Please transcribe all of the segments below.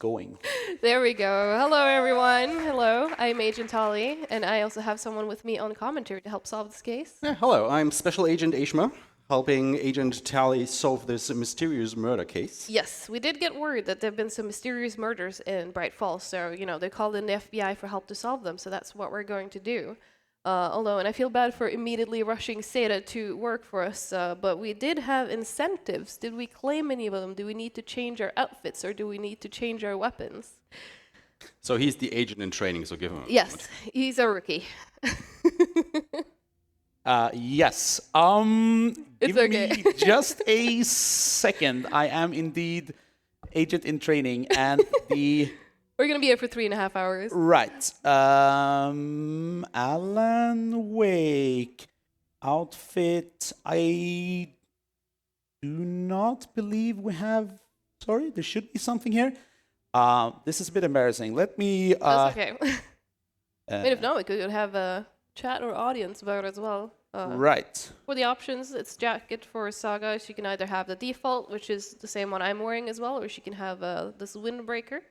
going. There we go. Hello, everyone. Hello, I'm Agent Tali, and I also have someone with me on commentary to help solve this case. Yeah, hello, I'm Special Agent Ashma, helping Agent Tali solve this mysterious murder case. Yes, we did get word that there have been some mysterious murders in Bright Falls, so, they called in the FBI for help to solve them, so that's what we're going to do. And I feel bad for immediately rushing Saga to work for us, but we did have incentives. Did we claim any of them? Do we need to change our outfits, or do we need to change our weapons? So he's the agent in training, so give him a Yes, moment. he's a rookie. Yes. It's Give okay. me just a second. I am indeed agent in training, and the We're going to be here for 3.5 hours. right. Alan Wake outfit. I do not believe we have. Sorry, there should be something here. This is a bit embarrassing. Let me. That's okay. I mean, if not, we could have a chat or audience about it as well. Right. For the options, it's jacket for Saga. She can either have the default, which is the same one I'm wearing as well, or she can have this windbreaker.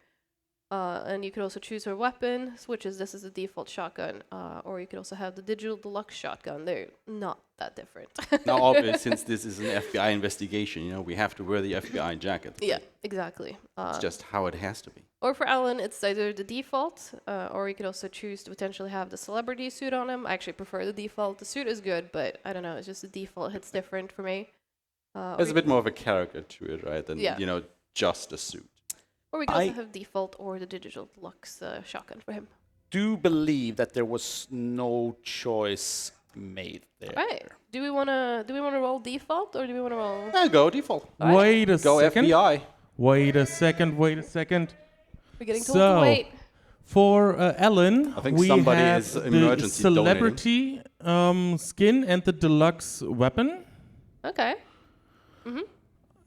And you could also choose her weapon, which is this is the default shotgun, or you could also have the digital deluxe shotgun. They're not that different. Now, obviously, since this is an FBI investigation, we have to wear the FBI jacket. Yeah, exactly. It's just how it has to be. Or for Alan, it's either the default, or you could also choose to potentially have the celebrity suit on him. I actually prefer the default. The suit is good, but I don't know, it's just the default hits different for me. There's a bit more of a character to it, right, than, Yeah. just a suit. Or we could also have default or the digital deluxe shotgun for him. Do believe that there was no choice made there. Right. Do we wanna roll default or do we wanna roll? Go default. Wait a Go second. FBI. Wait a second. We're getting told to wait. For Ellen, I think we somebody have is the emergency celebrity skin and the deluxe weapon. Okay.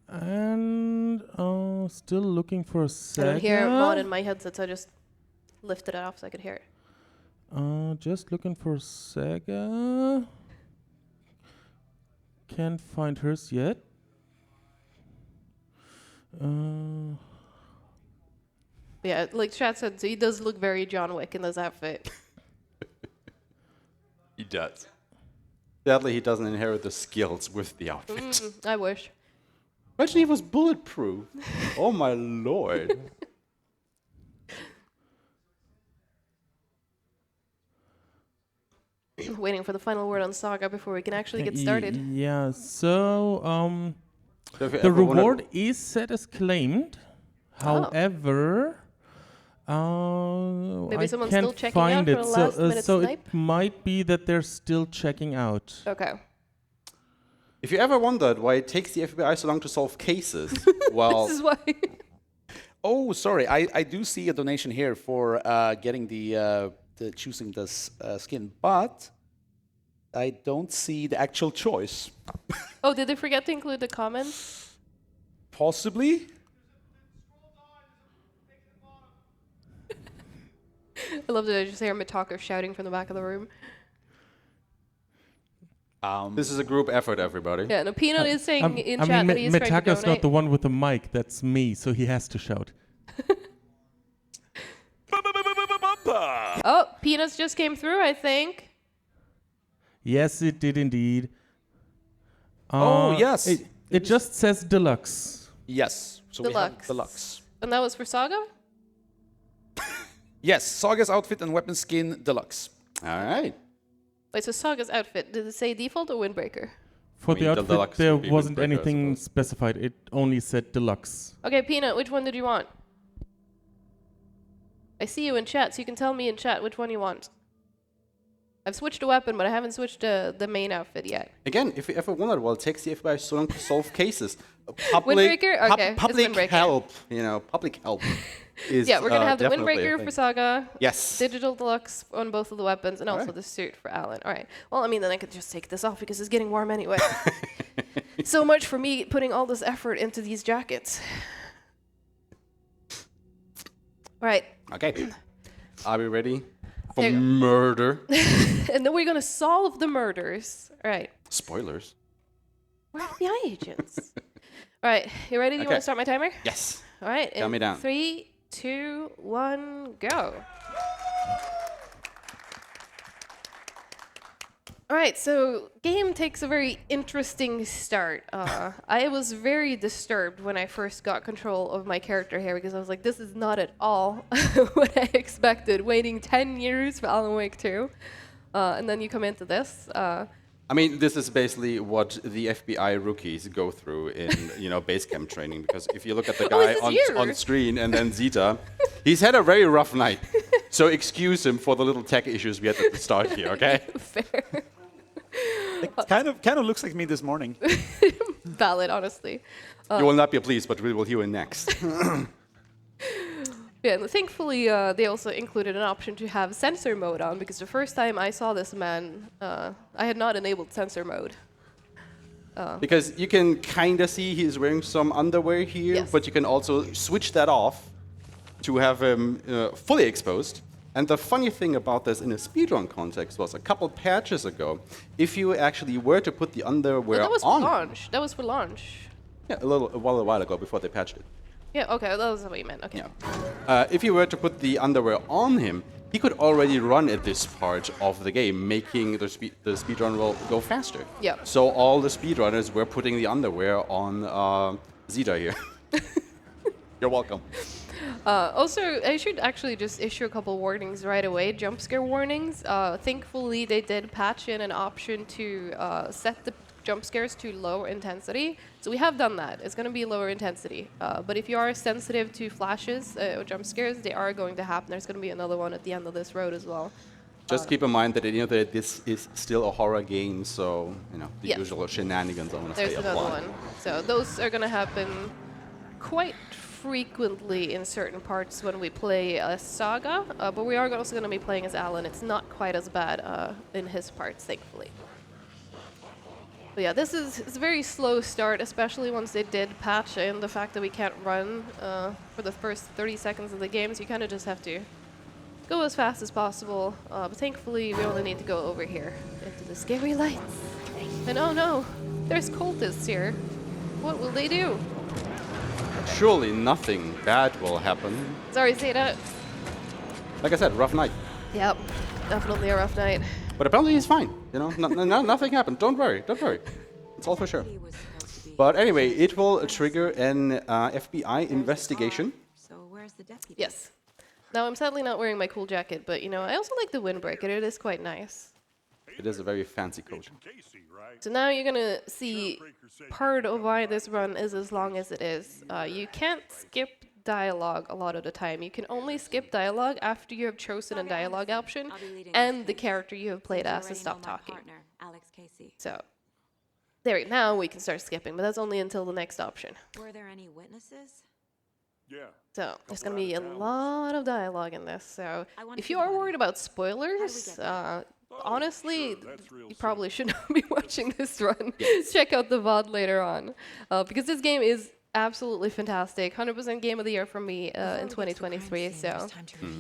And still looking for I Saga. don't hear mod in my headset, so I just lifted it off so I could hear it. Just looking for Saga. Can't find hers yet. Yeah, like Chad said, so he does look very John Wick in this outfit. He does. Sadly, he doesn't inherit the skills with the outfit. I wish. Imagine he was bulletproof. Oh, my lord. Waiting for the final word on Saga before we can actually get started. Yeah, so So if you the ever wanna- reward is set as claimed. However, Maybe I someone's can't still checking find out it. for a last-minute So snipe? it might be that they're still checking out. Okay. If you ever wondered why it takes the FBI so long to solve cases, well, This is why. Oh, sorry. I do see a donation here for getting the choosing this skin, but I don't see the actual choice. Oh, did they forget to include the comments? Possibly. I love that I just hear Mitaka shouting from the back of the room. this is a group effort, everybody. Yeah, no, Peanut is saying in chat that he's trying to Metaka's donate. not the one with the mic. That's me, so he has to shout. Oh, Peanuts just came through, I think. Yes, it did indeed. Oh, yes. It just says deluxe. Yes. So we Deluxe. have deluxe. And that was for Saga? Yes, Saga's outfit and weapon skin deluxe. All right. Wait, so Saga's outfit, did it say default or windbreaker? For I the mean, the outfit, deluxe there would be wasn't windbreaker, I anything suppose. specified. It only said deluxe. Okay, Peanut, which one did you want? I see you in chat, so you can tell me in chat which one you want. I've switched a weapon, but I haven't switched the main outfit yet. Again, if you ever wondered why it takes the FBI so long to solve cases, public, Windbreaker? Okay, it's public windbreaker. help, public help is Yeah, we're gonna have the definitely a windbreaker thing. for Saga, Yes. digital deluxe on both of the weapons, and also Alright. the suit for Alan. All right. Well, I mean, then I could just take this off because it's getting warm anyway. So much for me putting all this effort into these jackets. All right. Okay. Are we ready for There you go. murder? And then we're gonna solve the murders. All right. Spoilers. We're FBI agents. All right. You ready? Do you want Okay. to start my timer? Yes. All right. Count me down. 3, 2, 1, go. All right, so game takes a very interesting start. I was very disturbed when I first got control of my character here because I was like, this is not at all what I expected. Waiting 10 years for Alan Wake 2, and then you come into this. I mean, this is basically what the FBI rookies go through in, base camp training. Because if you look at the Oh, is guy this you? on screen and then Zeta, he's had a very rough night. So excuse him for the little tech issues we had at the start here, okay? Fair. It kind of looks like me this morning. Valid, honestly. You will not be pleased, but we will hear you next. Yeah, and thankfully they also included an option to have sensor mode on because the first time I saw this man, I had not enabled sensor mode. Because you can kind of see he's wearing some underwear here, Yes. but you can also switch that off to have him fully exposed. And the funny thing about this in a speedrun context was a couple patches ago, if you actually were to put the underwear That was for on, launch. That was for launch. yeah, a while ago before they patched it. Yeah, okay, that was what you meant. Okay. Yeah. If you were to put the underwear on him, he could already run at this part of the game, making the speedrun will go faster. Yeah. So all the speedrunners were putting the underwear on Zeta here. You're welcome. Also, I should actually just issue a couple warnings right away, jump scare warnings. Thankfully, they did patch in an option to set the jump scares to low intensity. So we have done that. It's going to be lower intensity. But if you are sensitive to flashes or jump scares, they are going to happen. There's going to be another one at the end of this road as well. Just keep in mind that that this is still a horror game, so the Yes. usual shenanigans I want to There's say another apply. one. So those are going to happen quite frequently in certain parts when we play as Saga, but we are also going to be playing as Alan. It's not quite as bad in his parts, thankfully. But yeah, this is it's a very slow start, especially once they did patch in the fact that we can't run for the first 30 seconds of the game, so you kind of just have to go as fast as possible. But thankfully, we only need to go over here into the scary lights. And oh no, there's cultists here. What will they do? Surely nothing bad will happen. Sorry, Zeta. Like I said, rough night. Yep, definitely a rough night. But apparently he's fine. Nothing happened. Don't worry. It's all for sure. But anyway, it will trigger an FBI investigation. So where's the deputy? Yes. Now, I'm sadly not wearing my cool jacket, but, I also like the windbreaker. It is quite nice. It is a very fancy coat. So now you're going to see part of why this run is as long as it is. You can't skip dialogue a lot of the time. You can only skip dialogue after you have chosen a dialogue option and the character you have played as has stopped talking. Alex Casey. So there, now we can start skipping, but that's only until the next option. Were there any witnesses? So there's going to be a lot of dialogue in this. So I wanna if see you are the worried about spoilers, honestly, you probably should not be watching this run. Check out the VOD later on. Because this game is absolutely fantastic. 100% game of the year from me in 2023. So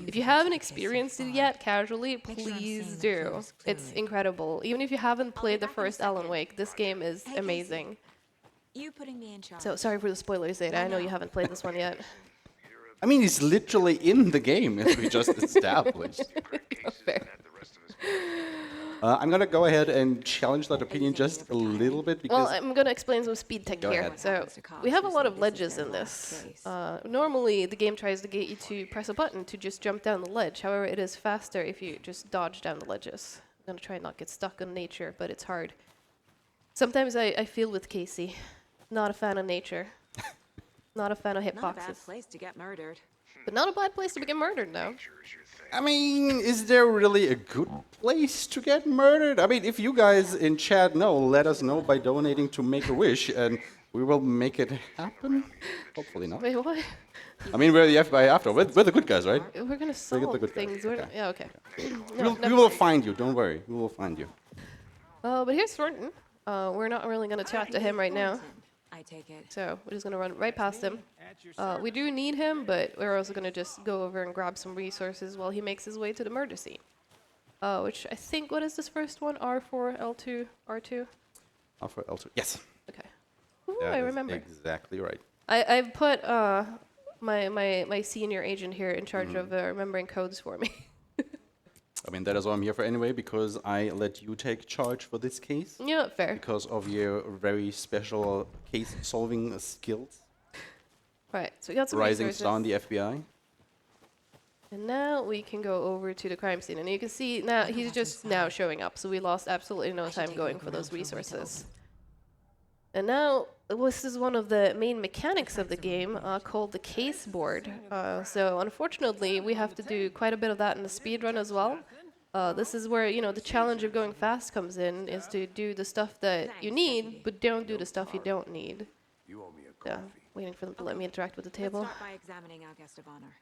if you haven't experienced it yet casually, please do. It's incredible. Even if you haven't played the first Alan Wake, this game is amazing. You putting me in charge. So sorry for the spoilers, Zeta. I know you haven't played this one yet. I mean, he's literally in the game, as we just established. Fair. I'm going to go ahead and challenge that opinion just a little bit because Well, I'm going to explain some speed tech Go here. ahead. So we have a lot of ledges in this. Normally, the game tries to get you to press a button to just jump down the ledge. However, it is faster if you just dodge down the ledges. I'm going to try and not get stuck on nature, but it's hard. Sometimes I feel with Casey. Not a fan of nature. Not a fan of Not a bad hitboxes. place to get murdered. But not a bad place to get murdered, no. I mean, is there really a good place to get murdered? I mean, if you guys in chat know, let us know by donating to Make-A-Wish, and we will make it happen. Hopefully not. Wait, what? I mean, we're the FBI after all. We're the good guys, right? We're going to the solve good guys. things. Okay. Yeah, okay. We will find you. Don't worry. We will find you. But here's Thornton. We're not really going to chat to him right now. I take it. So we're just going to run right past him. We do need him, but we're also going to just go over and grab some resources while he makes his way to the murder scene. Which I think, what is this first one? R4, L2, R2? Alpha L2. Yes. Okay. Ooh, That I is remember. exactly right. I've put my senior agent here in charge of remembering codes for me. I mean, that is what I'm here for anyway, because I let you take charge for this case. Yeah, fair. Because of your very special case-solving skills. Right, so we got some Rising resources. star in the FBI. And now we can go over to the crime scene. And you can see now he's just now showing up. So we lost absolutely no time going for those resources. And now this is one of the main mechanics of the game called the case board. So unfortunately, we have to do quite a bit of that in the speedrun as well. This is where, you know, the challenge of going fast comes in, is to do the stuff that you need, but don't do the stuff you don't need. Yeah, waiting for them to let me interact with the table. Let's start by examining our guest of honor.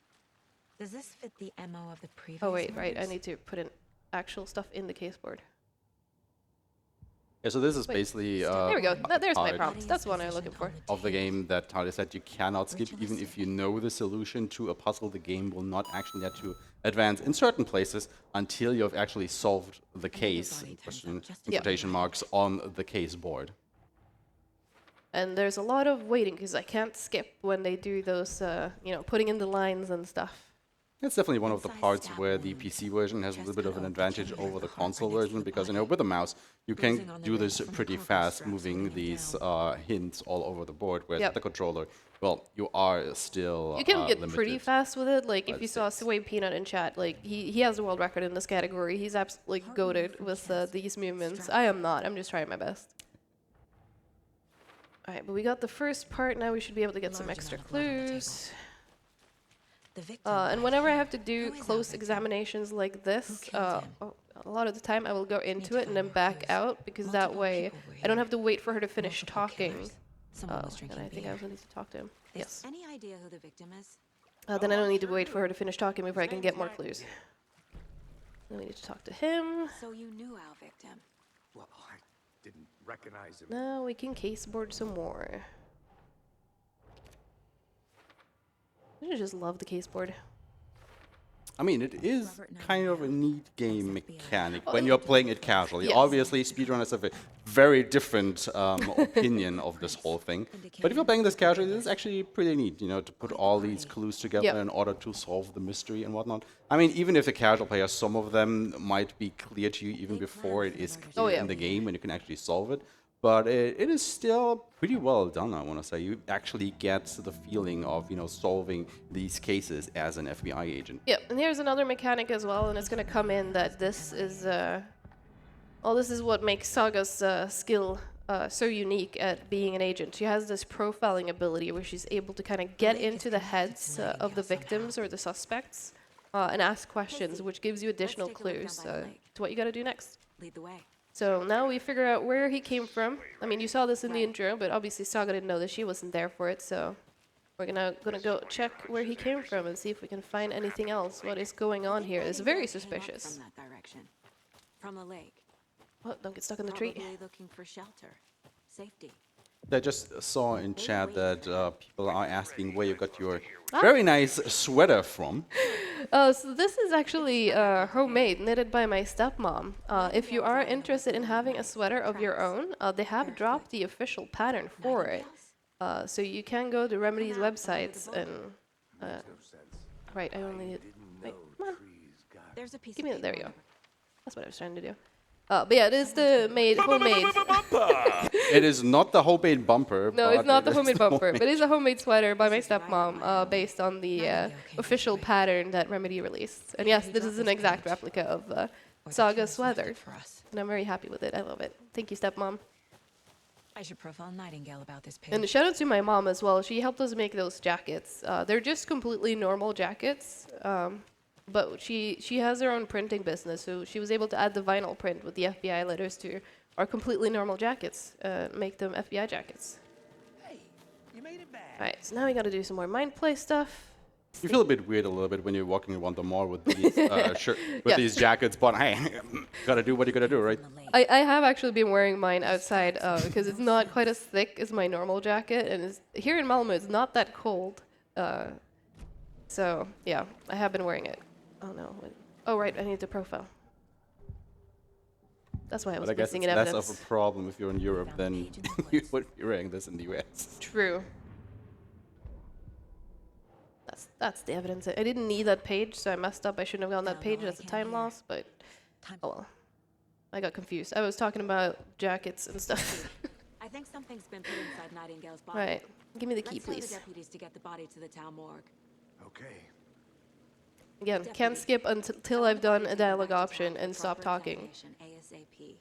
Does this fit the MO of the previous Oh wait, right, I murders? need to put in actual stuff in the case board. Yeah, so this is Wait, basically There we go. There's my part prompt. That's the one I'm looking for. of the game that Tali said you cannot skip, even if you know the solution to a puzzle. The game will not actually let you advance in certain places until you have actually solved the case, question, quotation marks, on the case board. And there's a lot of waiting because I can't skip when they do those, you know, putting in the lines and stuff. It's definitely one of the parts where the PC version has a little bit of an advantage over the console version, because, you know, with a mouse, you can do this pretty fast, moving these hints all over the board, whereas with the controller, well, you are still You can get limited. pretty fast with it. Like, if I'd you say saw Sway Peanut in chat, like, he has the world record in this category. He's absolutely goated with these movements. I am not. I'm just trying my best. Alright, but we got the first part. Now we should be able to get some extra clues. And whenever I have to do close examinations like this, a lot of the time I will go into it and then back out, because that way I don't have to wait for her to finish talking. And I think I also need to talk to him. Yes. Any idea who the victim is? Then I don't need to wait for her to finish talking before I can get more clues. Then we need to talk to him. So you knew our victim. Well, I didn't recognize him. Now we can case board some more. I just love the case board. I mean, it is kind of a neat game mechanic when Oh, you're playing it casually. Yes. Obviously, speedrunners have a very different opinion of this whole thing. But if you're playing this casually, it's actually pretty neat, you know, to put all these clues together Yep. in order to solve the mystery and whatnot. I mean, even if a casual player, some of them might be clear to you even before it is clear Oh, yeah. in the game and you can actually solve it. But it is still pretty well done, I want to say. You actually get the feeling of, you know, solving these cases as an FBI agent. Yep, and here's another mechanic as well, and it's going to come in that this is, well, this is what makes Saga's skill so unique at being an agent. She has this profiling ability where she's able to kind of get into the heads of the victims or the suspects and ask questions, which gives you additional take a look down clues by the lake. to what you got to do next. Lead the way. So now we figure out where he came from. I mean, you saw this in the intro, but obviously Saga didn't know that she wasn't there for it, so we're gonna go check where he came from and see if we can find anything else. What is going on here? It's very Came up suspicious. From that direction. From the lake. What? Don't get stuck in the tree. Probably looking for shelter. Safety. I just saw in chat that people are asking where you got your very nice sweater from. So this is actually homemade, knitted by my stepmom. If you are interested in having a sweater of your own, they have dropped the official pattern for it. So you can go to Remedy's websites and... right, I only need... Wait, come on. There's a piece Give of me that. There we paper go. That's what I was trying to do. But yeah, it is the homemade... It is not the homemade bumper. No, but it's not it the is homemade bumper, homemade- but it is a homemade sweater by my stepmom, based on the official pattern that Remedy released. And yes, this is an exact replica of Saga's sweater, for us. and I'm very happy with it. I love it. Thank you, stepmom. I should profile Nightingale about this page. And shout out to my mom as well. She helped us make those jackets. They're just completely normal jackets, but she has her own printing business, so she was able to add the vinyl print with the FBI letters to our completely normal jackets, make them FBI jackets. Hey, you made it back. Alright, so now we gotta do some more mind play stuff. You feel a bit weird a little bit when you're walking around the mall with these Yeah. these jackets, but hey, gotta do what you gotta do, right? From the lake. I have actually been wearing mine outside because it's not quite as thick as my normal jacket, and here in Malmö it's not that cold. So yeah, I have been wearing it. Oh no! Wait. Oh right, I need to profile. That's why I was But I guess missing it's in less evidence. of a problem if you're in Europe than you would be wearing this in the US. True. that's the evidence. I didn't need that page, so I messed up. I shouldn't have gone that No, page. no, I That's a can't time hear. loss, but Time. oh well. I got confused. I was talking about jackets and stuff. I think something's been put inside Nightingale's body. Right. Give me the key, Let's tell the please. deputies to get the body to the town morgue. Okay. Again, can't Deputy, skip until tell I've the body done to a get back dialogue to town option for and stop proper talking. examination ASAP.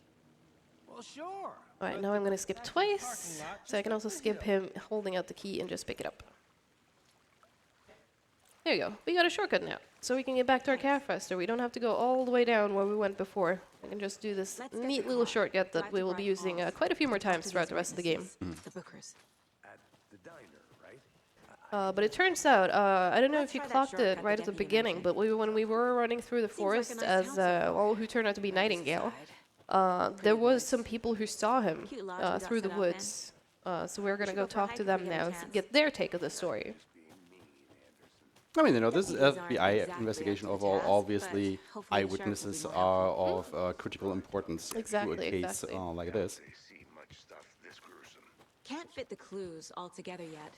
Well, sure. Alright, now I'm gonna skip twice, so I can also skip him holding out the key and just pick it up. There you go. We got a shortcut now, so we can get back to our cab faster. We don't have to go all the way down where we went before. We can just do this Let's get neat the little car, shortcut that drive we to will be Bright using Falls, quite a few more talk times to throughout these the rest of the game. witnesses, The Bookers. At the diner, right? But it turns out, I don't know Let's if you try that clocked shortcut it the right at the deputy beginning, mentioned. but when we were running through the Seems like a forest nice as council. well, who turned out to be Right Nightingale, aside. there was woods. some people who saw him Cute lodge we got through the set up in. woods. So we're gonna should go go for a talk hike to if them we get a now and chance. get their take of the story. I mean, you know, this is Deputies aren't FBI exactly investigation up to the overall. task, Obviously, but hopefully the sheriff will be eyewitnesses more are helpful. of critical importance Exactly, to a case exactly. like this. They see much stuff this gruesome. Can't fit the clues all together yet.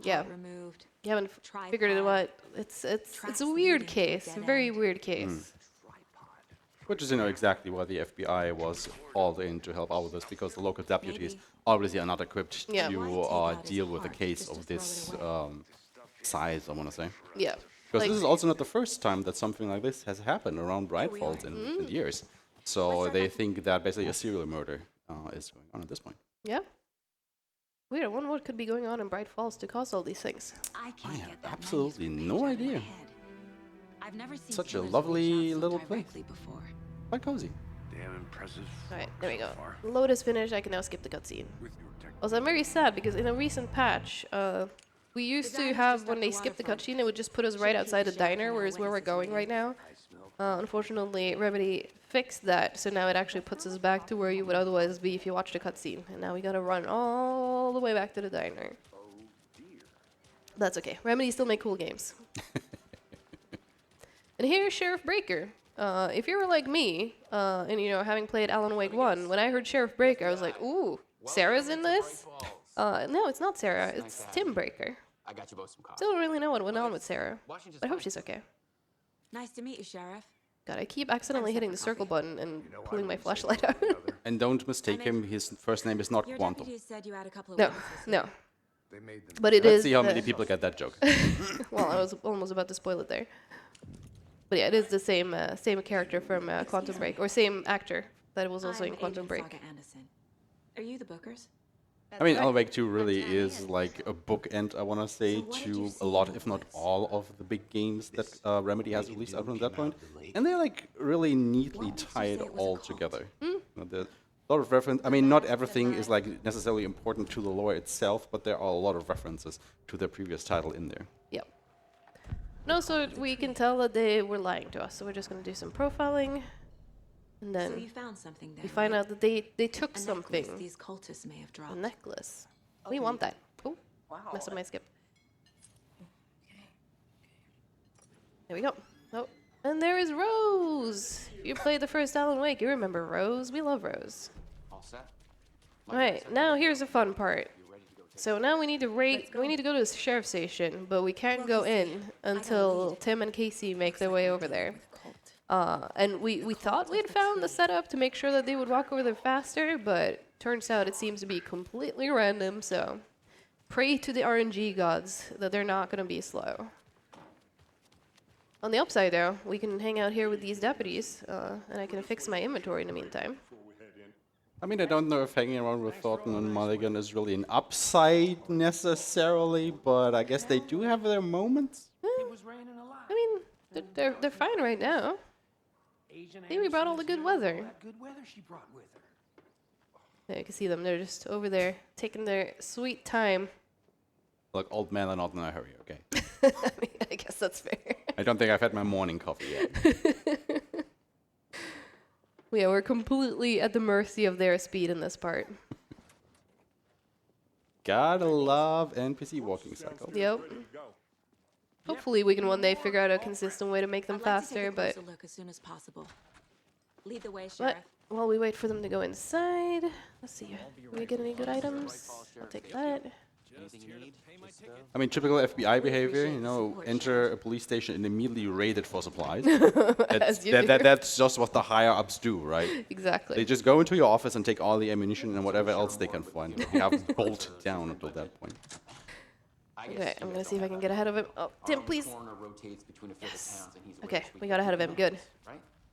Yeah, Heart removed. you haven't figured it out. It's Tracks a weird leading to a case, a dead very end. weird case. Which is, you know, exactly why the FBI was called in to help out with this, because the local deputies Maybe. obviously are not equipped Yeah. Why take to out his deal with a heart case just to of throw it this away? size, I want to say. Yeah. Because Like- this is also not the first time that something like this has happened around Bright Falls in recent years. So they think that basically a serial murder is going on at this point. Yeah. Weird. I wonder what could be going on in Bright Falls to cause all these things. I can't have get that absolutely manuscript no page out of my idea. head. I've never seen Such a killers lovely reach out so little place. directly before. Quite cozy. Damn impressive. Alright, there we so go. far. Load is finished. I can now skip the cutscene. With your tech. Also, I'm very sad because in a recent patch, we used to diner's have, just when up they the skipped the waterfront. cutscene, it would just put us right Should've outside the kept the sheriff diner, and whereas where we're witnesses going right now. Unfortunately, Remedy fixed that, so now it actually puts us back to where you would otherwise be if you watched a cutscene. And now we gotta run all the way back to the diner. That's okay. Remedy still make cool games. And here's Sheriff Breaker. If you were like me, and you know, having played Alan Wake 1, when I heard Sheriff Breaker, I was like, ooh, Sarah's in this? No, it's not Sarah. It's Tim Breaker. I got you both some coffee. Still don't really know what went on with Sarah. Washington's But I hope fine. she's okay. Nice to meet you, Sheriff. God, I keep accidentally hitting the circle button and pulling my flashlight out. And don't mistake him, his first name is not Your Quantum. deputies said you had a couple of No, witnesses. no. They made them. But it Let's is. see how the- many people get that joke. Well, I was almost about to spoil it there. But yeah, it is the same same character from Quantum Break, or same actor that was also I'm in Quantum Agent Break. Saga Anderson. Are you the Bookers? I mean, Alan Wake 2 really is like a bookend, I want to say, So what did you to a see lot, in if not this? all, of the big games that Remedy has released up until that point. And they're like really neatly Why did you tied say it was a all cult? together. You know, there's a lot of reference. I mean, not everything is like necessarily important to the lore itself, but there are a lot of references to their previous title in there. Yep. No, so we can tell that they were lying to us. So we're just gonna do some profiling, and So you then found something there. we find right? out that they took A something. necklace these cultists may have A dropped. necklace. We want that. Oh, mess up my skip. There we go. Oh, and there is Rose. If you played the first Alan Wake, you remember Rose. We love Rose. All set? All right, now here's the fun part. So now we need to we need to go to the sheriff's station, but we can't go in until Tim and Casey make their way over there. And we thought we'd found the setup to make sure that they would walk over there faster, but turns out it seems to be completely random, so pray to the RNG gods that they're not going to be slow. On the upside, though, we can hang out here with these deputies, and I can fix my inventory in the meantime. I mean, I don't know if hanging around with Thornton and Mulligan is really an upside necessarily, but I guess they do have their moments. It was raining a lot. I mean, they're fine right now. Asian Hey, we brought all the Anderson good is here, weather. all that good weather she brought with her. There, you can see them. They're just over there taking their sweet time. Look, old men are not in a hurry, okay? I mean, I guess that's fair. I don't think I've had my morning coffee yet. Yeah, we're completely at the mercy of their speed in this part. Gotta love NPC walking cycles. Yep. Hopefully we can one day figure out a consistent way to make them I'd like to faster, take a but closer look as soon as possible. Lead the way, Sheriff. while we wait for them to go inside, let's see. Do we get any good items? I'll take that. I mean, typical FBI behavior, you know, enter a police station and immediately raid it for supplies. As you do. That's just what the higher-ups do, right? Exactly. They just go into your office and take all the ammunition and whatever else they can find. You have bolted down until that point. Okay, I'm gonna see if I can get ahead of him. Oh, Tim, please. Yes. Okay, we got ahead of him. Good.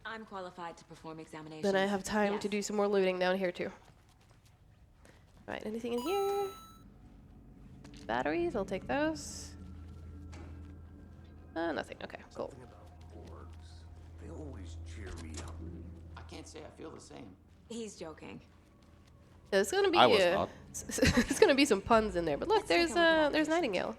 I'm qualified to perform examinations. Then I have time Yes. to do some more looting down here too. Right, anything in here? Batteries, I'll take those. Nothing. Okay, cool. They always cheer me up. I can't say I feel the same. He's joking. There's gonna be I was not. there's gonna be some puns in there, but look, Let's take a look at there's this. Nightingale.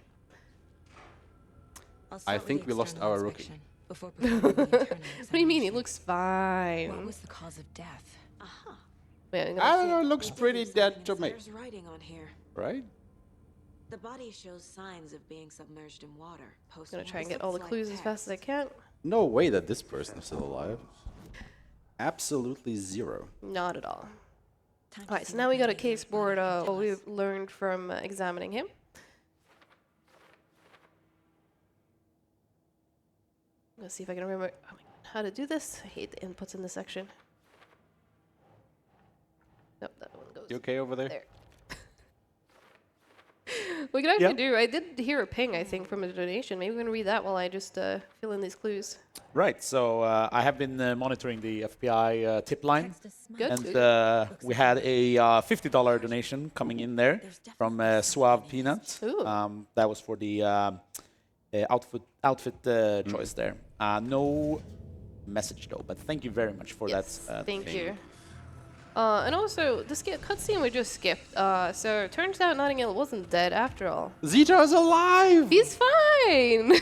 I'll start with think the we lost external our rookie. inspection before performing the internal What do you mean? He examination. looks fine. What was the cause of death? Aha. Wait, I'm gonna I don't see- know, it looks pretty dead to me, There's writing on here. right? The body shows signs of being submerged in water. I'm gonna try and get all the Post-mortem clues as fast as I can. No way that this person is still alive. Absolutely zero. Not at all. Time to Alright, see so what now we got a Nightingale's case board body can what tell us. we've learned from examining him. Let's see if I can remember how to do this. I hate the inputs in this section. Nope, that one goes You okay over there? there. We could actually do. I did hear a ping, I think, from a donation. Maybe we can read that while I just fill in these clues. Right. So I have been monitoring the FBI tip line, Text is smart. Good. and we had a $50 donation coming in there from Suave Peanut. Ooh. That was for the outfit choice there. No message though, but thank you very much for Yes, that. thank donation. you. And also, the cutscene we just skipped. So it turns out Nightingale wasn't dead after all. Zeta is alive! He's fine!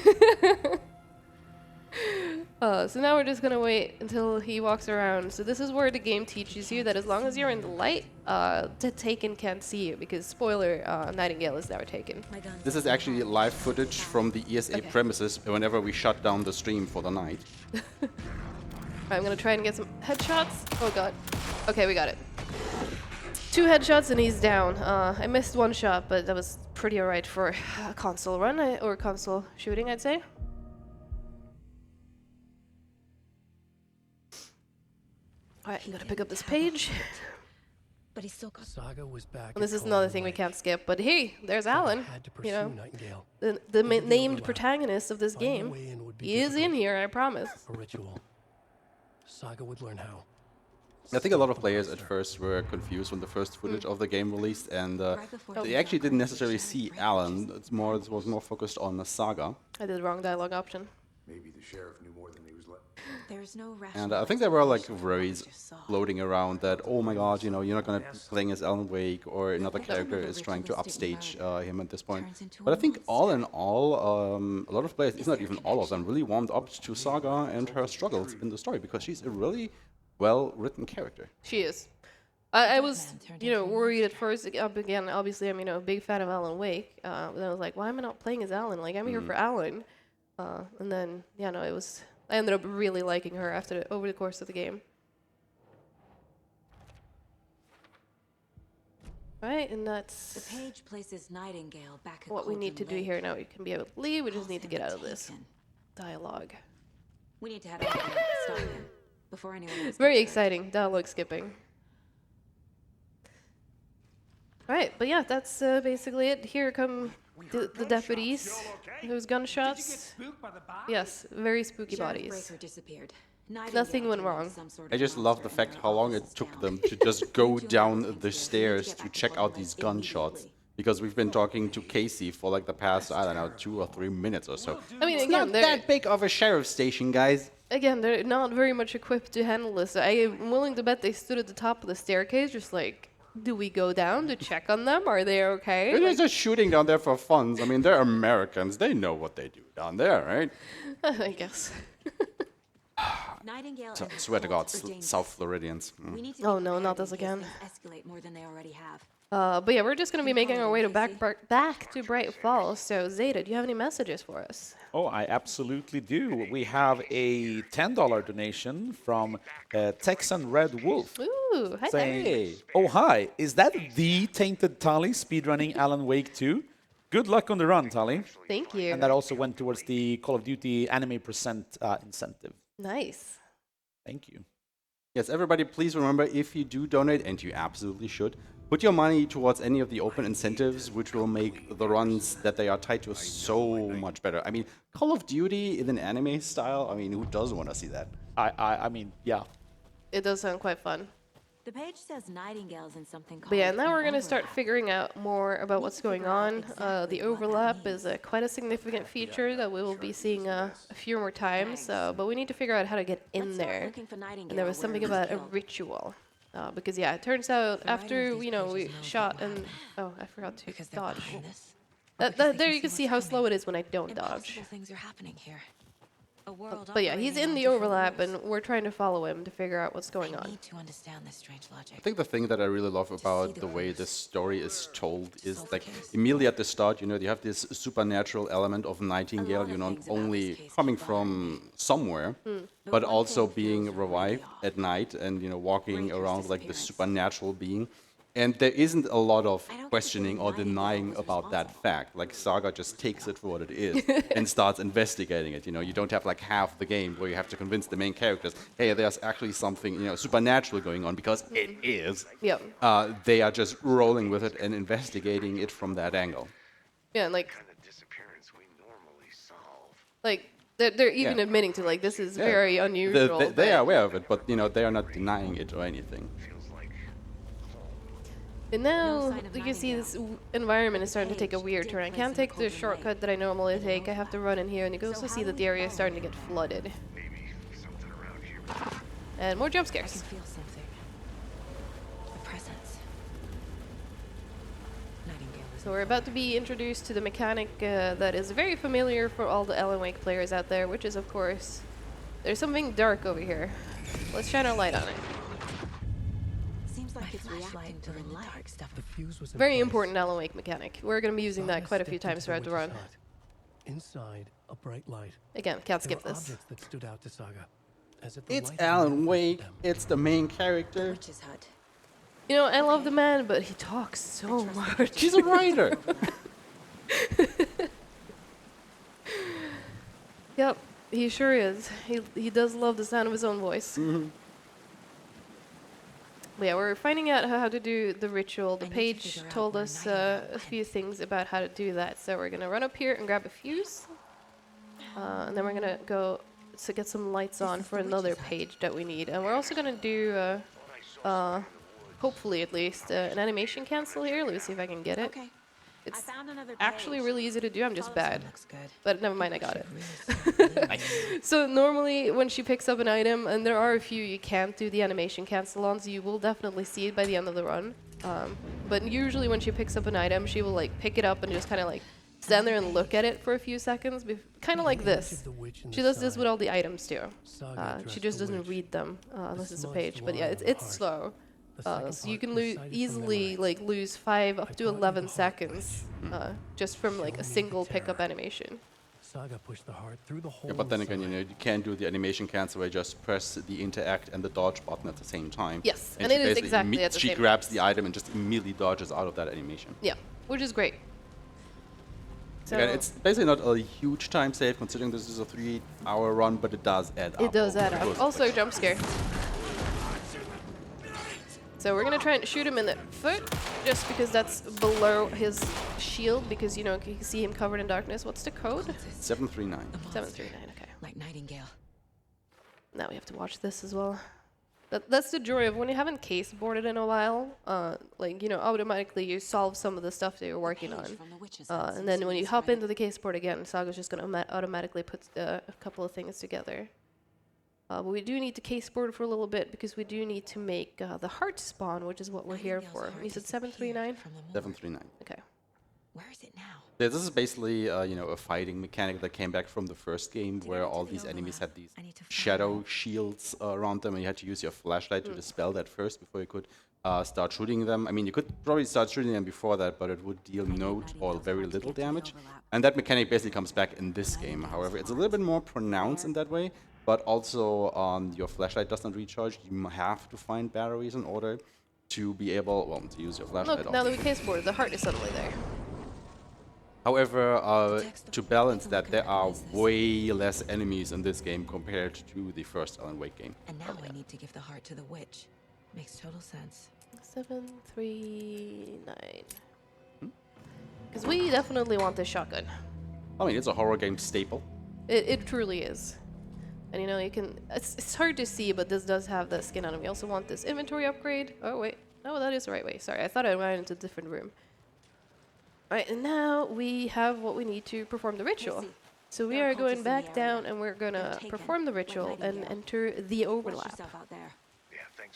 So now we're just gonna wait until he walks around. So this is where the game teaches you that as long as you're in the light, the Taken can't see you, because spoiler, Nightingale is never taken. My guns This are is actually somehow live footage from the ESA Okay. premises whenever we shut down the stream for the night. I'm gonna try and get some headshots. Oh god. Okay, we got it. 2 headshots and he's down. I missed 1 shot, but that was pretty alright for a console run, or console shooting, I'd say. Alright, I'm gonna pick up this page. But he's still got Saga was back. And this is another thing we can't skip, but hey, there's Alan. Had to You pursue know, Nightingale. the named protagonist of this game. Finding a way in would be He is in difficult. here, I promise. A ritual. Saga would learn how. I think a lot of players at first were confused when the first footage of the game released, and right before they actually didn't necessarily see Alan. It was more focused on Saga. I did the wrong dialogue option. Maybe the sheriff knew more than he was let. There's no rational And I think there were like explanation for worries what you saw. floating around that, oh my god, you know, you're not going to be playing as Alan Wake, or another character the is trying to ritualistic upstage murder him at this point. turns into But I a think monster. all in all, a lot of players, if not even all of them, really warmed up to Saga and her struggles in the story, because she's a really well-written character. She is. I was, Man turned you know, into a worried at first. Again, obviously, I'm, you know, a big fan of Alan Wake. And I was like, why am I not playing as Alan? Like, I'm here for Alan. And then, yeah, no, it was. I ended up really liking her over the course of the game. Right, and The that's page places Nightingale back at what we need to Colton do Lake. here. Now we can be able to leave. We just Calls need to him get the out of this Taken. dialogue. We need to head over there. Stop him before anyone else Very gets hurt. exciting. Dialogue skipping. Right, but yeah, that's basically it. Here come the deputies. Those gunshots. Yes, very spooky Sheriff bodies. Breaker disappeared. Nothing Nightingale went turned wrong. into some sort I of just love the monster fact and how long hunted it us took down. them to just go Need to down investigate. the We need to stairs get to back to check out Colton these Lake gunshots. immediately. Because we've been talking to Casey for like the past, I don't know, 2 or 3 minutes or so. I mean, It's again, not they're that big of a sheriff station, guys. they're not very much equipped to handle this. I am willing to bet they stood at the top of the staircase, just like, do we go down to check on them? Are they okay? They're Like, just shooting down there for fun. I mean, they're Americans. They know what they do down there, right? I guess. Nightingale So, and his swear to God, cult are dangerous. South Floridians. We need to Oh, be no, prepared not in this case again. things escalate more than they already have. But yeah, we're just going to be making our way to back to Bright Falls. So Zeta, do you have any messages for us? Oh, I absolutely do. We have a $10 donation from Texan Red Wolf Ooh, hi there. saying, "Oh, hi, is that the Tainted Tali speedrunning Alan Wake 2? Good luck on the run, Tali." Thank you. And that also went towards the Call of Duty anime percent incentive. Nice. Thank you. Yes, everybody, please remember, if you do donate, and you absolutely should, put your money towards any of the open incentives, which will make the runs that they are tied to so much better. I mean, Call of Duty in an anime style, I mean, who doesn't want to see that? I mean, yeah. It does sound quite fun. The page says Nightingale's in something called But yeah, now we're going to start overlap. figuring out more about what's going on. The overlap is quite a significant feature that we will be seeing a few more times, but we need to figure out how to get in Let's start there. looking for Nightingale And there was where something he was about a killed. ritual. Because yeah, it turns out after, you know, we shot and... Oh, I forgot to Because they're dodge. behind this. There you can see how slow it is when I don't dodge. Impossible things are happening here. A world But yeah, he's operating in on the different overlap, rules. and we're trying to follow him to figure out what's going I on. need to understand this strange logic. I think the thing that I really love about the way this story is told is like immediately at the start, you know, you have this supernatural element of Nightingale, you know, not only coming from somewhere, but also being revived at night and, you know, walking around like the supernatural being. And there isn't a lot of questioning or denying about that fact. Like Saga just takes it for what it is and starts investigating it. You know, you don't have like half the game where you have to convince the main characters, hey, there's actually something, you know, supernatural going on, because it is. Yep. They are just rolling with it and investigating it from that angle. Yeah, and like, kind of disappearance we normally solve. they're even Yeah. admitting to, like, this is Yeah. very unusual. They but- are aware of it, but you know, they are not denying it or anything. Feels like And now sign of you can see this Nightingale. environment is starting to take a weird turn. I can't take the shortcut that I normally take. I have to run in here, and you can also see that the area is starting to get flooded. maybe something around here. And more jump I scares. can feel something. A presence. Nightingale is So we're about to be introduced to the mechanic that is very familiar for all the Alan Wake players out there, which is, of course, there's something dark over here. Let's shine our light on it. seems like it's reacting to the dark stuff. The fuse was in Very place. important Alan Wake mechanic. We're going to be using that Saga quite a few stepped times into throughout the run. witch's hut. Inside, a bright light. Again, can't There skip were this. objects that stood out to Saga, as if the It's light had Alan manifested Wake. them. It's the main character. Witch's hut. You know, I love the man, but he talks so much. She's a writer. Yep, he sure is. He does love the sound of his own voice. But yeah, we're finding out how to do the ritual. The I need to page figure out told where us Nightingale a few things about how to do that. So we're gonna run up here and grab a fuse, and then we're gonna go to get some lights on for another page that we need. And we're also gonna do, hopefully at least, an animation cancel here. Let me see if I can get it. Okay. It's I found another actually page. really easy to do. I'm just bad. Looks good. But never mind, I got it. Really So normally when she picks up an item, and there are a few you can't do the animation cancel on, so you will definitely see it by the end of the run. But usually when she picks up an item, she will like pick it up and just kind of like stand there and look at it for a few seconds, kind of like The image this. of the witch in She the does this side. with all the items too. Saga She addressed just the doesn't witch. read them unless it's a smudged page. But line yeah, on it's the it's heart. slow. The second So you part can recited from easily memory. like lose 5 up I to brought you 11 the heart, seconds just from like Show a me the single pickup terror. animation. Saga pushed the heart through the hole. Yeah, but in then the again, you side. know, you can't do the animation cancel where you just press the interact and the dodge button at the same time. Yes, and she it is basically exactly at the she same grabs time. the item and just immediately dodges out of that animation. Yeah, which is great. So Again, it's basically not a huge time save considering this is a 3-hour run, but it does add up. it does over add the up. course of Also, the- jump scare. So we're gonna try and shoot him in the foot, just because that's below his shield, because you know you can see him covered in darkness. What's the code? 739. 739. Okay. Like Nightingale. Now we have to watch this as well. That's the joy of when you haven't case boarded in a while. Like you know, automatically you solve some of the stuff that you're working Page on. from the witch's hut And seems then to when be you hop spreading. into the case board again, Saga's just gonna automatically put a couple of things together. But we do need to case board for a little bit because we do need to make the heart spawn, which is what we're here Nightingale's for. heart You said disappeared 739? from the moon. 739. Okay. Where is it now? Yeah, this is basically, you know, a fighting mechanic that came back from the first game where all these enemies had these I need to find shadow shields around them and you had to use your flashlight to dispel that first before you could start shooting them. I mean, you could probably start shooting them before that, but it would deal no or very little damage. And that mechanic basically comes back in this game. However, it's a little bit more pronounced in that way, but also your flashlight does not recharge. You have to find batteries in order to be able, well, to use your flashlight. Look, now that we case board, the heart is suddenly there. However, to balance that, there are way less enemies in this game compared to the first Alan Wake game. And now I need to give the heart to the witch. Makes total sense. 739. Because we definitely want this shotgun. I mean, it's a horror game staple. It truly is. And you know, you can. It's hard to see, but this does have the skin on it. We also want this inventory upgrade. Oh, wait. No, that is the right way. Sorry, I thought I went into a different room. Alright, and now we have what we need to perform the ritual. So we are going back down and we're gonna perform the ritual and enter the overlap.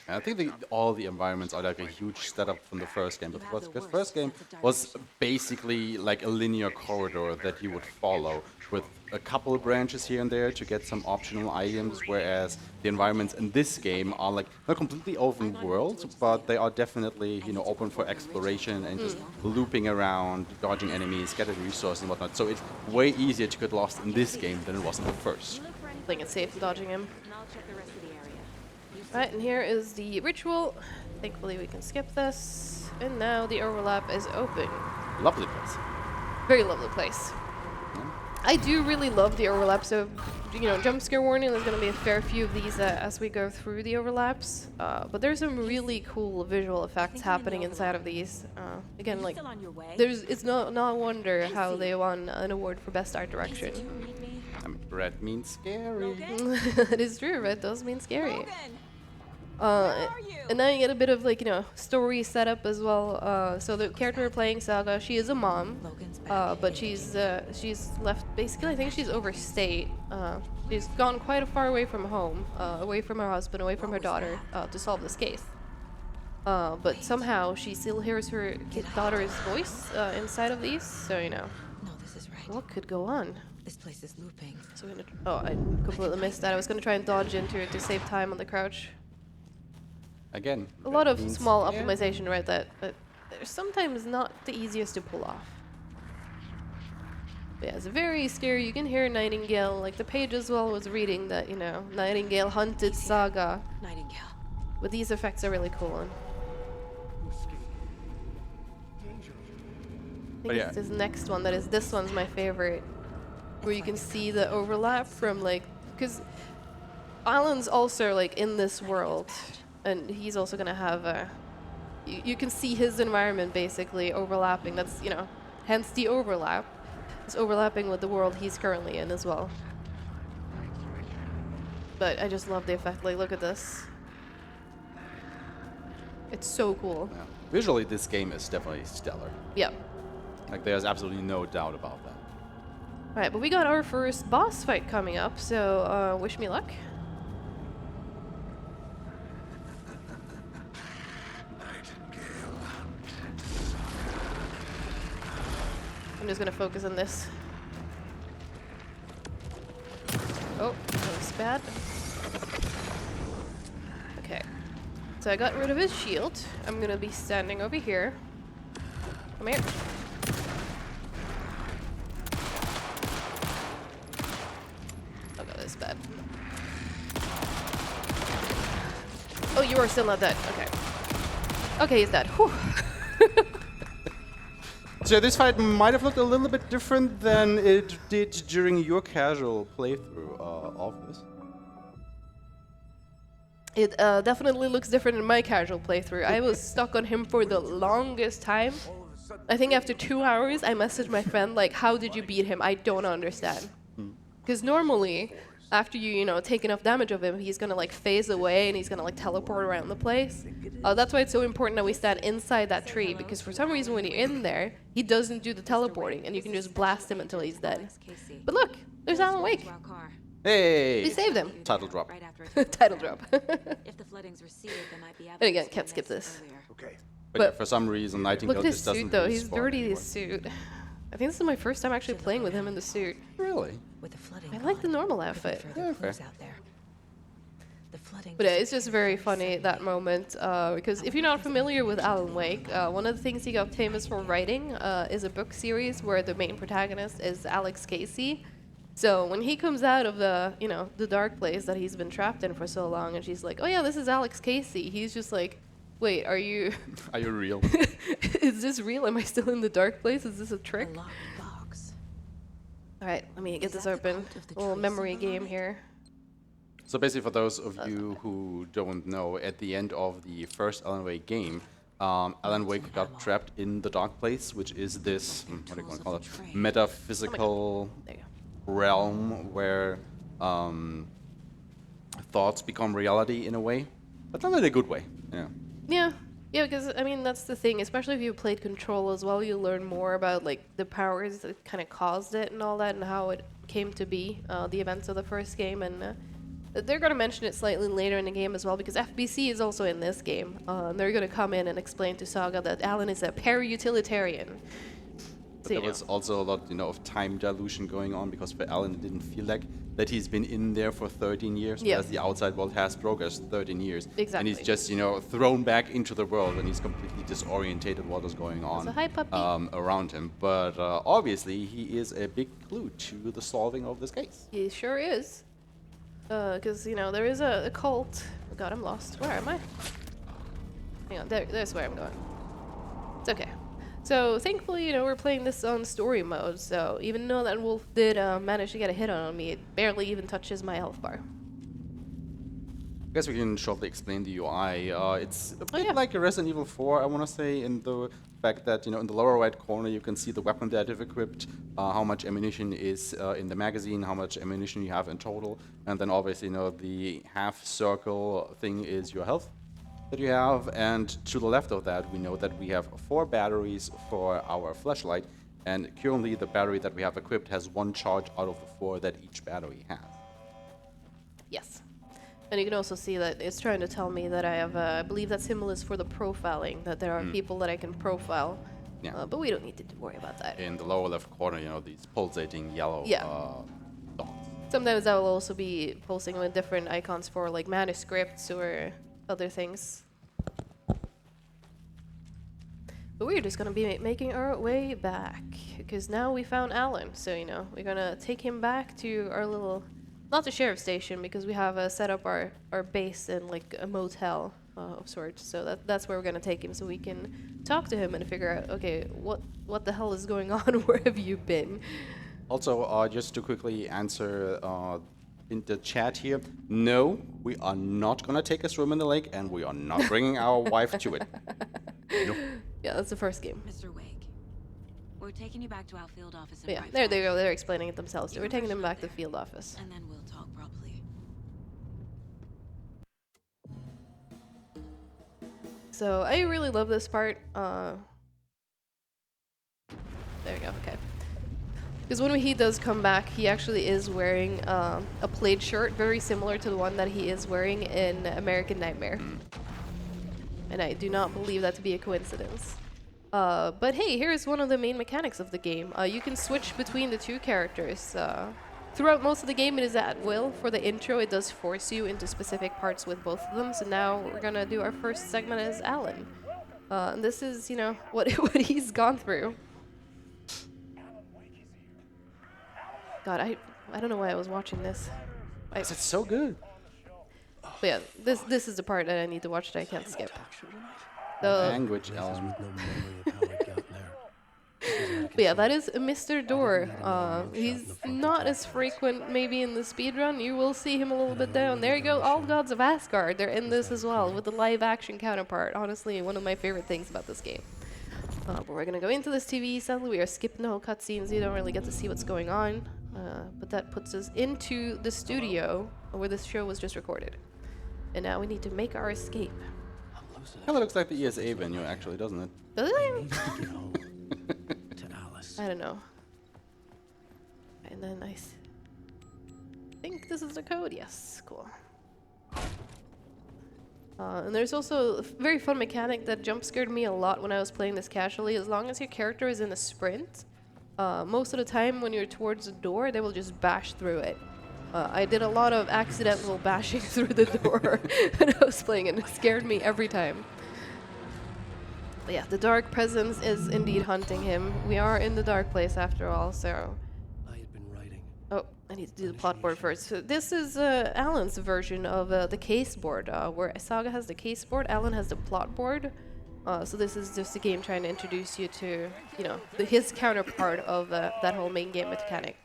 I think all the environments are like a huge setup from the first game, because the first game was basically like a linear corridor that you would follow with a couple of branches here and there to get some optional items, whereas the environments in this game are like not completely open world, but they are definitely, you know, open for exploration and just looping around, dodging enemies, getting resources and whatnot. So it's way easier to get lost in this game than it was in the first. I think it's safe dodging him. Right, and here is the ritual. Thankfully we can skip this. And now the overlap is open. Lovely place. Very lovely place. I do really love the overlap, so, you know, jump scare warning, there's going to be a fair few of these as we go through the overlaps. But there's some really cool visual effects happening inside of these. Again, like, it's no wonder how they won an award for Best Art Direction. I mean, red means scary. It is true, red does mean scary. And now you get a bit of, like, you know, story setup as well. So the character we're playing, Saga, she is a mom, but she's left, basically, I think she's overstayed. She's gone quite far away from home, away from her husband, away from her daughter, to solve this case. But somehow she still hears her daughter's voice inside of these, so, you know, No, this is right. what could go on? This place is looping. So we're gonna, oh, I completely missed that. I was gonna try and dodge into it to save time on the crouch. Again, A lot red of means small scary. optimization, right? That they're sometimes not the easiest to pull off. But yeah, it's very scary. You can hear Nightingale. Like the page as well was reading that, you know, Nightingale hunted Saga. Nightingale. But these effects are really cool. And I think yeah. it's this next one that is, this one's my favorite. Where you can see the overlap from, like, because Alan's also like in this world. And he's also gonna have a. You can see his environment basically overlapping. That's, you know, hence the overlap. It's overlapping with the world he's currently in as well. But I just love the effect. Like, look at this. It's so cool. Yeah. Visually, this game is definitely stellar. Yep. Like, there's absolutely no doubt about that. Alright, but we got our first boss fight coming up, so wish me luck. I'm just gonna focus on this. Oh, that was bad. Okay. So I got rid of his shield. I'm gonna be standing over here. Come here. Oh god, that's bad. Oh, you are still not dead. Okay. Okay, he's dead. Whew. So this fight might have looked a little bit different than it did during your casual playthrough of this. It definitely looks different in my casual playthrough. I was stuck on him for the longest time. I think after 2 hours, I messaged my friend, like, how did you beat him? I don't understand. Because normally, after you know, take enough damage of him, he's gonna, like, phase away and he's gonna, like, teleport around the place. That's why it's so important that we stand inside that tree, because for some reason when you're in there, he doesn't do the teleporting and you can just blast him until he's dead. But look, there's Alan Wake. Hey! We saved him. Title drop. Title drop. If the floodings receded, there might be And again, can't skip this. Okay. But, yeah, But for some reason, Nightingale Look at his just doesn't suit though, really he's spawn dirty, anymore. his suit. I think this is my first time actually playing with him in the suit. Really? With the flooding I like the gone, normal could be outfit. further Yeah, clues fair. out there. The flooding. But yeah, it's just very funny that moment because if you're not familiar with Alan Wake, one of the things he got famous for writing is a book series where the main protagonist is Alex Casey. So when he comes out of the the dark place that he's been trapped in for so long, and she's like, "Oh yeah, this is Alex Casey," he's just like, "Wait, are you? Are you real? Is this real? Am I still in the dark place? Is this a A trick?" locked box. All right, let me get Is this that the open. cult of the A little trees memory of the game Lord? here. So basically, for those of you who don't know, at the end of the first Alan Wake game, Alan Wake got trapped in the dark place, which is this, what do you want to call it, metaphysical There you go. realm where thoughts become reality in a way, but not in a good way. Yeah. Yeah, yeah, because I mean that's the thing. Especially if you played Control as well, you learn more about like the powers that kind of caused it and all that, and how it came to be. The events of the first game, and they're gonna mention it slightly later in the game as well, because FBC is also in this game. And they're gonna come in and explain to Saga that Alan is a para-utilitarian. But So, there was also a lot, of time dilution going on, because for Alan it didn't feel like that he's been in there for 13 years, Yeah. whereas the outside world has progressed 13 years. And Exactly. he's just, thrown back into the world, and he's completely disorientated what is going on a hi, puppy. around him. But obviously he is a big clue to the solving of this case. He sure is. Because, there is a cult. Oh god, I'm lost. Where am I? Hang on, there's where I'm going. It's okay. So, thankfully, we're playing this on story mode, so even though that wolf did manage to get a hit on me, it barely even touches my health bar. I guess we can shortly explain the UI. It's a bit yeah. like a Resident Evil 4, I want to say, in the fact that, in the lower right corner you can see the weapon that you've equipped, how much ammunition is in the magazine, how much ammunition you have in total, and then obviously, the half circle thing is your health that you have, and to the left of that we know that we have 4 batteries for our flashlight, and currently the battery that we have equipped has 1 charge out of the 4 that each battery has. Yes. And you can also see that it's trying to tell me that I have, I believe that symbol is for the profiling, that there are people that I can profile. Yeah. But we don't need to worry about that. In the lower left corner, these pulsating yellow Yeah. dots. Sometimes I will also be posting with different icons for like manuscripts or other things. But we're just gonna be making our way back, because now we found Alan. So, we're gonna take him back to our little, not the sheriff's station, because we have set up our base in like a motel of sorts. So that's where we're gonna take him, so we can talk to him and figure out, okay, what the hell is going on? Where have you been? Also, just to quickly answer in the chat here, no, we are not going to take a swim in the lake, and we are not bringing our wife to it. No. Yeah, that's the first game. Mr. Wake, we're taking you back to our field office. But yeah, there they go. They're explaining it themselves. So we're taking them back to the field office. And then we'll talk properly. So I really love this part. There we go. Okay. Because when he does come back, he actually is wearing a plaid shirt, very similar to the one that he is wearing in American Nightmare. And I do not believe that to be a coincidence. But hey, here's one of the main mechanics of the game. You can switch between the 2 characters. Throughout most of the game, it is at will. For the intro, it does force you into specific parts with both of them. So now we're gonna do our first segment as Alan. And this is, what he's gone through. God, I don't know why I was watching this. It's so good. But yeah, this is the part that I need to watch that I can't skip. So, Language Places element. with no memory of how it got there. but yeah, that is Mr. Door. He's not as frequent maybe in the speedrun. You will see him a little bit down. There you go, All Gods of Asgard. They're in this as well, with the live action counterpart. Honestly, one of my favorite things about this game. But we're gonna go into this TV. Sadly, we are skipping the whole cutscenes. You don't really get to see what's going on. But that puts us into the studio where this show was just recorded. And now we need to make our escape. Kind of looks like the ESA venue, actually, doesn't it? Does it? To get home to Alice. I don't know. And then I think this is the code. Yes, cool. And there's also a very fun mechanic that jump scared me a lot when I was playing this casually. As long as your character is in a sprint, most of the time when you're towards the door, they will just bash through it. I did a lot of accidental bashing through the door when I was playing, and it scared me every time. But yeah, the dark presence is indeed hunting him. We are in the dark place after all, so... I had been writing. Oh, I need to do the plot board first. So this is Alan's version of the case board, where Saga has the case board, Alan has the plot board. So this is just a game trying to introduce you to, you know, his counterpart of that whole main game mechanic.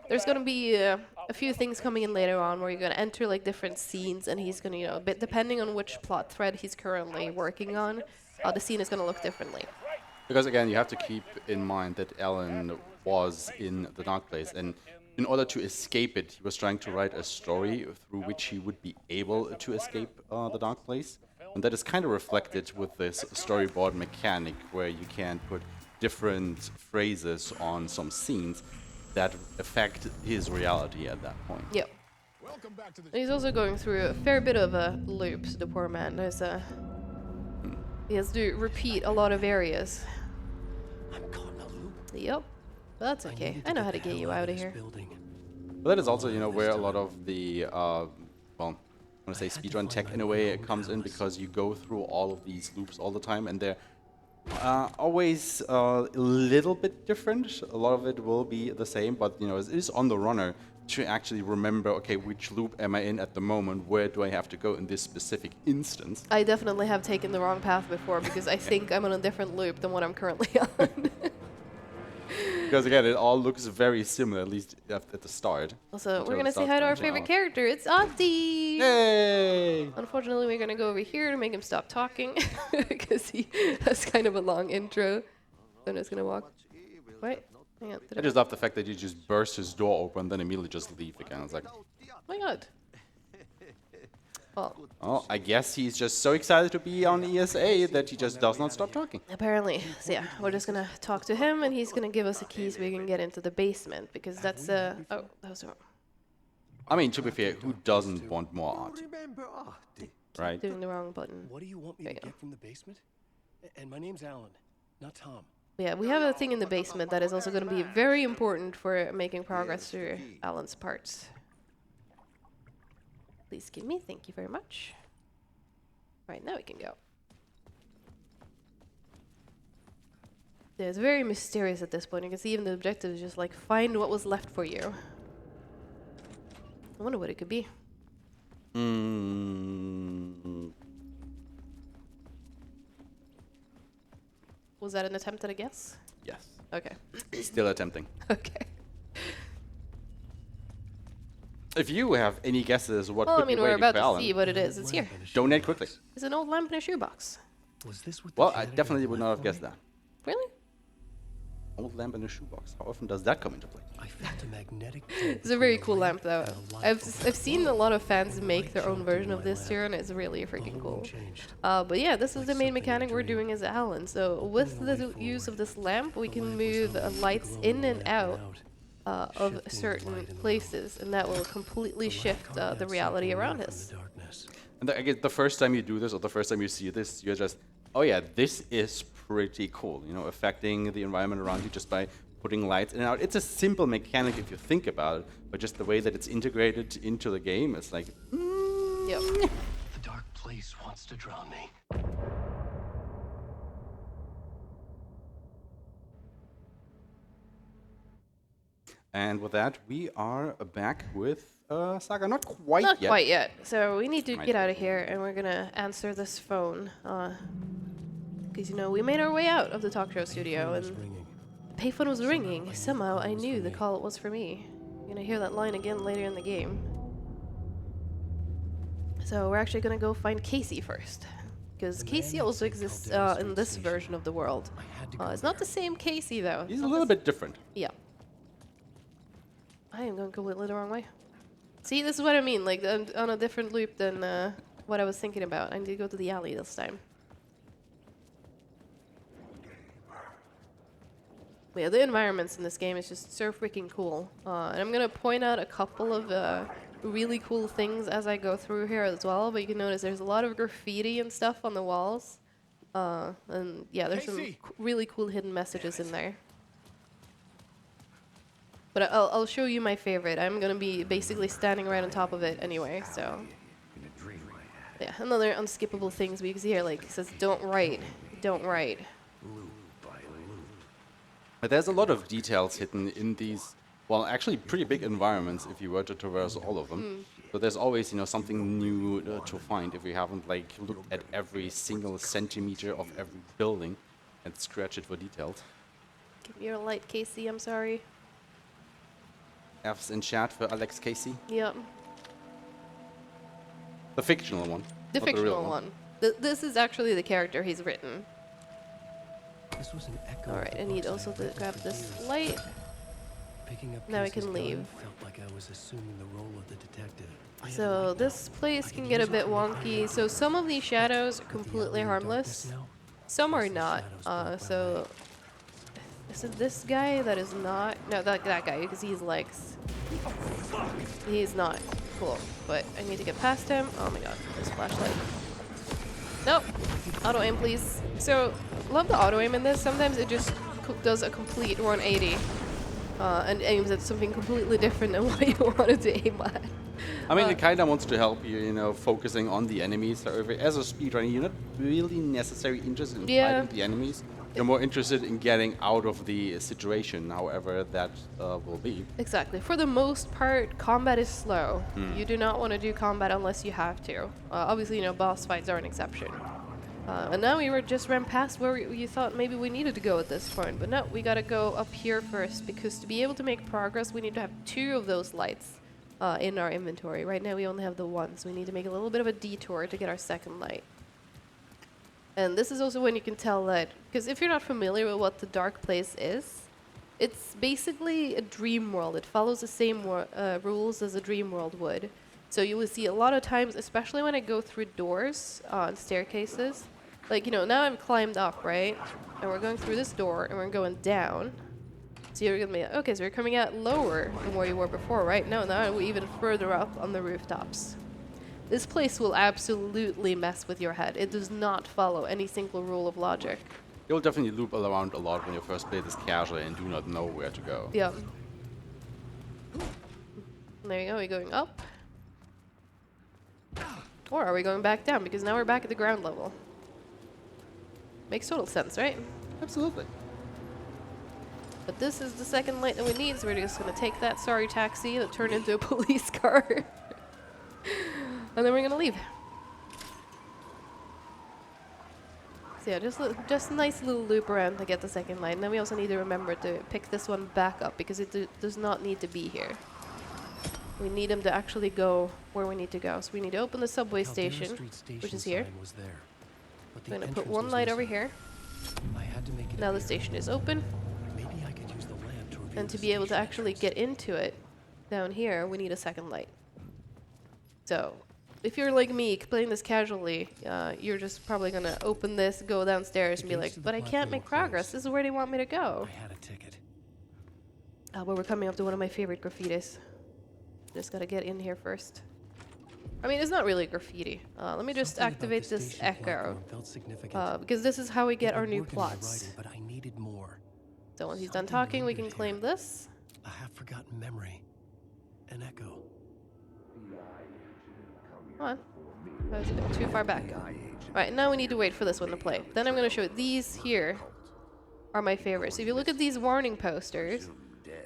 There's gonna be a few things coming in later on where you're gonna enter like different scenes, and he's gonna, you know, depending on which plot thread he's currently working on, the scene is gonna look differently. Because again, you have to keep in mind that Alan was in the dark place, and in order to escape it, he was trying to write a story through which he would be able to escape the dark place. And that is kind of reflected with this storyboard mechanic, where you can put different phrases on some scenes that affect his reality at that point. Yep. He's also going through a fair bit of loops, the poor man. There's he has to repeat a lot of areas. I'm caught in a loop. Yep. But that's okay. I know how to get you out of here. But that is also, you know, where a lot of the, well, I want to say speedrun tech in a way it comes in, because you go through all of these loops all the time, and they're always a little bit different. A lot of it will be the same, but, you know, it is on the runner to actually remember, okay, which loop am I in at the moment? Where do I have to go in this specific instance? I definitely have taken the wrong path before, because I think I'm on a different loop than what I'm currently on. Because again, it all looks very similar, at least at the start. Also, we're gonna say hi to our favorite character. It's Adi! Hey! Unfortunately, we're gonna go over here to make him stop talking, because he has kind of a long intro. So I'm just gonna walk. Wait, hang on. I just love the fact that you just burst his door open, then immediately just leave again. It's like, Oh my god. Well, oh, I guess he's just so excited to be on ESA that he just does not stop talking. apparently. So yeah, we're just gonna talk to him, and he's gonna give us a key so we can get into the basement, because that's oh, that was wrong. I mean, to be fair, who doesn't want more art, Remember art? right? Doing the wrong button. What do you want me There to you go. get from the basement? And my name's Alan, not Tom. Yeah, we have a thing in the basement that is also going to be very important for making progress through Alan's parts. Please give me, thank you very much. Right, now we can go. Yeah, it's very mysterious at this point. You can see even the objective is just like, find what was left for you. I wonder what it could be. Was that an attempt at a guess? Yes. Okay. Still attempting. Okay. If you have any guesses what Well, I could mean, be we're waiting about for to Alan, see what it is. It's here. donate quickly. It's an old lamp in a shoebox. Was this what Well, I definitely would not have guessed that. Really? Old lamp in a shoebox. How often does that come into play? I felt a magnetic It's a very cool lamp, though. I've seen a lot of fans make their own version of this here, and it's really freaking cool. But yeah, this is the main mechanic we're doing as Alan. So with the use of this lamp, we can move lights in and out of certain places, and that will completely shift the reality around us. And I guess the first time you do this, or the first time you see this, you're just, oh yeah, this is pretty cool. You know, affecting the environment around you just by putting lights in and out. It's a simple mechanic if you think about it, but just the way that it's integrated into the game, it's like, Yep. The dark place wants to drown me. And with that, we are back with Saga. Not quite Not yet. quite yet. So we need to Might get be. out of here, and we're gonna answer this phone. Because, you know, we made our way out of the talk show studio, and the payphone was ringing. Somehow I knew the call was for me. You're gonna hear that line again later in the game. So we're actually gonna go find Casey first. Because Casey also exists in this version of the world. It's not the same Casey, though. He's a little bit different. Yeah. I am going completely the wrong way. See, this is what I mean. Like, I'm on a different loop than what I was thinking about. I need to go to the alley this time. But yeah, the environments in this game is just so freaking cool. And I'm going to point out a couple of really cool things as I go through here as well. But you can notice there's a lot of graffiti and stuff on the walls. And yeah, there's some really cool hidden messages in there. But I'll show you my favorite. I'm gonna be basically standing right on top of it anyway, so. Yeah, another unskippable things we can see here, like it says don't write, don't write. But there's a lot of details hidden in these, well, actually pretty big environments if you were to traverse all of them. So there's always, you know, something new to find if you haven't like looked at every single centimeter of every building and scratch it for details. Give me your light, Casey, I'm sorry. F's in chat for Alex Casey, Yep. the fictional one. The not the real fictional one. This is actually the character he's written. This was an echo. Alright, I need also to grab this light. Picking up Now we Casey's can gun leave. Felt like I was assuming the role of the detective. So this place can get a bit wonky. So some of these shadows are completely harmless. Some are not. So this guy that is not, no, that guy, because he has legs. He's not cool, but I need to get past him. Oh my god, this flashlight. Nope. Auto aim, please. So love the auto aim in this. Sometimes it just does a complete 180 and aims at something completely different than what you wanted to aim at. I mean, it kind of wants to help you, you know, focusing on the enemies. However, as a speedrunner, you're not really necessarily interested in fighting the enemies. You're more interested in getting out of the situation, however that will be. Exactly. For the most part, combat is slow. You do not want to do combat unless you have to. Obviously, you know, boss fights are an exception. And now we were just ran past where you thought maybe we needed to go at this point. But no, we got to go up here first, because to be able to make progress, we need to have 2 of those lights in our inventory. Right now, we only have the 1, so we need to make a little bit of a detour to get our second light. And this is also when you can tell that, because if you're not familiar with what the dark place is, it's basically a dream world. It follows the same rules as a dream world would. So you will see a lot of times, especially when I go through doors and staircases, like, you know, now I've climbed up, right? And we're going through this door and we're going down. So you're gonna be, okay, so you're coming out lower than where you were before, right? No, now we're even further up on the rooftops. This place will absolutely mess with your head. It does not follow any single rule of logic. You'll definitely loop around a lot when you first play this casually and do not know where to go. Yeah. There you go, we're going up. Or are we going back down? Because now we're back at the ground level. Makes total sense, right? Absolutely. But this is the second light that we need, so we're just gonna take that sorry taxi that turned into a police car. And then we're gonna leave. So yeah, just a nice little loop around to get the second light. And then we also need to remember to pick this one back up, because it does not need to be here. We need them to actually go where we need to go. So we need to open the subway station, which is here. We're gonna put one light over here. Now the station is open. And to be able to actually get into it down here, we need a second light. So if you're like me, playing this casually, you're just probably gonna open this, go downstairs, and be like, but I can't make progress. This is where they want me to go. I had a ticket. But we're coming up to one of my favorite graffitis. Just gotta get in here first. I mean, it's not really graffiti. Let me just activate this echo. Because this is how we get our new plots. But I needed more. So once he's done talking, we can claim this. A half-forgotten memory. An echo. Come on. That was a bit too far back. Alright, now we need to wait for this one to play. Then I'm going to show it. These here are my favorites. So if you look at these warning posters,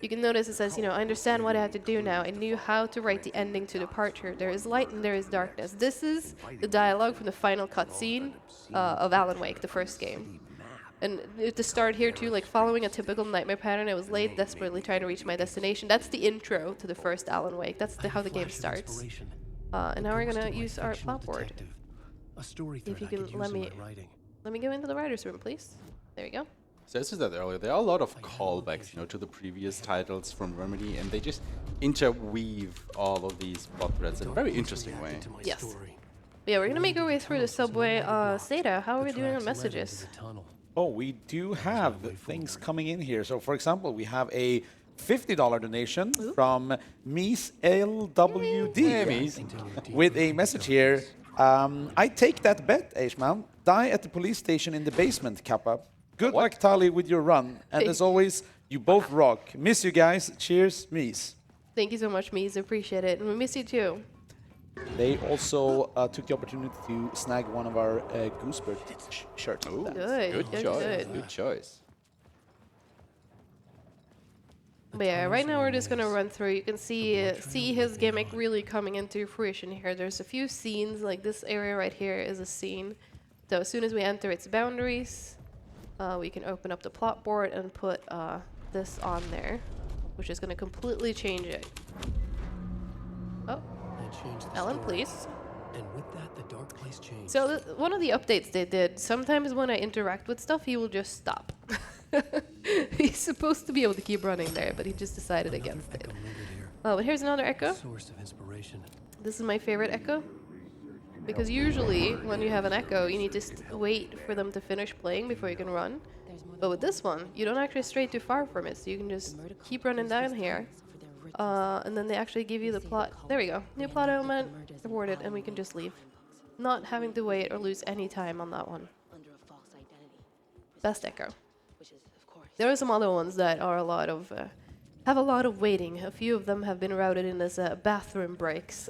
you can notice it says, you know, I understand what I have to do now. I knew how to write the ending to Departure. There is light and there is darkness. This is the dialogue from the final cutscene of Alan Wake, the first game. And at the start here too, like following a typical nightmare pattern, I was late, desperately trying to reach my destination. That's the intro to the first Alan Wake. That's how the game starts. And now we're gonna use our plotboard. If you can let me go into the writer's room, please. There we go. So as I said earlier, there are a lot of callbacks, you know, to the previous titles from Remedy, and they just interweave all of these plot threads in a very interesting way. Yes. But yeah, we're gonna make our way through the subway. Seda, how are we doing on messages? Oh, we do have things coming in here. So, for example, we have a $50 donation from Mies LWD with a message here. I take that bet, Ashman. Die at the police station in the basement, Kappa. Good luck, Tali, with your run. And as always, You both rock. Miss you guys. Cheers, Mies. Thank you so much, Mies. Appreciate it. And we miss you too. They also took the opportunity to snag one of our Goosebird shirts. Ooh, Good, good choice. good. Good choice. But yeah, right now we're just gonna run through. You can see his gimmick really coming into fruition here. There's a few scenes, like this area right here is a scene. So as soon as we enter its boundaries, we can open up the plot board and put this on there, which is gonna completely change it. Oh, Ellen, please. And with that, the dark place changed. So one of the updates they did, sometimes when I interact with stuff, he will just stop. He's supposed to be able to keep running there, but he just decided against it. Oh, but here's another echo. Source of inspiration. This is my favorite echo. Because usually, when you have an echo, you need to wait for them to finish playing before you can run. But with this one, you don't actually stray too far from it, so you can just keep running down here. And then they actually give you the plot. There we go. New plot element, awarded, and we can just leave. Not having to wait or lose any time on that one. Best echo. There are some other ones that are have a lot of waiting. A few of them have been routed in as bathroom breaks.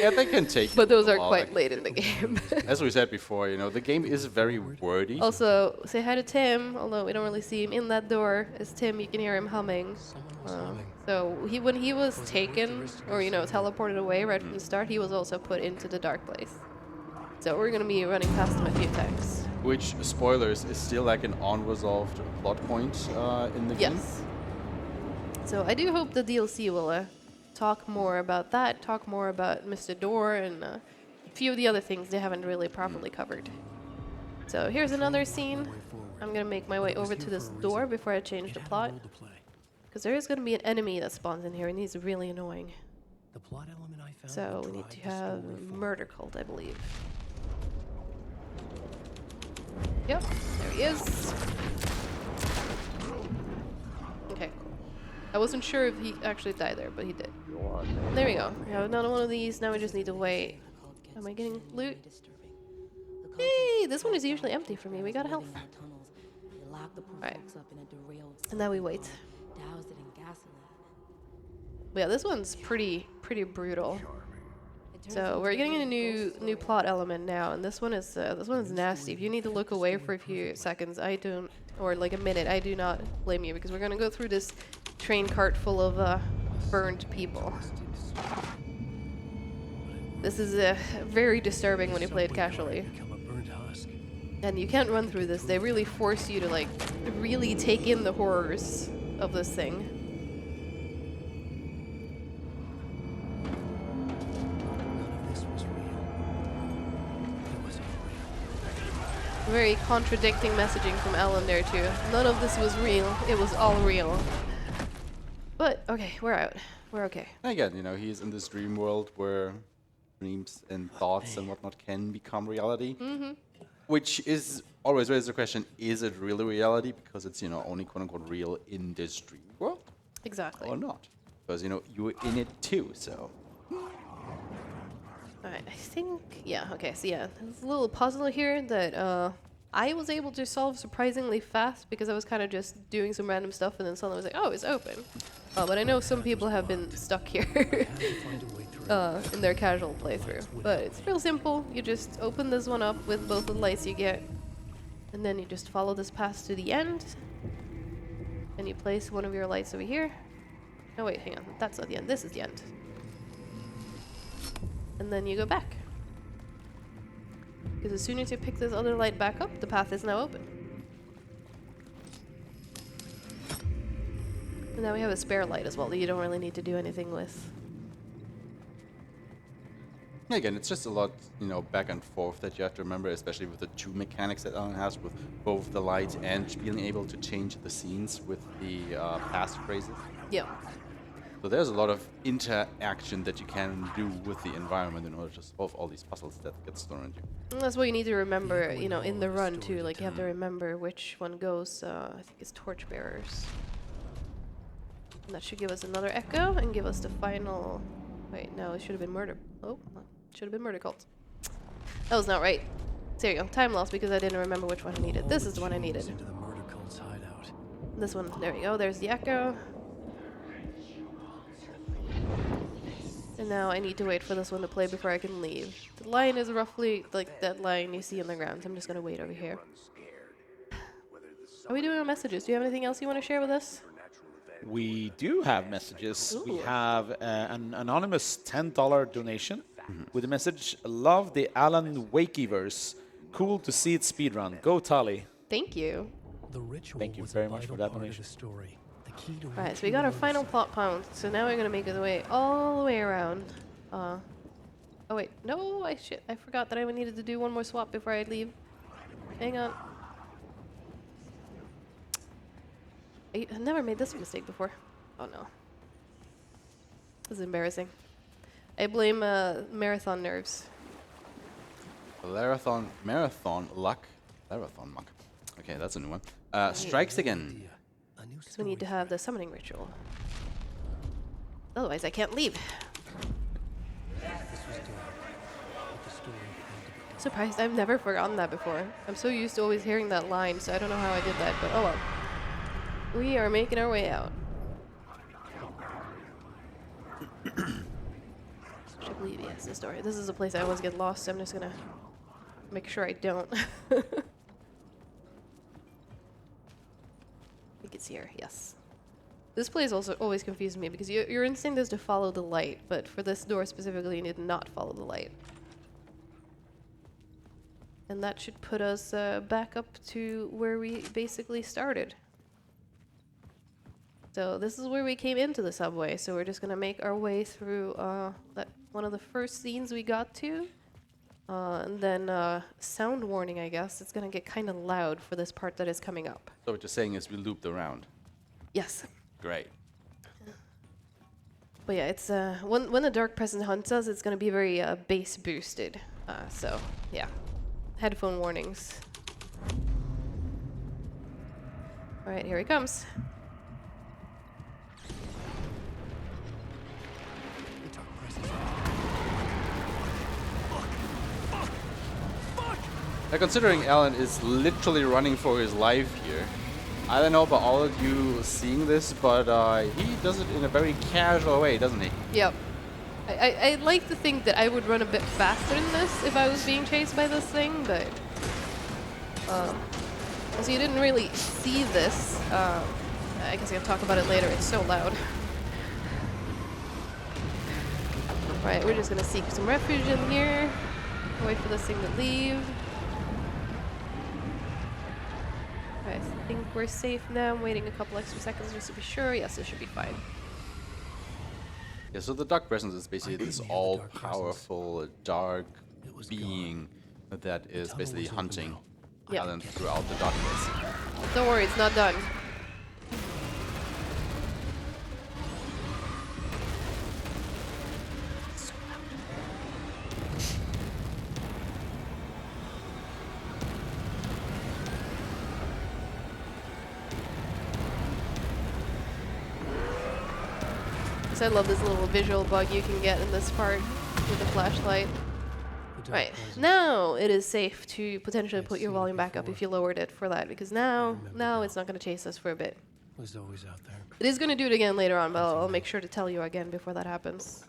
Yeah, they can take. But those a are while, quite like- late in the game. As we said before, you know, the game is very wordy. Also, say hi to Tim, although we don't really see him in that door. As Tim, you can hear him humming. So when he was taken, or teleported away right from the start, he was also put into the dark place. So we're gonna be running past him a few times. Which, spoilers, is still like an unresolved plot point in the game. Yes. So I do hope the DLC will talk more about that, talk more about Mr. Door, and a few of the other things they haven't really properly covered. So here's another scene. I'm gonna make my way over to this door before I change the plot. Because there is gonna be an enemy that spawns in here, and he's really annoying. The plot element I found So will we need to drive the have story forward. Murder Cult, I believe. Yep, there he is. Okay, cool. I wasn't sure if he actually died there, but he did. There we go. We have another one of these. Now we just need to wait. Am I getting loot? Hey, this one is usually empty for me. We got health. Alright. And now we wait. But yeah, this one's pretty brutal. So we're getting a new plot element now, and this one is nasty. If you need to look away for a few seconds, I don't, or like a minute, I do not blame you, because we're gonna go through this train cart full of burned people. This is very disturbing when you play it casually. Become a burnt husk. And you can't run through this. They really force you to like really take in the horrors of this thing. None of this was real. It was all real. Very contradicting messaging from Alan there too. None of this was real. It was all real. But okay, we're out. We're okay. Again, you know, he's in this dream world where dreams and thoughts and whatnot can become reality. Which is always raises the question, is it really reality? Because it's, you know, only quote-unquote real in this dream world Exactly. or not? Because, you know, you're in it too, so... Alright, I think, yeah, okay, so yeah, there's a little puzzle here that I was able to solve surprisingly fast because I was kind of just doing some random stuff and then suddenly I was like, oh, it's open. But I know some people have been stuck here in their casual playthrough. But it's real simple. You just open this one up with both the lights you get, and then you just follow this path to the end, and you place one of your lights over here. No, wait, hang on, that's not the end, this is the end. And then you go back. Because as soon as you pick this other light back up, the path is now open. And now we have a spare light as well that you don't really need to do anything with. Again, it's just a lot, you know, back and forth that you have to remember, especially with the two mechanics that Alan has, with both the light and being able to change the scenes with the past phrases. Yeah. So there's a lot of interaction that you can do with the environment in order to solve all these puzzles that get thrown at you. And that's what you need to remember, you know, in the run too. Like you have to remember which one goes, I think it's Torchbearers. And that should give us another echo and give us the final... Wait, no, it should have been Murder... Oh, should have been Murder Cult. That was not right. There you go. Time lost because I didn't remember which one I needed. This is the one I needed. Into the murder cult's hideout. This one, there we go, there's the echo. And now I need to wait for this one to play before I can leave. The line is roughly like that line you see on the ground, so I'm just gonna wait over here. Are we doing our messages? Do you have anything else you want to share with us? We do have messages. We Ooh. have an anonymous $10 donation with the message, "Love the Alan Wakeyverse. Cool to see it speedrun. Go Tali." Thank you. The ritual Thank you was very a much for vital that part of donation. the story. The key to Alright, so we reaching got the our final murder plot point, so now we're gonna make the way all the way around. Oh wait, no, I forgot that I needed to do one more swap before I leave. Hang on. I've never made this mistake before. Oh no. This is embarrassing. I blame marathon nerves. Marathon luck. Marathon luck. Okay, that's a new one. Strikes again. idea. A new Because we need to story have the summoning ritual. Otherwise I can't leave. This was done, but the story had to be done. Surprised I've never forgotten that before. I'm so used to always hearing that line, so I don't know how I did that, but oh well. We are making our way out. I believe, yes, this door. This is a place I always get lost, so I'm just gonna make sure I don't. I think it's here, yes. This place also always confuses me because your instinct is to follow the light, but for this door specifically, you need to not follow the light. And that should put us back up to where we basically started. So this is where we came into the subway, so we're just gonna make our way through that one of the first scenes we got to. And then sound warning, I guess. It's gonna get kind of loud for this part that is coming up. So what you're saying is we looped around. Yes. Great. But yeah, it's when the dark presence hunts us, it's gonna be very bass boosted. So yeah, headphone warnings. All right, here he comes. The dark presence. Now, considering Alan is literally running for his life here, I don't know about all of you seeing this, but he does it in a very casual way, doesn't he? Yep. I'd like to think that I would run a bit faster than this if I was being chased by this thing, but so you didn't really see this. I guess I'll talk about it later. It's so loud. Right, we're just gonna seek some refuge in here. Wait for this thing to leave. I think we're safe now. I'm waiting a couple extra seconds just to be sure. Yes, it should be fine. Yeah, so the dark presence is basically this near the dark presence. all-powerful dark It was being that is tunnel basically was open hunting now. Yep. Alan throughout the darkness. Don't worry, it's not done. I love this little visual bug you can get in this part with the flashlight. The dark Right, presence. now it is safe to potentially put your volume back up if you lowered it for that, because now it's not going to chase us for a bit. Was always out there. It is going to do it again later on, but I'll make sure to tell you again before that happens.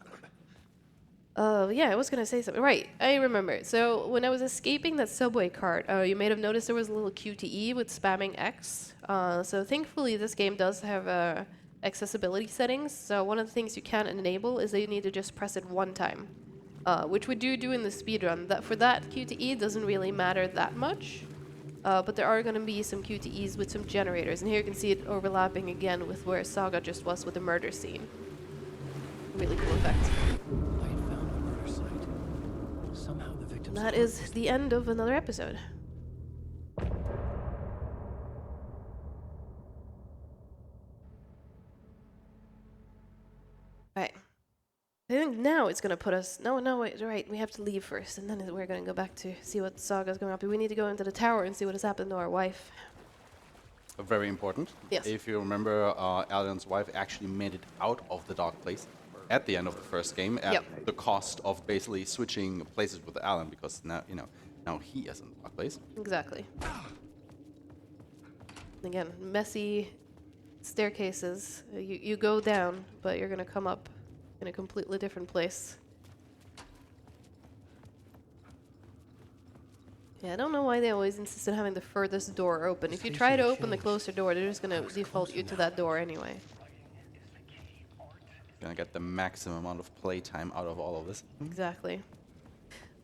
Yeah, I was going to say something. Right, I remember. So when I was escaping that subway cart, you may have noticed there was a little QTE with spamming X. So thankfully this game does have accessibility settings. So one of the things you can enable is that you need to just press it one time, which we do in the speedrun. That for that QTE it doesn't really matter that much. But there are going to be some QTEs with some generators, and here you can see it overlapping again with where Saga just was with the murder scene. Really cool effect. I had found a murder site. Somehow the victims. That is the end of another episode. Right. I think now it's gonna put us. No, wait, right. We have to leave first, and then we're gonna go back to see what Saga's going up to. We need to go into the tower and see what has happened to our wife. Very important. Yes. If you remember, Alan's wife actually made it out of the dark place at the end of the first game at Yep. the cost of basically switching places with Alan, because now now he is in the dark place. Exactly. Again, messy staircases. You go down, but you're gonna come up in a completely different place. Yeah, I don't know why they always insist on having the furthest door open. If you try to open the closer door, they're just gonna default you to that door anyway. Gonna get the maximum amount of playtime out of all of this. Exactly.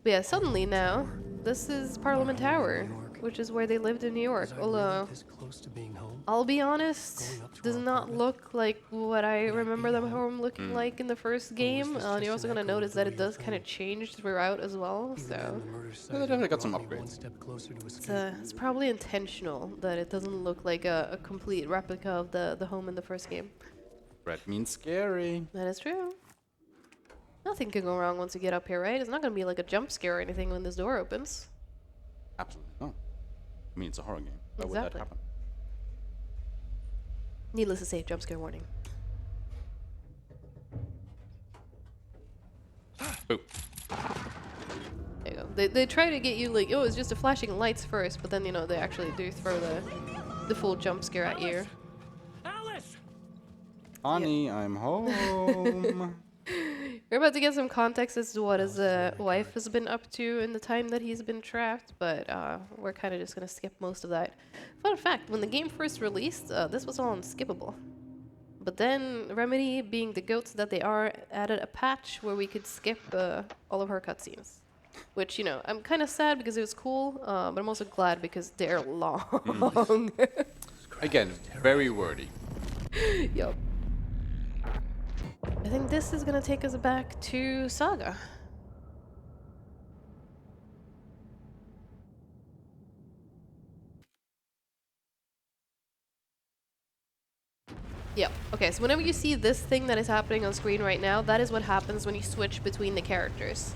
But yeah, suddenly now, this is Parliament Tower, which is where they lived in New York. Although, This close to being home? I'll be honest, does not look like what I remember the home looking like in the first game. And you're also gonna notice that it does kind of change throughout as well. So They definitely got some upgrades. it's probably intentional that it doesn't look like a complete replica of the home in the first game. Red means scary. That is true. Nothing can go wrong once you get up here, right? It's not gonna be like a jump scare or anything when this door opens. Absolutely not. I mean, it's a horror game. Why would Exactly. that happen? Needless to say, jump scare warning. Boo. There you go. They try to get you like, oh, it's just a flashing lights first, but then, you know, they actually do throw the full jump scare at you. Honey, I'm home. We're about to get some context as to what his wife has been up to in the time that he's been trapped, but we're kind of just going to skip most of that. Fun fact, when the game first released, this was all unskippable. But then Remedy, being the goats that they are, added a patch where we could skip all of her cutscenes. Which, you know, I'm kind of sad because it was cool, but I'm also glad because they're long. Again, very wordy. Yup. I think this is gonna take us back to Saga. Yep. Okay, so whenever you see this thing that is happening on screen right now, that is what happens when you switch between the characters.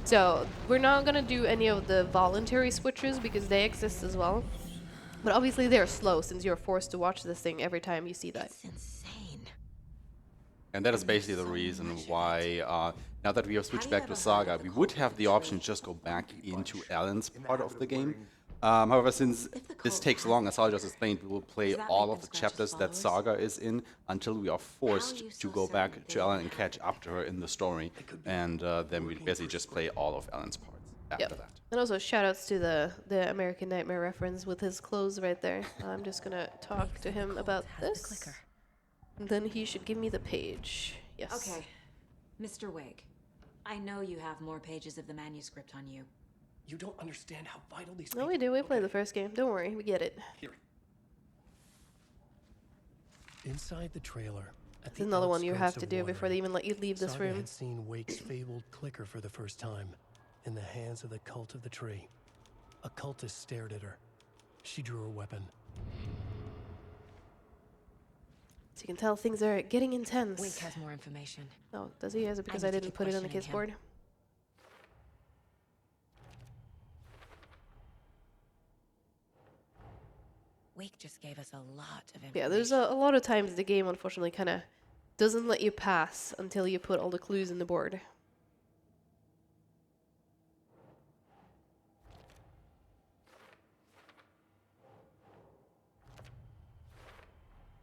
So, we're not gonna do any of the voluntary switches because they exist as well. But obviously they're slow since you're forced to watch this thing every time you see that. It's insane. And that is basically the reason why, now that we have switched back to Saga, we would have the option to just go back into Alan's part of the game. However, since this takes long, as I just explained, we will play all of the chapters that Saga is in until we are forced to go back to Alan and catch up to her in the story. And then we basically just play all of Alan's parts after that. And also shoutouts to the American Nightmare reference with his clothes right there. I'm just gonna talk to him about this. Then he should give me the page. Yes. Okay, Mr. Wig, I know you have more pages of the manuscript on you. You don't understand how vital these No, we things do. We played the first game. Don't worry, we get it. Here. Inside the trailer. At There's another one you have to do before they even let you leave this Saga room. had seen Wake's fabled clicker for the first time in the hands of the cult of the tree. A cultist stared at her. She drew her weapon. So you can tell things are getting intense. Wake has more information. Oh, does he? Is it because need I to didn't keep put it on the questioning case him. board? Wake just gave us a lot of information. Yeah, there's a lot of times the game unfortunately kind of doesn't let you pass until you put all the clues in the board.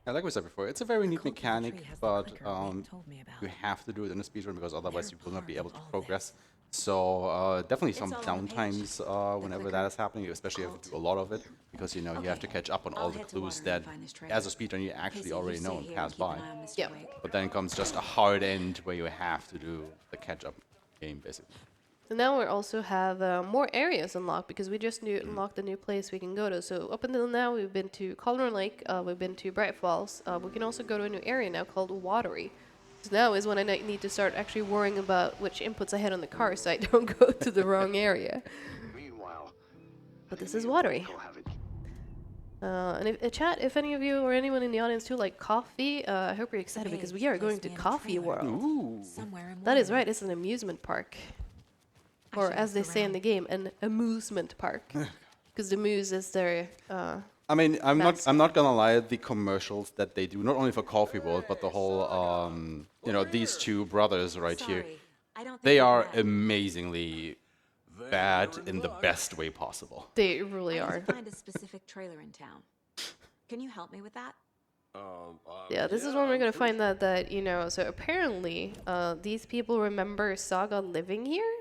Like we said before, it's a very neat cult of the mechanic, tree has the but clicker Wake told me about. you have to do it in a speedrun because otherwise you will not be part able of to all progress. So definitely It's some all on the page. downtimes whenever that clicker, is happening, especially if you cult. do a lot of it, because you know you have to Okay, catch up on all I'll the head to clues Water that, and find this trailer. as a speedrun, you actually Casey, already you know stay and here pass keep an by. eye on Mr. Yep. Wake. But then comes just a hard end where you have to do the catch-up game, basically. So now we also have more areas unlocked because we just unlocked a new place we can go to. So up until now, we've been to Cauldron Lake, we've been to Bright Falls. We can also go to a new area now called Watery. So now is when I need to start actually worrying about which inputs I had on the car so I don't go to the wrong area. Meanwhile, But this is Watery. we'll have it. And chat, if any of you or anyone in the audience too like coffee, I hope you're excited because we are going to Coffee World. Ooh. Somewhere in That is Water. right, it's an amusement park. I Or should as look they say in around. the game, an amusement park. Because the moose is their... I mean, I'm Mascot. not gonna lie. The commercials that they do, not only for Coffee World, but the whole, you know, these two brothers right here, Sorry, I don't think they we've are met. amazingly bad in the best way possible. They really I are. need to find a specific trailer in town. Can you help me with that? Yeah, this is when we're gonna find out that, you know, so apparently, these people remember Saga living here?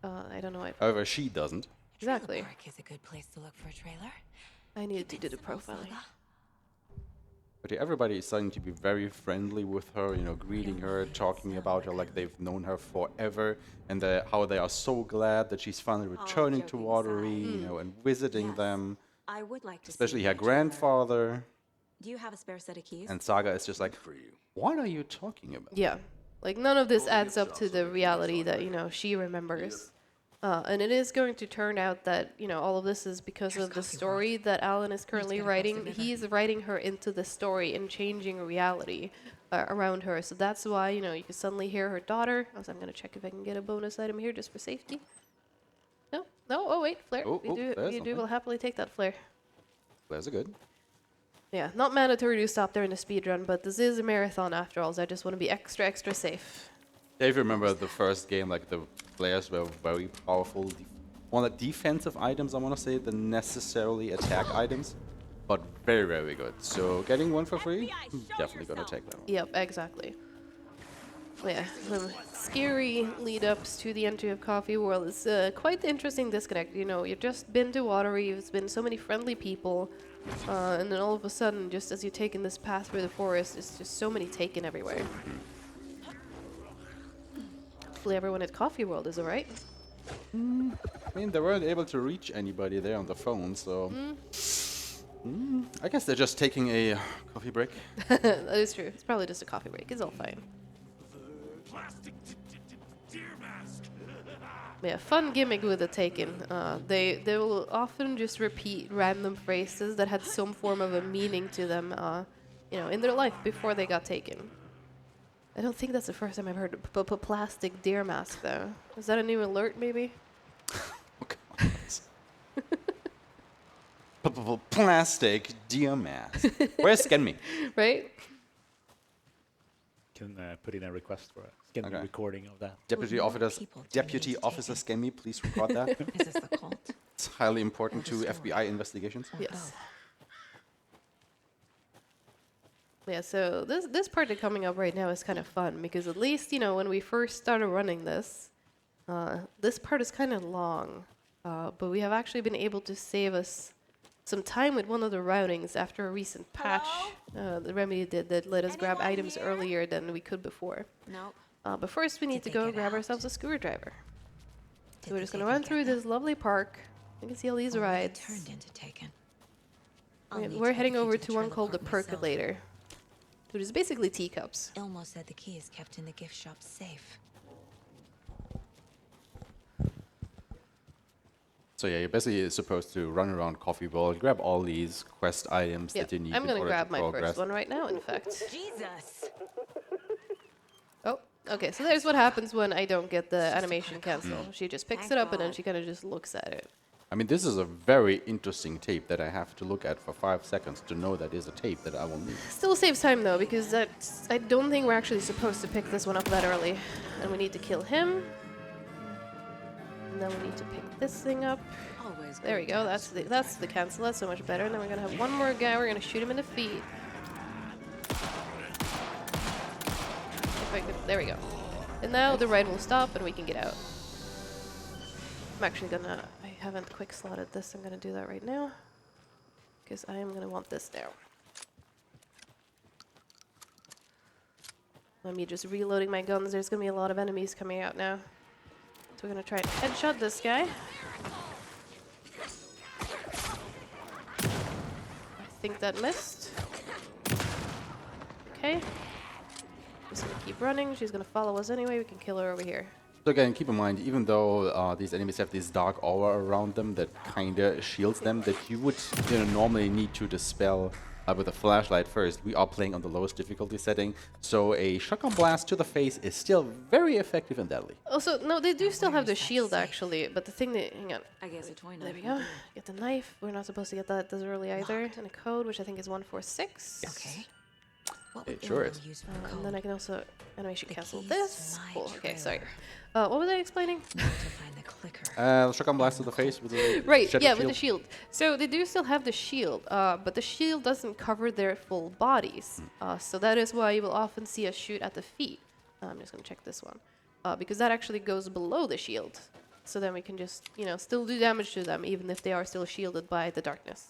I don't know what. However, she doesn't. Exactly. Park is a good place to look for a trailer. I needed to do the profiling. But yeah, everybody is starting to be very friendly with her, you know, greeting her, talking about her like they've known her forever, and how they are so glad that she's finally returning to joking Watery, aside. you know, and visiting them, I would like to especially see her that trailer. grandfather. Do you have a spare set of keys? And Saga is just like, what are you talking about? Yeah. Like, none of this adds up to the reality that, you know, she remembers. And it is going to turn out that, you know, all of this is because of the story that Alan is currently writing. He's writing her into the story and changing reality around her. So that's why, you know, you can suddenly hear her daughter. I'm going to check if I can get a bonus item here just for safety. No? No? Oh, wait. Flare. Oh, we oh, do. there's We do. something. We'll happily take that flare. That's good. Yeah, not mandatory to stop there in the speedrun, but this is a marathon after all, so I just want to be extra, extra safe. Yeah, if you remember the first game, like the players were very powerful. One of the defensive items, I want to say, than necessarily attack items, but very, very good. So getting one for free, definitely gonna take that one. Yep, exactly. Yeah, some scary lead-ups to the entry of Coffee World. It's quite the interesting disconnect. You know, you've just been to Watery, you've been so many friendly people, and then all of a sudden, just as you're taking this path through the forest, it's just so many taken everywhere. Hopefully everyone at Coffee World is alright. I mean, they weren't able to reach anybody there on the phone, so... I guess they're just taking a coffee break. That is true. It's probably just a coffee break. It's all fine. Yeah, fun gimmick with the Taken. They will often just repeat random phrases that had some form of a meaning to them, you know, in their life before they got taken. I don't think that's the first time I've heard plastic deer mask though. Is that a new alert maybe? Plastic deer mask. Where's Scan Me? Right? Can put in a request for a skin Okay. recording of that. Deputy officer Scan Me, please record that. Is this the cult? It's highly important to FBI investigations. Yes. Yeah, so this part that's coming up right now is kind of fun because at least, you know, when we first started running this, this part is kind of long, but we have actually been able to save us some time with one of the routings after a recent patch. The Remedy did that let us grab items earlier than we could before. Nope. But first we need to they go get grab out? ourselves a screwdriver. So we're Did just the going to run Taken through get this lovely park. You can see all these Or were they rides. turned into Taken. We're heading over to one called the Percolator, which is basically teacups. Ilmo said the key is kept in the gift shop safe. So yeah, you're basically supposed to run around Coffee World, grab all these quest items Yeah, that you need I'm in going to order grab to my progress. first one right now, in fact. Jesus! Oh, okay, so there's what happens when I don't get the animation cancel. She just picks Thank it up and then God. she kind of just looks at it. I mean, this is a very interesting tape that I have to look at for 5 seconds to know that is a tape that I will need. Still saves time though, because I don't think we're actually supposed to pick this one up that early. And we need to kill him. And then we need to pick this thing up. Always There we good go, to that's have the cancel, that's so much better. And then we're gonna have one more guy, we're gonna shoot him in the feet. If I could, there we go. And now the ride will stop and we can get out. I'm actually gonna, I haven't quick slotted this, I'm gonna do that right now. Because I am gonna want this now. Let me just reloading my guns, there's gonna be a lot of enemies coming out now. So we're gonna try and headshot this guy. I think that missed. Okay. Just gonna keep running. She's gonna follow us anyway. We can kill her over here. So again, keep in mind, even though these enemies have this dark aura around them that kinda shields them, that you would normally need to dispel with a flashlight first. We are playing on the lowest difficulty setting, so a shotgun blast to the face is still very effective and deadly. Also, no, they do still have the shield actually, but the thing that, hang on. I guess a toy There knife. we go. Get the knife. We're not supposed to get that this early either. And a code, which I think is 146. Okay. What It would sure Ilmo is. use for And then I code? can also animation The cancel keys this. to my Cool. Okay, sorry. trailer. What was I explaining? Need to find the clicker. Shotgun blast to the face with the Right, shattered yeah, with the shield. shield. So they do still have the shield, but the shield doesn't cover their full bodies. So that is why you will often see us shoot at the feet. I'm just gonna check this one. Because that actually goes below the shield. So then we can just, still do damage to them, even if they are still shielded by the darkness.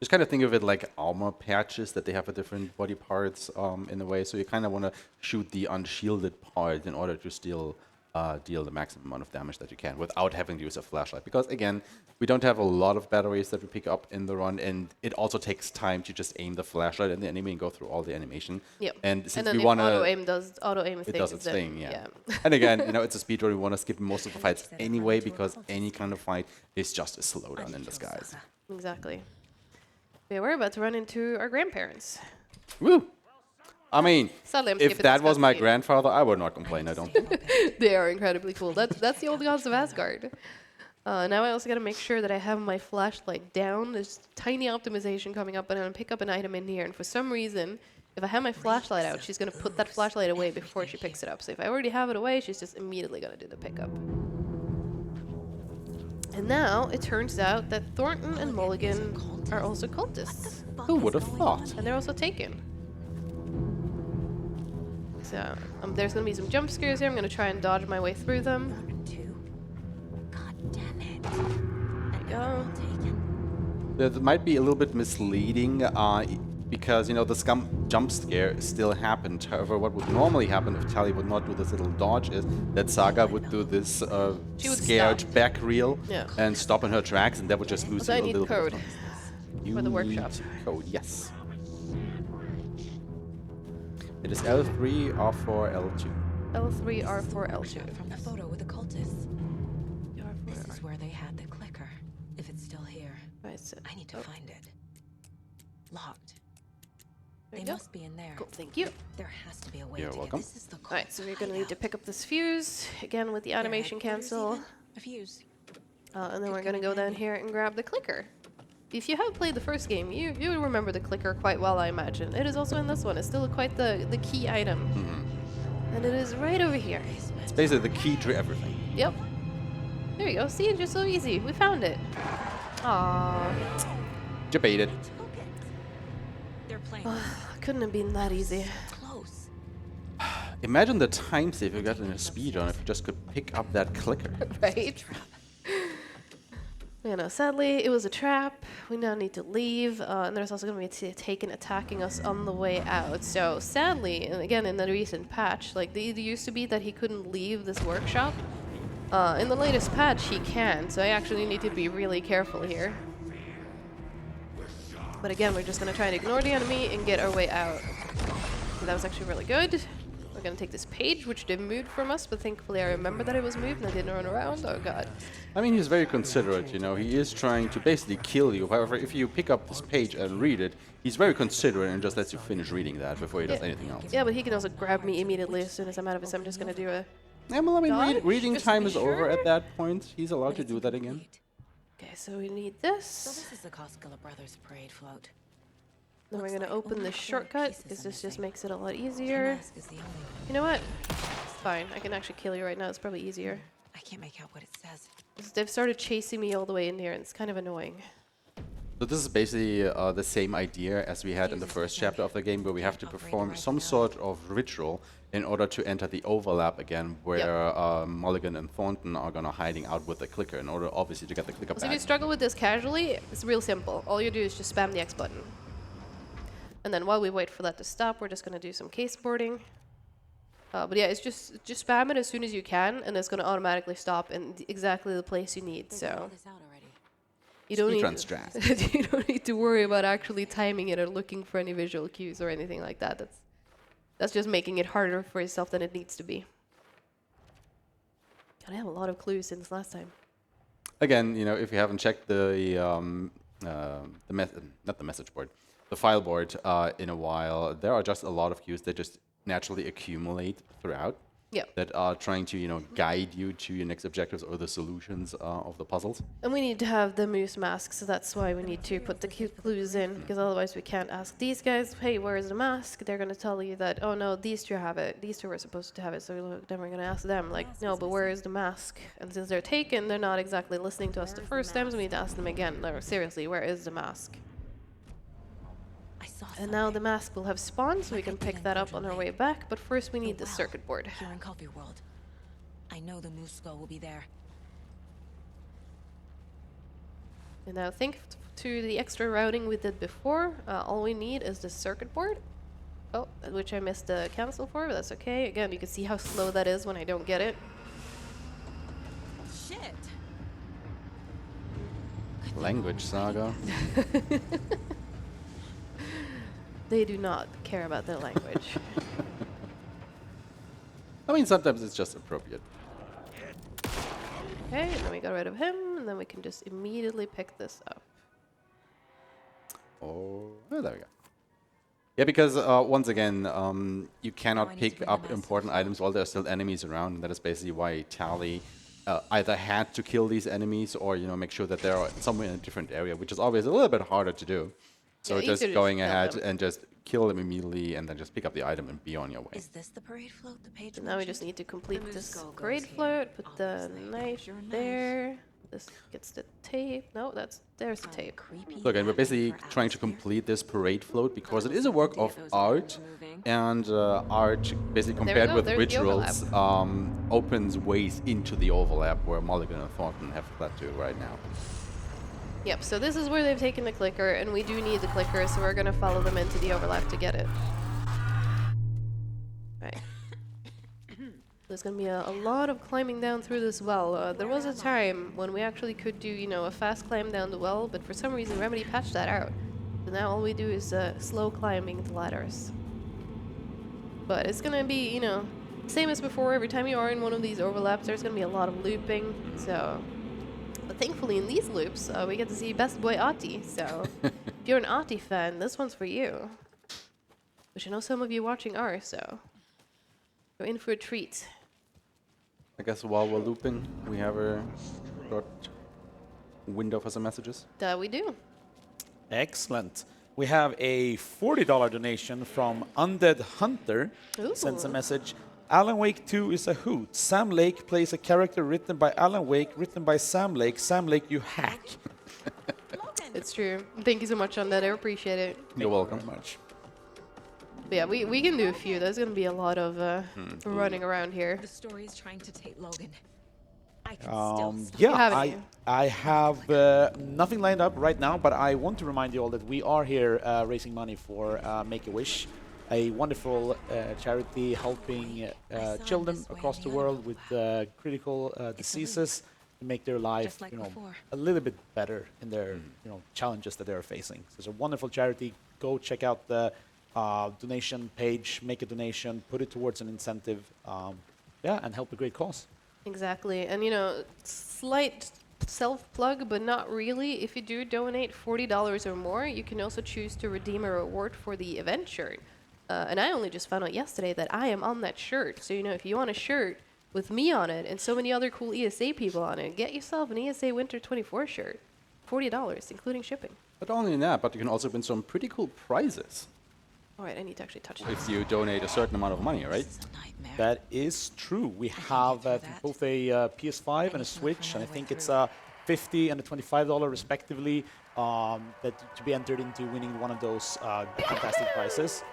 Just kind of think of it like armor patches that they have for different body parts in a way. So you kind of want to shoot the unshielded part in order to still deal the maximum amount of damage that you can without having to use a flashlight. Because again, we don't have a lot of batteries that we pick up in the run, and it also takes time to just aim the flashlight at the enemy and go through all the animation. Yep. And since then we if want auto to, aim it does its then- thing, yeah. And again, it's a speedrun. We want to skip most of the fights anyway because any kind of fight is just a slowdown in disguise. Exactly. Yeah, we're about to run into our grandparents. Woo! I mean, Sadly, I'm if skipping that this was my cutscene. grandfather, I would not complain. I don't think. They are incredibly cool. That's the old gods of Asgard. Now I also gotta make sure that I have my flashlight down. There's tiny optimization coming up, and I'm gonna pick up an item in here. And for some reason, if I have my flashlight out, she's gonna put that flashlight away before she picks it up. So if I already have it away, she's just immediately gonna do the pickup. And now it turns out that Thornton and Mulligan are also cultists, Who would have thought? and they're also taken. So there's gonna be some jump scares here. I'm gonna try and dodge my way through them. Number 2. God damn it. And Go. all taken. That might be a little bit misleading because, the jump scare still happened. However, what would normally happen if Tali would not do this little dodge is that Saga would do this She would scared stop. back reel Yeah. and stop in her tracks, and that would just lose So you I a need little code bit of time. You for the workshop. need code, yes. It is L3, R4, L2. L3, R4, L2. Shot from the photo with the cultists. R4, This is where they had the clicker. If it's still here, Right, so I need to find it. Locked. there They you go. must be in there. Cool, thank you. There has to be a way You're to welcome. get this is the Alright, so we're gonna need to hideout. pick up this fuse again with the Their animation headquarters cancel, even? A fuse. and then Could we're gonna come go in down handy. here and grab the clicker. If you have played the first game, you remember the clicker quite well, I imagine. It is also in this one. It's still quite the key item, and it is right over here. It's basically the key to everything. Yep. There we go. See, it's just so easy. We found it. Aww. Debated. Took it. They're playing Couldn't have been that easy. close. Imagine the time save you got in a speedrun if you just could pick up that clicker. Right? Sadly, it was a trap. We now need to leave, and there's also going to be a Taken attacking us on the way out. So sadly, and again in the recent patch, it used to be that he couldn't leave this workshop. In the latest patch, he can, so I actually need to be really careful here. But again, we're just going to try and ignore the enemy and get our way out. So that was actually really good. We're going to take this page, which they moved from us, but thankfully I remember that it was moved and I didn't run around. Oh god. I mean, he's very considerate, He is trying to basically kill you. However, if you pick up this page and read it, he's very considerate and just lets you finish reading that before he does anything else. Yeah, but he can also grab me immediately as soon as I'm out of it, so I'm just going to do a... Yeah, well, I mean, Dodge, reading just to time be is over sure. at that point. He's allowed But to it's do that again. incomplete. Okay, so we need So this. this is the Koskela Brothers parade float. Then we're Looks going to like open only this 4 shortcut, pieces because are this just missing. makes it a lot The easier. mask is the only one. You know what? Fine, I can actually kill you right now. It's probably easier. I can't make out what it says. 'Cause they've started chasing me all the way in here, and it's kind of annoying. So this is basically the same idea as we had in the first chapter of the game, where we have to perform some sort of ritual in order to enter the overlap again, where Mulligan and Thornton are gonna hiding out with the clicker in order, obviously, to get the clicker So if you back. struggle with this casually, it's real simple. All you do is just spam the X button. And then while we wait for that to stop, we're just going to do some case boarding. But yeah, it's just spam it as soon as you can, and it's going to automatically stop in exactly the place you need. They got So all this out already. you don't Speedrun need strat. you don't need to worry about actually timing it or looking for any visual cues or anything like that. That's just making it harder for yourself than it needs to be. God, I have a lot of clues since last time. Again, if you haven't checked the not the message board, the file board in a while, there are just a lot of cues that just naturally accumulate throughout. Yep. that are trying to, guide you to your next objectives or the solutions of the puzzles. And we need to have the moose mask, so that's why we need to put the clues in, because otherwise we can't ask these guys, hey, where is the mask? They're going to tell you that, oh no, these two have it. These two were supposed to have it, so then we're going to ask them, like, no, but where is the mask? And since they're taken, they're not exactly listening to us the first time, so we need to ask them again. No, seriously, where is the mask? I saw And now the mask will have spawned, so we can pick that up on our way back, but first we need the circuit board. Here in Coffee World. I know the moose skull will be there. And now think to the extra routing we did before. All we need is the circuit board. Oh, which I missed the cancel for, but that's okay. Again, you can see how slow that is when I don't get it. Shit! Language Saga. They do not care about their language. I mean, sometimes it's just appropriate. Okay, and then we got rid of him, and then we can just immediately pick this up. Oh, there we go. Yeah, because once again, you cannot pick up important items while there are still enemies around. And that is basically why Tali either had to kill these enemies or, make sure that they're somewhere in a different area, which is always a little bit harder to do. So Yeah, just easier to going kill ahead them. and just kill them immediately and then just pick up the item and be on your way. Is this the parade float the page So now we just need to complete moose this skull goes grade here. float, put the Obviously. knife Your knife. there. This gets the tape. No, there's the tape. Creepy. Look, and we're basically trying to complete this parade float because it is a work of art, and art, basically There we compared go, with there's the rituals, opens ways into the overlap where Mulligan and Thornton have fled to right now. Yep, so this is where they've taken the clicker, and we do need the clicker, so we're gonna follow them into the overlap to get it. Right. There's gonna be a lot of climbing down through this well. There was a time when we actually could do, a fast climb down the well, but for some reason Remedy patched that out. So now all we do is slow climbing the ladders. But it's gonna be, same as before. Every time you are in one of these overlaps, there's gonna be a lot of looping. So, but thankfully in these loops, we get to see Best Boy Ati. So, if you're an Ati fan, this one's for you. Which I know some of you watching are. So, you're in for a treat. I guess while we're looping, we have a short window for some messages. That we do. Excellent. We have a $40 donation from Undead Hunter. Ooh. Sends a message. Alan Wake 2 is a hoot. Sam Lake plays a character written by Alan Wake, written by Sam Lake. Sam Lake, you hack. It's true. Thank you so much on that. I appreciate it. You're welcome. Very much. But yeah, we can do a few. There's gonna be a lot of running around here. The story is trying to take Logan. I can still stop. Yeah, have any? I have nothing lined up right now, but I want to remind you all that we are here raising money for Make-A-Wish, a wonderful charity helping children across the world with critical diseases to make their life, Just like before. a little bit better in their, challenges that they're facing. So it's a wonderful charity. Go check out the donation page, make a donation, put it towards an incentive, and help a great cause. Exactly. And slight self-plug, but not really. If you do donate $40 or more, you can also choose to redeem a reward for the event shirt. And I only just found out yesterday that I am on that shirt. So, if you want a shirt with me on it and so many other cool ESA people on it, get yourself an ESA Winter 24 shirt. $40, including shipping. Not only that, but you can also win some pretty cool prizes All right, I need to actually touch if this. you donate a certain amount of money, right? This is a nightmare. That is true. We have do that. both a PS5 and a Switch, and I think it's $50 and a $25 respectively that to be entered into winning one of those fantastic prizes.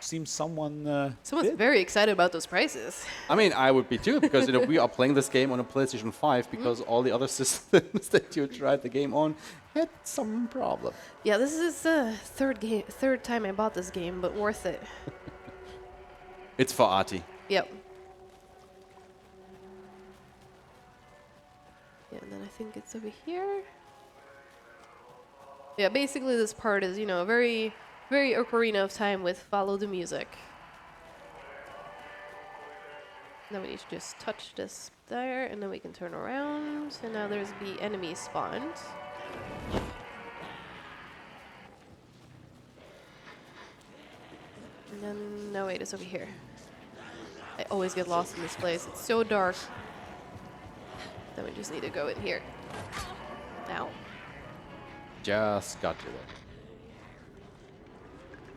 Seems someone Someone's did. very excited about those prices. I mean, I would be too, because we are playing this game on a PlayStation 5 because all the other systems that you tried the game on had some problem. Yeah, this is the third time I bought this game, but worth it. It's for Artie. Yep. Yeah, and then I think it's over here. Yeah, basically this part is, a very, very Ocarina of Time with follow the music. Then we need to just touch this there, and then we can turn around. And now there's the enemy spawned. And then, no wait, it's over here. I always get lost in this place. It's so dark. Then we just need to go in here. Now. Just got to it.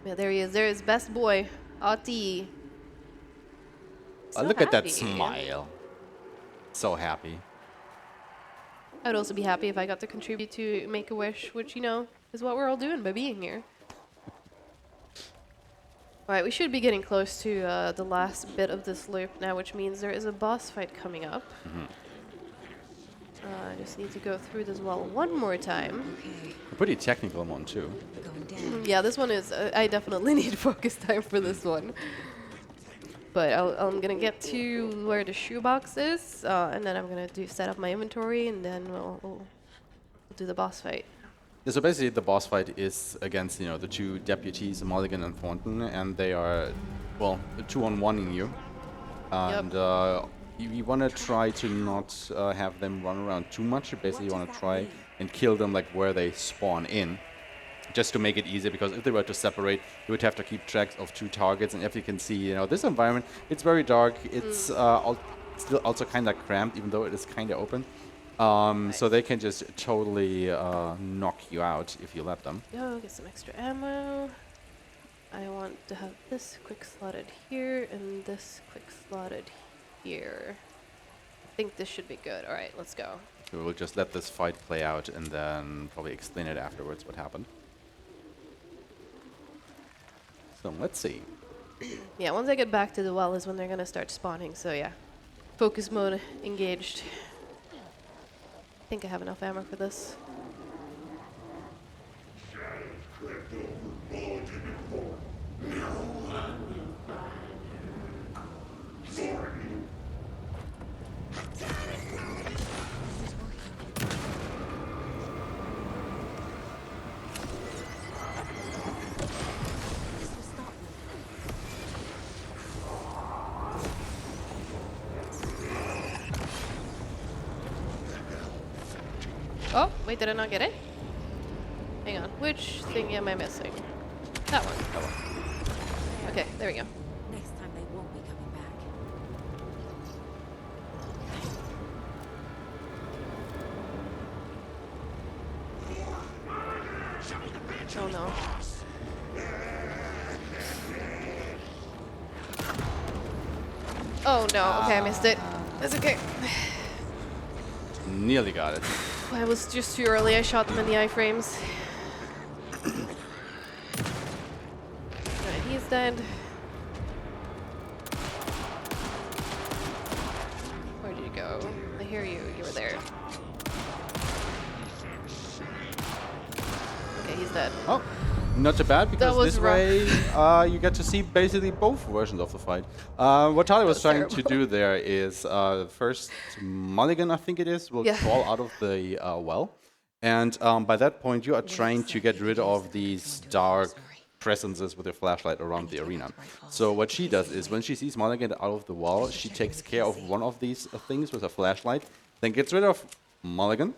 Yeah, there he is. There is best boy, Ati. So Look at that happy. smile. So happy. I would also be happy if I got to contribute to Make-A-Wish, which, you know, is what we're all doing by being here. Alright, we should be getting close to the last bit of this loop now, which means there is a boss fight coming up. I just need to go through this wall one more time. Okay, A pretty technical one, too. going down. Yeah, this one is... I definitely need focus time for this one. But I'm gonna get to where the shoebox is, and then I'm gonna set up my inventory, and then we'll do the boss fight. Yeah, so basically, the boss fight is against, you know, the two deputies, Mulligan and Thornton, and they are, well, 2-on-1ing you. And you want to try to not have them run around too much. You basically want to try and kill them like where they spawn in, just to make it easier, because if they were to separate, you would have to keep track of two targets. And if you can see, you know, this environment, it's very dark. It's still also kind of cramped, even though it is kind of open. So they can just totally knock you out if you let them. Go get some extra ammo. I want to have this quick slotted here and this quick slotted here. I think this should be good. All right, let's go. We will just let this fight play out and then probably explain it afterwards what happened. So let's see. Yeah, once I get back to the well is when they're gonna start spawning. So yeah, focus mode engaged. I think I have enough ammo for this. Oh, wait, did I not get it? Hang on, which thing am I missing? That one. That one. Okay, there we go. Next time they won't be coming back. Oh no. Oh no, okay, I missed it. That's okay. Nearly got it. I was just too early, I shot them in the iframes. Alright, he's dead. Where did you go? I hear you, you were there. Okay, he's dead. Oh, not too bad, because was this rough. way you get to see basically both versions of the fight. What Tali was trying to terrible. do there is first Mulligan, I think it is, will Yeah. crawl out of the well. And by that point, you are trying to get rid of these dark presences with your flashlight around the arena. So what she does is when she sees Mulligan out of the wall, she takes care of one of these things with a flashlight, then gets rid of Mulligan,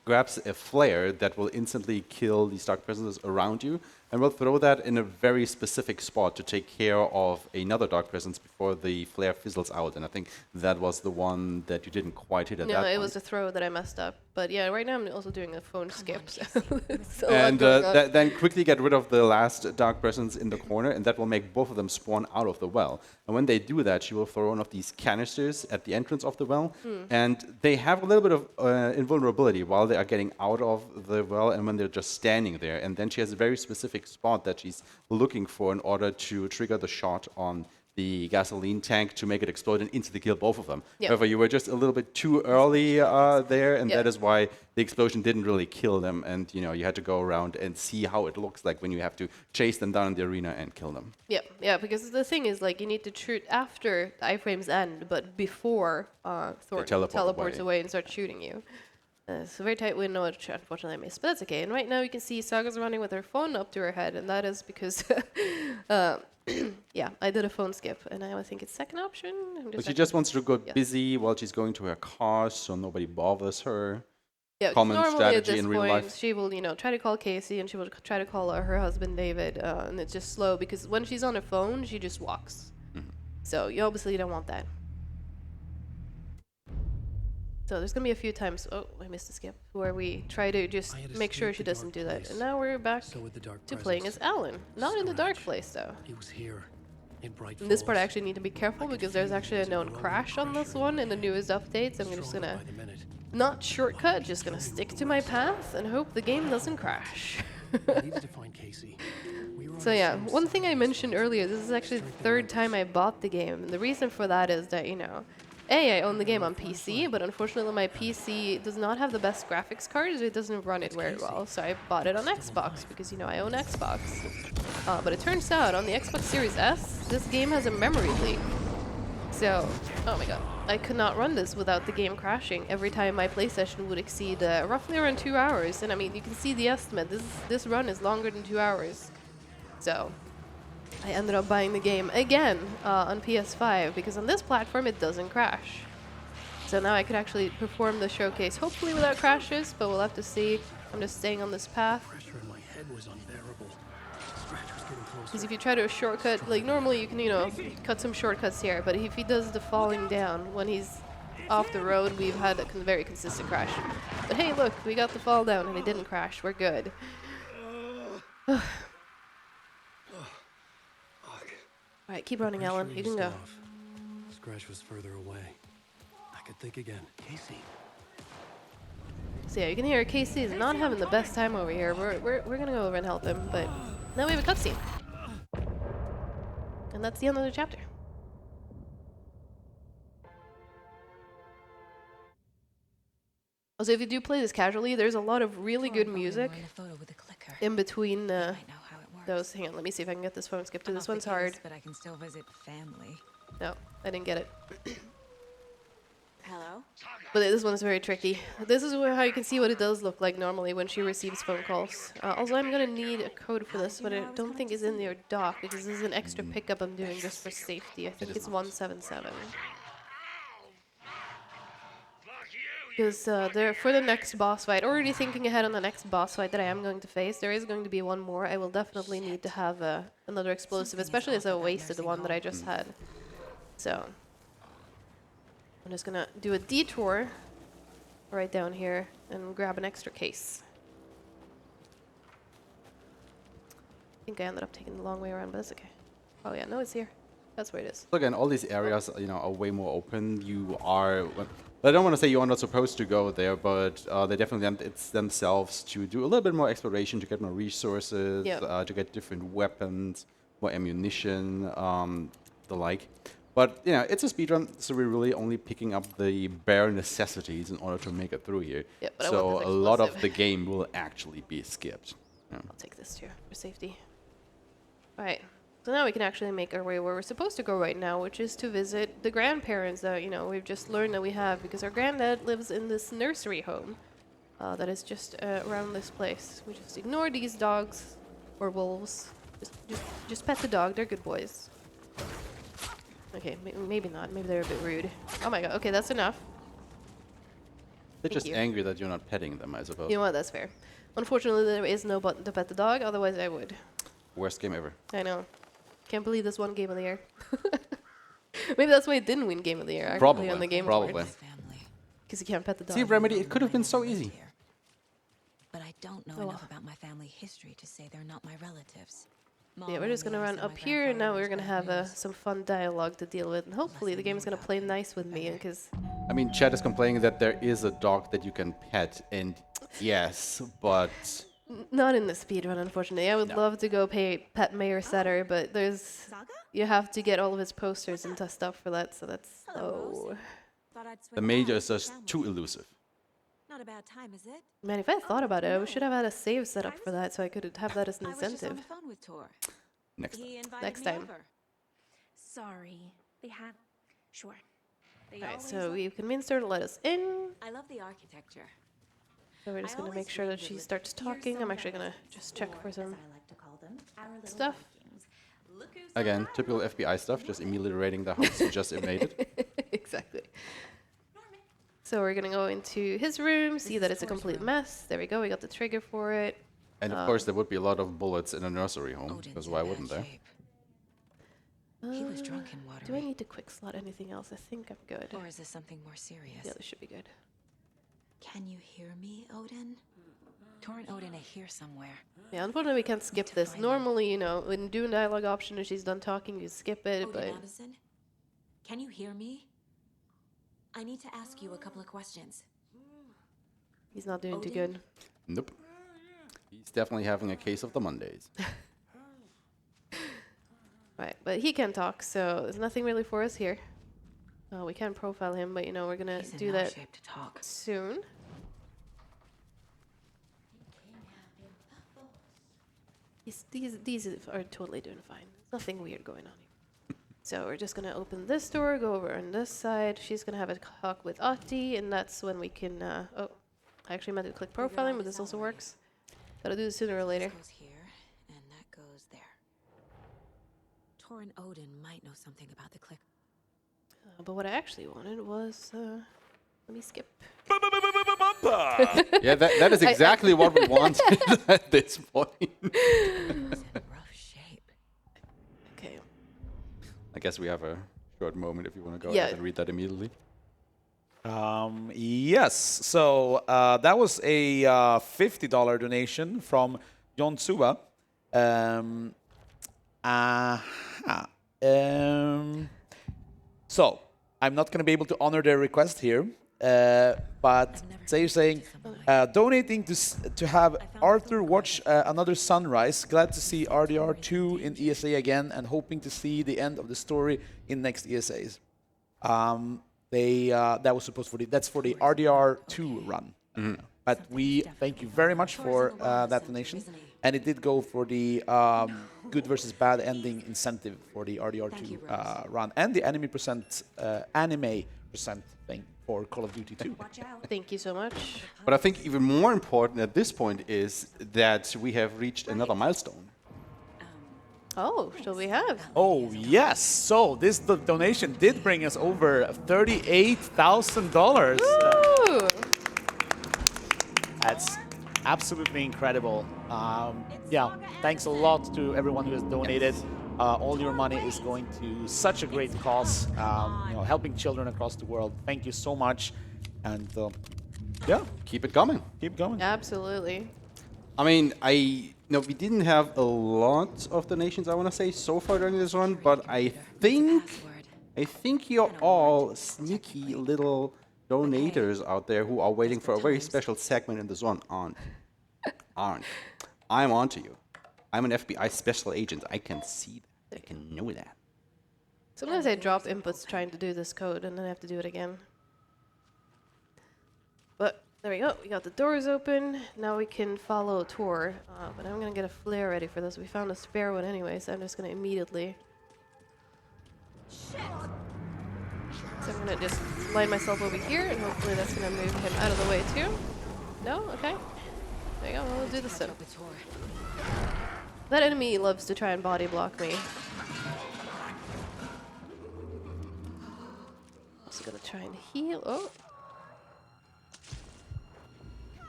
grabs a flare that will instantly kill these dark presences around you, and will throw that in a very specific spot to take care of another dark presence before the flare fizzles out. And I think that was the one that you didn't quite hit at that No, point. it was a throw that I messed up. But yeah, right now I'm also doing a phone skip. So it's a lot And going on. then quickly get rid of the last dark presence in the corner, and that will make both of them spawn out of the well. And when they do that, she will throw one of these canisters at the entrance of the well, and they have a little bit of invulnerability while they are getting out of the well and when they're just standing there. And then she has a very specific spot that she's looking for in order to trigger the shot on the gasoline tank to make it explode and instantly kill both of them. Yep. However, you were just a little bit too early there, and Yep. that is why the explosion didn't really kill them. And you had to go around and see how it looks like when you have to chase them down in the arena and kill them. Yeah, because the thing is, like, you need to shoot after the iframes end, but before Thornton teleport teleports away. away and starts shooting you. It's a very tight window, which unfortunately I missed, but that's okay. And right now you can see Saga's running with her phone up to her head, and that is because, yeah, I did a phone skip, and I think it's second option. But she just wants to go Yeah. busy while she's going to her car, so nobody bothers her. Yeah, common normally strategy at this in real point, life. she will, try to call Casey, and she will try to call her husband David, and it's just slow because when she's on her phone, she just walks. So you obviously don't want that. So there's gonna be a few times, oh, I missed a skip, where we try to just I had make sure she escaped the doesn't do dark that. place. And now we're back So with the dark to playing as Alan. Not in the dark Scratch. place, though. He was here in Bright In this part I Falls. actually need to be careful I could because there's feel actually a the known growing crash on this pressure in one my in the head. newest updates. I'm just Stronger gonna by the minute. not shortcut, just gonna stick to my path and hope the game doesn't crash. I needed to find Casey. We were on So the yeah, same one side thing I of this mentioned fight. earlier, this is actually the third time I bought the game. And the reason for that is that, you know, I own the game on PC, but unfortunately my PC does not have the best graphics card, so it doesn't run it very well. So I bought it on Xbox because, you know, I own Xbox. But it turns out on the Xbox Series S, this game has a memory leak. So, oh my god, I could not run this without the game crashing every time my play session would exceed roughly around 2 hours. And I mean, you can see the estimate. This run is longer than 2 hours. So, I ended up buying the game again on PS5 because on this platform it doesn't crash. So now I could actually perform the showcase, hopefully without crashes, but we'll have to see. I'm just staying on this path. Pressure in my head was unbearable. Scratch was getting Because closer. if you try to shortcut, like normally you can, you know, cut some shortcuts here, but if he does the falling down when he's off the road, we've had a very consistent crash. But hey, look, we got the fall down and it didn't crash. We're good. Alright, keep running, Alan. Pressure You can eased go. off. Scratch was further away. I could think again. Casey. So yeah, you can hear Casey is not having the best time over here. We're gonna go over and help him, but now we have a cutscene. And that's the end of the chapter. Also, if you do play this casually, there's a lot of really good music in between those. Hang on, let me see if I can get this phone skip to. This one's hard. But I can still visit family. No, I didn't get it. Hello? But this one is very tricky. This is how you can see what it does look like normally when she receives phone calls. Also, I'm gonna need a code for this, but I don't think it's in your dock because this is an extra pickup I'm doing just for safety. I think it's 177. Because for the next boss fight, already thinking ahead on the next boss fight that I am going to face, there is going to be one more. I will definitely need to have another explosive, especially as I wasted the one that I just had. So, I'm just gonna do a detour right down here and grab an extra case. I think I ended up taking the long way around, but that's okay. Oh yeah, no, it's here. That's where it is. So again, all these areas, you know, are way more open. You are. I don't want to say you are not supposed to go there, but they definitely it's themselves to do a little bit more exploration, to get more resources, Yep. to get different weapons, more ammunition, the like. But you know, it's a speedrun, so we're really only picking up the bare necessities in order to make it through here. Yep, but I so want a this lot of explosive. the game will actually be skipped. Yeah. I'll take this too for safety. Alright, so now we can actually make our way where we're supposed to go right now, which is to visit the grandparents that, you know, we've just learned that we have because our granddad lives in this nursery home that is just around this place. We just ignore these dogs or wolves. Just pet the dog, they're good boys. Okay, maybe not. Maybe they're a bit rude. Oh my god, okay, that's enough. They're Thank just you. angry that you're not petting them, I suppose. You know what, that's fair. Unfortunately, there is no button to pet the dog, otherwise I would. Worst game ever. I know. Can't believe this won Game of the Year. Maybe that's why it didn't win Game of the Year. Actually, Probably, on the Game probably. Awards. Because you can't pet the dog. See, Remedy, it could have been so easy. But I don't know Oh, enough well. about my family history to say they're not my relatives. Yeah, we're just gonna run up here, and now we're gonna have some fun dialogue to deal with, and hopefully the game is gonna play nice with me, because I mean, Chad is complaining that there is a dog that you can pet, and yes, but not in the speedrun, unfortunately. I would love to go pet Mayor Setter, but you have to get all of his posters and stuff for that, so that's slow. the major is just too elusive. Not a bad time, is it? Man, if I thought about it, I should have had a save set up for that, so I could have that as an I was just on incentive. the phone with Tor. Next time. He invited Next me time. over. Sorry. They have. Sure. Alright, so we've convinced her to let us in. I love the architecture. So we're just I gonna make always sure that wondered she with starts talking. I'm actually gonna just check for some stuff. Again, typical FBI stuff, just ameliorating the house you just invaded. Exactly. So we're gonna go into his room, see that it's a complete mess. There we go, we got the trigger for it. And of course, there would be a lot of bullets in a nursery home, Odin's because in why bad wouldn't there? shape. He was drunk and watery. Do I need to quick slot anything else? I think I'm good. Or is this something more serious? Yeah, this should be good. Can you hear me, Odin? Torn Odin is here somewhere. Yeah, unfortunately we can't skip this. find him. Normally, you know, when doing dialogue option and she's done talking, you skip it, Odin but Avison? Can you hear me? I need to ask you a couple of questions. he's not doing too Odin? good. Nope. He's definitely having a case of the Mondays. Right, but he can talk, so there's nothing really for us here. We can profile him, but you know, we're gonna He's in do no that shape to talk. soon. These are totally doing fine. There's nothing weird going on here. So we're just gonna open this door, go over on this side. She's gonna have a talk with Ati, and that's when we can. Oh, I actually meant to click profiling, but this also works. Gotta do this sooner or later. This goes here, and that goes there. Torn Odin might know something about the click. But what I actually wanted was, let me skip. Yeah, that is exactly what we wanted at this point. He's in rough shape. Okay. I guess we have a short moment if you want to go Yeah. ahead and read that immediately. Yes. So that was a $50 donation from John Tsuba. So I'm not going to be able to honor their request here, but they're saying donating to have Arthur watch another sunrise. Glad to see RDR2 in ESA again, and hoping to see the end of the story in next ESAs. That was supposed for that's for the RDR2 run. But we thank you very much for that donation, and it did go for the good versus bad ending incentive for the RDR2 run, and the anime percent thing for Call of Duty 2. Thank you so much. But I think even more important at this point is that we have reached another milestone. Oh, shall we have? Oh yes! So this donation did bring us over $38,000. Ooh. That's absolutely incredible. Yeah, thanks a lot to everyone who has donated. All your money is going to such a great cause, helping children across the world. Thank you so much, and yeah, Keep it coming. keep going. Absolutely. I mean, we didn't have a lot of donations, I want to say, so far during this run, but I think you're all sneaky little donators out there who are waiting for a very special segment in this run. Aren't. I'm on to you. I'm an FBI special agent. I can see that. I can know that. Sometimes I drop inputs trying to do this code, and then I have to do it again. But there we go. We got the doors open. Now we can follow Tor. But I'm going to get a flare ready for this. We found a spare one anyway, so I'm just going to immediately... So I'm going to just line myself over here, and hopefully that's going to move him out of the way too. No? Okay. There you go. We'll do this then. That enemy loves to try and body block me. Also going to try and heal. Oh.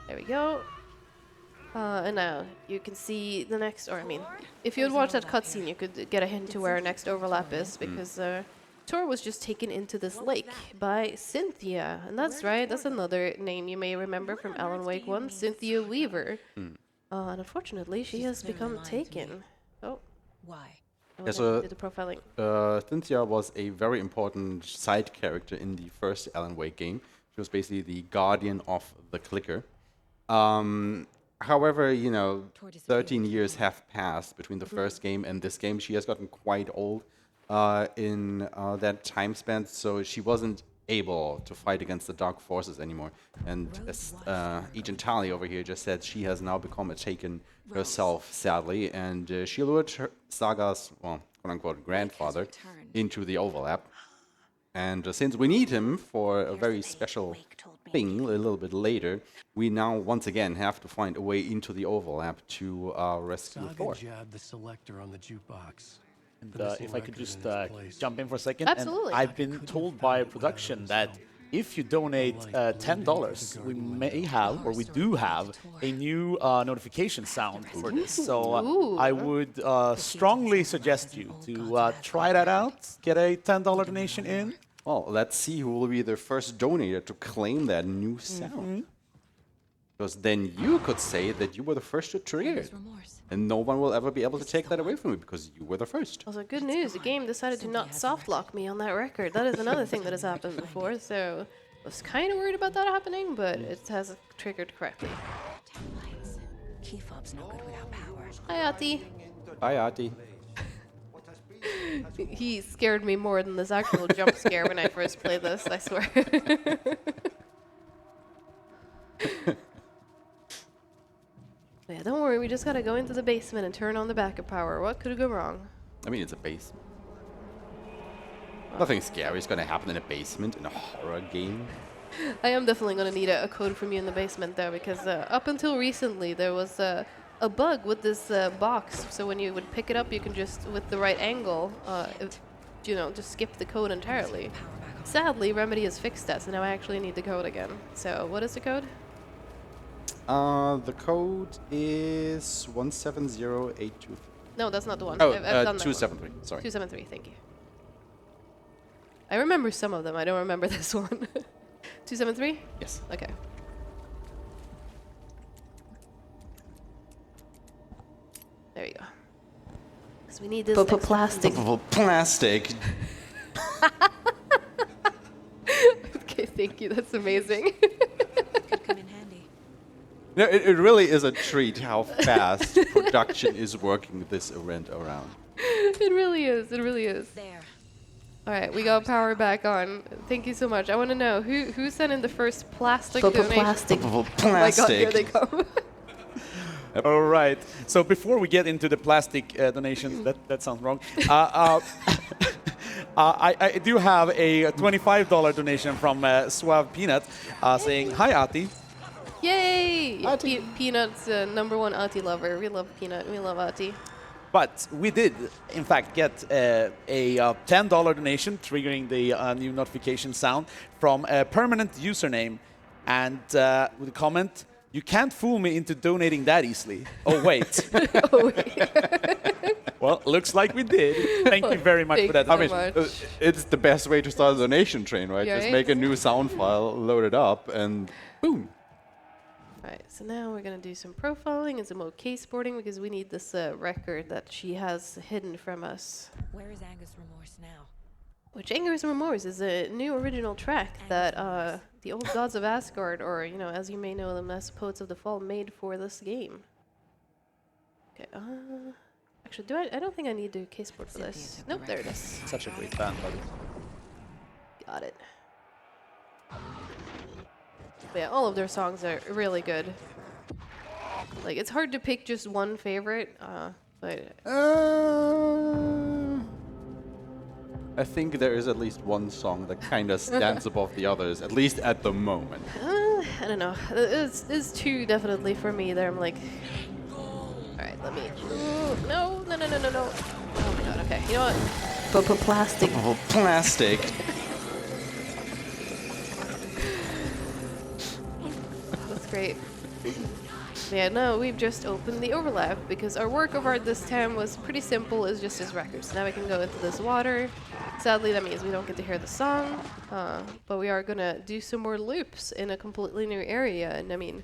There we go. And now you can see the next, or I mean, if you had watched that cutscene, you could get a hint to where our next overlap is, because Tor was just taken into this lake by Cynthia. And that's right, that's another name you may remember from Alan Wake 1, Cynthia Weaver. And unfortunately, she has become taken. Oh. Why? Yes, Did the profiling. Cynthia was a very important side character in the first Alan Wake game. She was basically the guardian of the clicker. However, 13 years have passed between the first game and this game. She has gotten quite old in that time span, so she wasn't able to fight against the dark forces anymore. And as Agent Tali over here just said, she has now become a taken herself, sadly, and she lured Saga's, well, quote-unquote, grandfather into the overlap. And since we need him for a very special thing a little bit later, we now once again have to find a way into the overlap to rescue Thor. Saga jabbed the selector on the jukebox. And if I could just jump in for a second. Absolutely. And I've been told by production that if you donate $10, we may have, or we do have, a new notification sound for this. So I would strongly suggest you to try that out, get a $10 donation in. Well, let's see who will be the first donator to claim that new sound. Because then you could say that you were the first to trigger it. And no one will ever be able to take that away from you because you were the first. Also, good news, the game decided to not soft lock me on that record. That is another thing that has happened before, so I was kind of worried about that happening, but it has triggered correctly. Key fob's no good without power. Hi, Ati. Hi, Artie. He scared me more than this actual jump scare when I first played this, I swear. Yeah, don't worry, we just gotta go into the basement and turn on the backup power. What could go wrong? I mean, it's a basement. Nothing scary is going to happen in a basement in a horror game. I am definitely gonna need a code from you in the basement though, because up until recently there was a bug with this box. So when you would pick it up, you can just, with the right angle, just skip the code entirely. Sadly, Remedy has fixed that, so now I actually need the code again. So what is the code? The code is 170823. No, that's not the one. Oh, I've done that 273. one. Sorry. 273, thank you. I remember some of them. I don't remember this one. 273? Yes. Okay. There you go. Because we need this plastic. Plastic. Okay, thank you. That's amazing. Could come in handy. No, it really is a treat how fast production is working this event around. It really is. It really is. There. All right, we got power back on. Thank you so much. I want to know who sent in the first plastic donation. Plastic. Oh my God, here they come. All right. So before we get into the plastic donations, that sounds wrong. I do have a $25 donation from Suave Peanut saying, "Hi, Ati." Yay! Ati. Peanut's #1 Ati lover. We love Peanut. We love Ati. But we did, in fact, get a $10 donation triggering the new notification sound from a permanent username, and with a comment, "You can't fool me into donating that easily." Oh, wait. Oh, wait. Well, looks like we did. Thank you very much for that. Thanks so much. It's the best way to start a donation train, right? Yeah, Just right? make a new sound file, load it up, and boom. Alright, so now we're going to do some profiling and some more case boarding because we need this record that she has hidden from us. Where is Angus Remorse now? Which Anger's Remorse is a new original track that the old gods of Asgard, or, as you may know them as Poets of the Fall, made for this game. Okay, actually, I don't think I need to case board for this. Nope, there it is. Such a great band, buddy. Got it. But yeah, all of their songs are really good. Like, it's hard to pick just one favorite, but... I think there is at least one song that kind of stands above the others, at least at the moment. I don't know. It's two definitely for me there. I'm like... Alright, let me... No. Oh my God, okay. You know what? Plastic. Plastic. That's great. Yeah, no, we've just opened the overlap because our work of art this time was pretty simple. It's just his records. Now we can go into this water. Sadly, that means we don't get to hear the song, but we are gonna do some more loops in a completely new area. And I mean,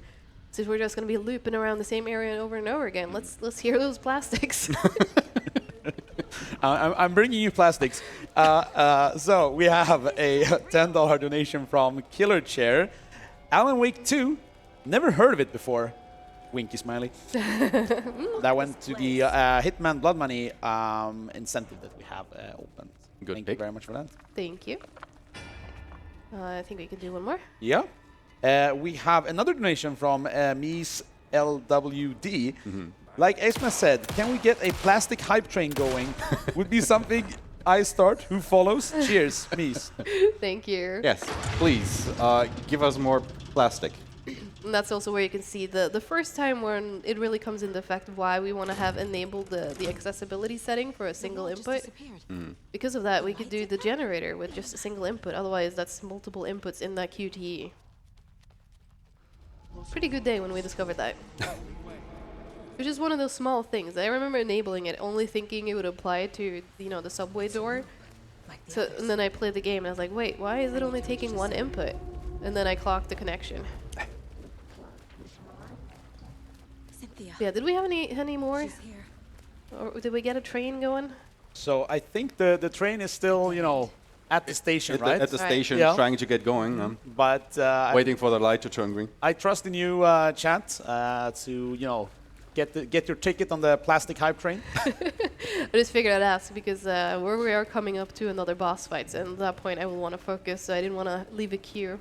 since we're just gonna be looping around the same area over and over again, let's hear those plastics. I'm bringing you plastics. So we have a $10 donation from Killer Chair. Alan Wake 2, never heard of it before. Winky smiley. That went to the Hitman Blood Money incentive that we have open. Good Thank pick. you very much for that. Thank you. I think we can do one more. Yeah. We have another donation from Mies LWD. Like Esma said, can we get a plastic hype train going? Would be something I start. Who follows? Cheers, Mies. Thank you. Yes, please, give us more plastic. And that's also where you can see the first time when it really comes into effect why we want to have enabled the accessibility setting for a single input. Because of that, we could do the generator with just a single input. Otherwise, that's multiple inputs in that QTE. Pretty good day when we discovered that. It was just one of those small things. I remember enabling it, only thinking it would apply to, you know, the subway door. So, and then I played the game and I was like, wait, why is it only taking one input? And then I clocked the connection. Cynthia. Yeah, did we have any more? She's here. Or did we get a train going? So I think the train is still, you know, at the station, right? At the Right. station, Yeah. trying to get going. But Waiting for the light to turn green. I trust in you, chat, to, you know, get your ticket on the plastic hype train. I just figured I'd ask because where we are coming up to another boss fight, and at that point I will want to focus, so I didn't want to leave a queue.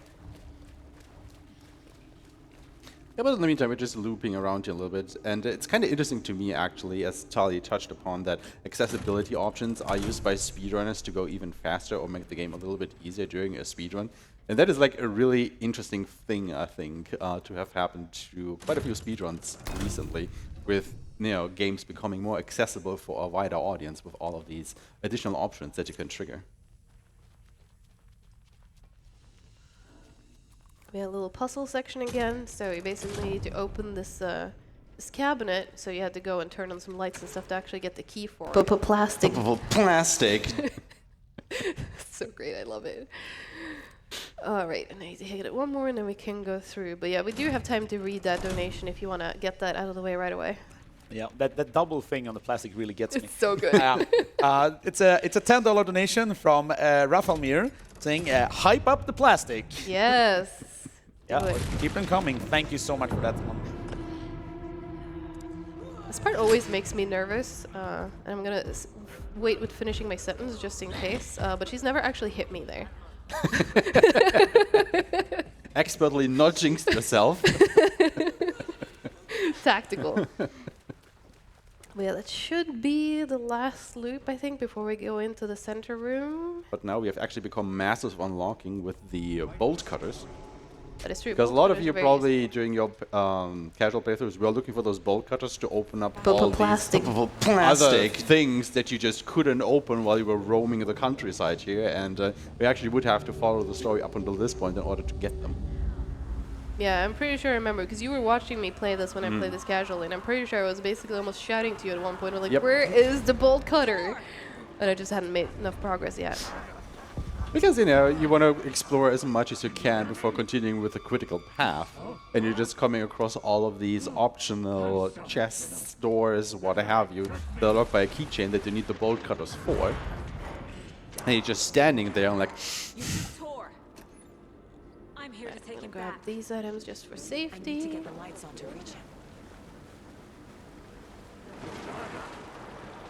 Yeah, but in the meantime, we're just looping around here a little bit. And it's kind of interesting to me, actually, as Tali touched upon, that accessibility options are used by speedrunners to go even faster or make the game a little bit easier during a speedrun. And that is like a really interesting thing, I think, to have happened to quite a few speedruns recently, with, you know, games becoming more accessible for a wider audience with all of these additional options that you can trigger. We have a little puzzle section again, so you basically need to open this this cabinet, so you had to go and turn on some lights and stuff to actually get the key for it. But plastic. Plastic! So great, I love it. Alright, and I need to hit it one more and then we can go through. But yeah, we do have time to read that donation if you want to get that out of the way right away. Yeah, that double thing on the plastic really gets me. It's so good. It's a $10 donation from Rafalmir saying, hype up the plastic. Yes. Yeah, Do it. keep them coming. Thank you so much for that one. This part always makes me nervous, and I'm gonna wait with finishing my sentence just in case. But she's never actually hit me there. Expertly not jinxed yourself. Tactical. But yeah, that should be the last loop, I think, before we go into the center room. But now we have actually become masters of unlocking with the bolt cutters. That is true. Because a bolt lot of cutters you are very probably, during your casual playthroughs, were looking for those bolt cutters to open up all plastic. these plastic things that you just couldn't open while you were roaming the countryside here. And we actually would have to follow the story up until this point in order to get them. Yeah, I'm pretty sure I remember, because you were watching me play this when I played this casually, and I'm pretty sure I was basically almost shouting to you at one point, like, Yep. where is the bolt cutter? And I just hadn't made enough progress yet. Because, you know, you want to explore as much as you can before continuing with the critical path. And you're just coming across all of these optional chests, doors, what have you, that are locked by a keychain that you need the bolt cutters for. And you're just standing there and like, You see Tor. I'm here to take him Grab back. these items just for I need to safety. get the lights on to reach him.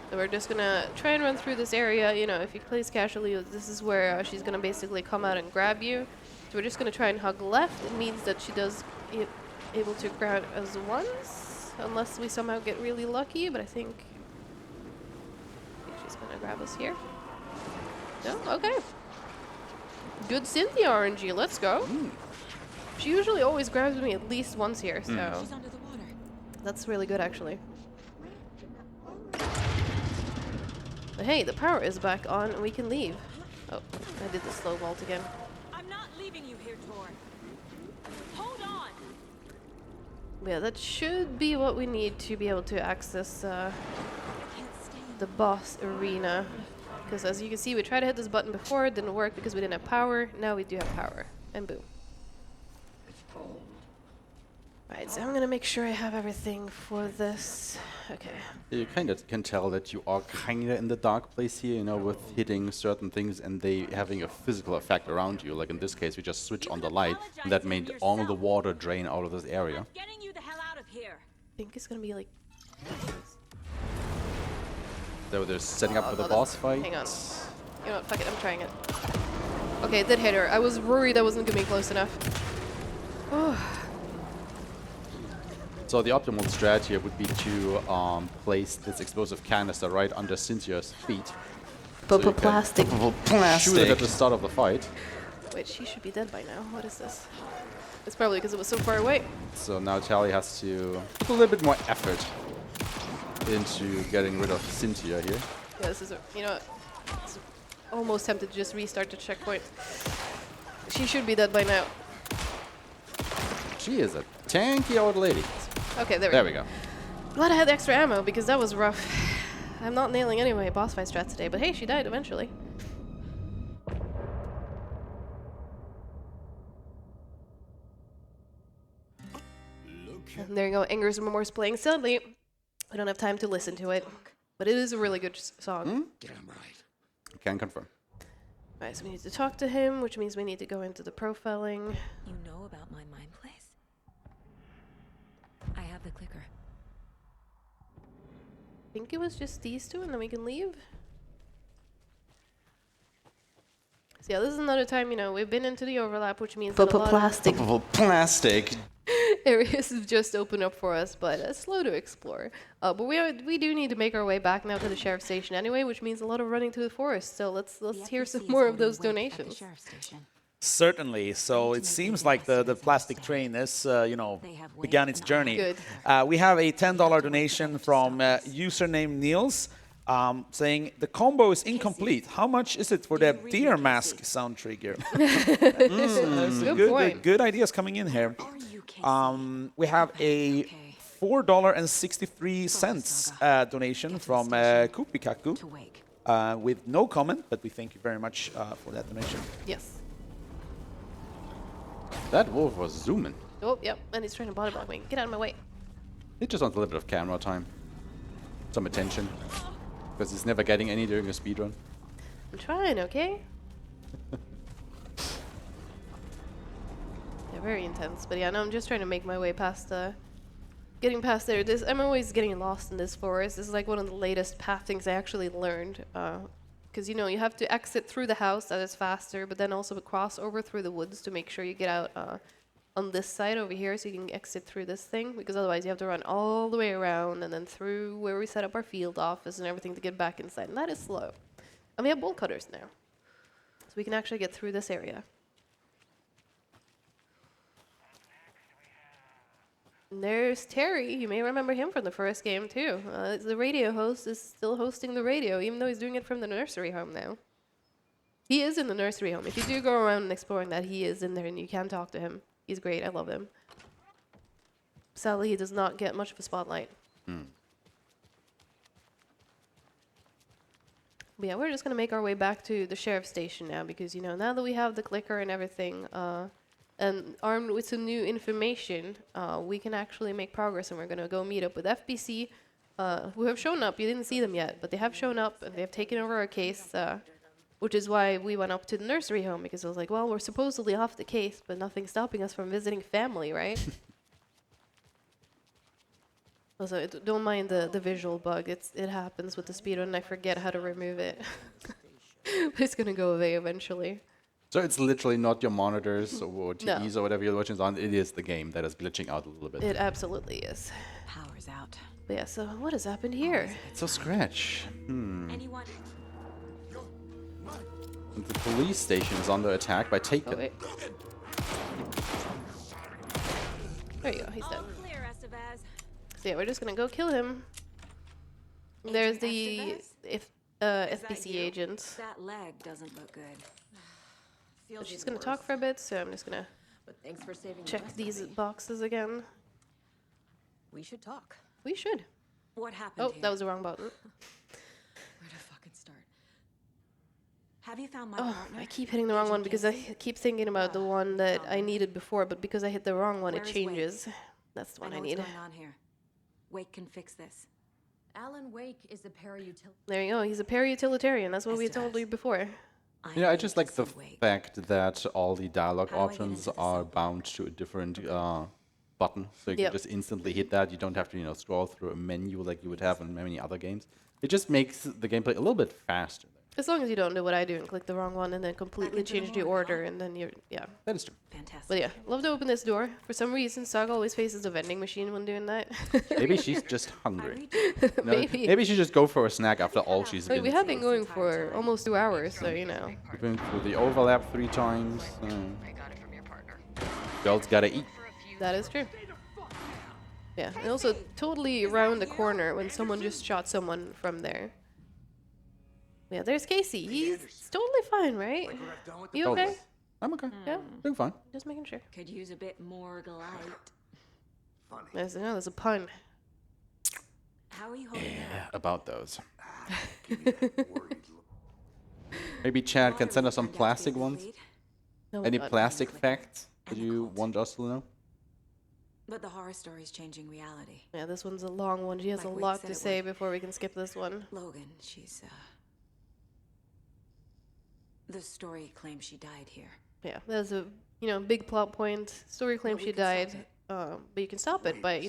So we're just gonna try and run through this area. You know, if you play this casually, this is where she's gonna basically come out and grab you. So we're just gonna try and hug left. It means that she does able to grab us once, unless we somehow get really lucky. But I think she's gonna grab us here. No, okay. Good Cynthia RNG. Let's go. She usually always grabs me at least once here, so She's under the water. that's really good actually. But hey, the power is back on and we can leave. Oh, I did the slow vault again. I'm not leaving you here, Tor. Hold on. Yeah, that should be what we need to be able to access I can't stay. the boss arena. Because as you can see, we tried to hit this button before, it didn't work because we didn't have power. Now we do have power. And boom. Right, so I'm gonna make sure I have everything for this. Okay. you kind of can tell that you are kind of in the dark place here, you know, with hitting certain things and they having a physical effect around you. Like in this case, we just switch on the light and that made all the water drain out of this area. Getting you the hell out of here. I think it's gonna be like... So they're setting up for the no, boss that's- fight. Hang on. You know what, fuck it, I'm trying it. Okay, it did hit her. I was worried I wasn't gonna be close enough. Oh. So the optimal strategy here would be to place this explosive canister right under Cynthia's feet. But So you can plastic. Shoot it at the start of the fight. Wait, she should be dead by now. What is this? It's probably because it was so far away. So now Tali has to put a little bit more effort into getting rid of Cynthia here. Yeah, this is you know what? It's almost tempted to just restart the checkpoint. She should be dead by now. She is a tanky old lady. Okay, there we go. Glad I had extra ammo because that was rough. I'm not nailing any of my boss fight strats today, but hey, she died eventually. And there you go, Anger's Remorse playing. Sadly, we don't have time to listen to it, but it is a really good song. Damn right. Can confirm. Alright, so we need to talk to him, which means we need to go into the profiling. You know about my mind place? I have the clicker. I think it was just these two, and then we can leave. So yeah, this is another time, you know, we've been into the overlap, which means that a lot of Plastic. areas have just opened up for us, but slow to explore. But we do need to make our way back now to the sheriff's station anyway, which means a lot of running through the forest. So let's hear some more of those donations. Certainly. So it seems like the plastic train is, began its journey. Good. We have a $10 donation from username Niels saying, the combo is incomplete. How much is it for the deer mask sound trigger? Good point. Good ideas coming in here. We have a $4.63 donation from Kupikaku with no comment, but we thank you very much for that donation. Yes. That wolf was zooming. Oh, yep, and he's trying to body block me. Get out of my way. He just wants a little bit of camera time. Some attention. Because he's never getting any during a speedrun. I'm trying, okay? They're very intense, but yeah, no, I'm just trying to make my way past getting past there. I'm always getting lost in this forest. This is like one of the latest path things I actually learned. Because, you have to exit through the house, that is faster, but then also cross over through the woods to make sure you get out on this side over here so you can exit through this thing, because otherwise you have to run all the way around and then through where we set up our field office and everything to get back inside, and that is slow. And we have bolt cutters now, so we can actually get through this area. And there's Terry. You may remember him from the first game too. The radio host is still hosting the radio, even though he's doing it from the nursery home now. He is in the nursery home. If you do go around and exploring that, he is in there and you can talk to him. He's great. I love him. Sadly, he does not get much of a spotlight. But yeah, we're just going to make our way back to the sheriff's station now because, now that we have the clicker and everything, and armed with some new information, we can actually make progress, and we're going to go meet up with FBC, who have shown up. You didn't see them yet, but they have shown up, and they have taken over our case, which is why we went up to the nursery home, because I was like, well, we're supposedly off the case, but nothing's stopping us from visiting family, right? Also, don't mind the visual bug. It happens with the speedrun, and I forget how to remove it. But it's going to go away eventually. So it's literally not your monitors or TVs or whatever you're watching on. It is the game that is glitching out a little bit. It absolutely is. Power's out. But yeah, so what has happened here? So Scratch. Anyone? And the police station is under attack by Taken. Oh, wait. There you go, he's dead. Clear, Estevez. So yeah, we're just gonna go kill him. There's the FBC agent. That leg doesn't look good. But she's gonna talk for a bit, so I'm just gonna check these boxes again. We should talk. We should. What happened Oh, here? that was the wrong button. Where to fucking start? Have you found my Oh, partner? I keep hitting the wrong one because I keep thinking about the one that I needed before, but because I hit the wrong one, it Where is changes. That's the one I need. What's going on here? Wake can fix this. Alan Wake is a There you go. He's a para-utilitarian. That's what we told you before. I just like the Wake. fact that all the dialogue How do I get options into the are cell? bound to a different button, so you Yep. can just instantly hit that. You don't have to, scroll through a menu like you would have in many other games. It just makes the gameplay a little bit faster. As long as you don't do what I do and click the wrong one and then completely into the change the morgue, order and then you're, yeah. That is true. Fantastic. But yeah, love to open this door. For some reason, Saga always faces the vending machine when doing that. Maybe she's just hungry. No, Maybe. maybe she just go for a snack after all she's Wait, been we have been going for almost 2 hours, so you know. We've been through the overlap 3 times. Girls gotta eat. That is true. Yeah, and also totally around the corner when someone just shot someone from there. Yeah, there's Casey. He's totally fine, right? You okay? Totally. I'm okay. Yeah, Doing fine. just making sure. Could use a bit more light. There's a pun. How are you holding up? About those. Maybe Chad can send us some plastic ones. Oh, Any God. plastic facts that you want us to know? But the horror story's changing reality. Yeah, this one's a long one. She has a Like Wade lot said to it say would. before we can skip this one. Logan, she's the story claims she died here. Yeah, there's a big plot point. Story claims we she can stop died, but you can stop it by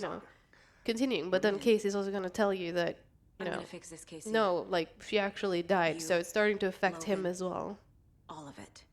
continuing. But then Casey's also gonna tell you that I'm gonna fix this case. no, like she actually died, You, so it's starting to affect him Logan. as well. All of it.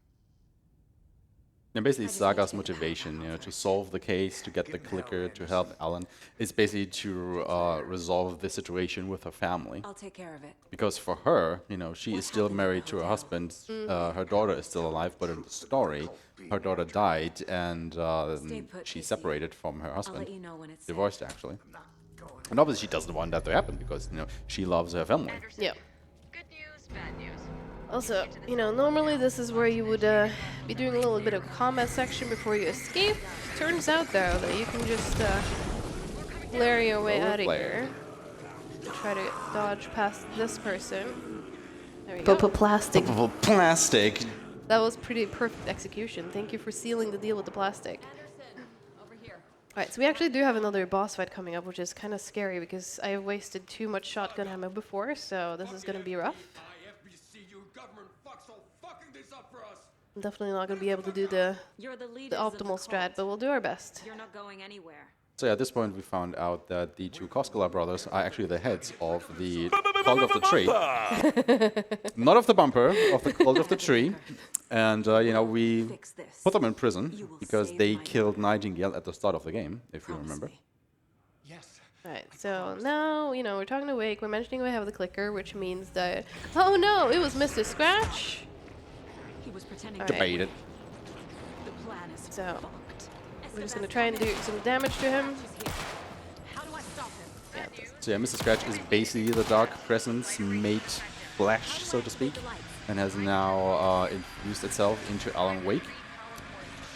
And basically, Saga's motivation, to solve the case, to get the clicker, to help Alan, is basically to resolve the situation with her family. I'll take care of it. Because for her, she is still married to her husband. Her daughter is still alive, but in the story, her daughter died, and put, she Casey. separated from her I'll husband. let you know when it's Divorced, actually. And obviously, she doesn't want that to happen because she loves her family. Yeah. Good news, bad news. Also, normally this is where you would be doing a little bit of combat section before you escape. Turns out, though, that you can just flare your way Roll a out of flare. here. Try to dodge past this person. There we go. Plastic. Plastic. That was pretty perfect execution. Thank you for sealing the deal with the plastic. Over here. Alright, so we actually do have another boss fight coming up, which is kind of scary because I wasted too much shotgun ammo before, so this is going to be rough. I'm definitely not going to be able to do the You're the leader. optimal strat, but we'll do our best. You're not going anywhere. So at this point, we found out that the 2 Koskela brothers are actually the heads of the Cult of the Tree. Not of the bumper, of the Cult of the Tree. And, we Fix this. put them in prison You will because save they my killed Nightingale at the start of the game, if you Promise remember. me. Yes. Alright, so now, we're talking to Wake, we're mentioning we have the clicker, which means that... Oh no, it was Mr. Scratch! He was pretending All to right. Debated. the plan is So, fucked. we're just going to try and do some damage to him. How do I stop him? So yeah, Mr. Scratch is basically the Dark Presence made flesh, so to speak, and has now infused itself into Alan Wake.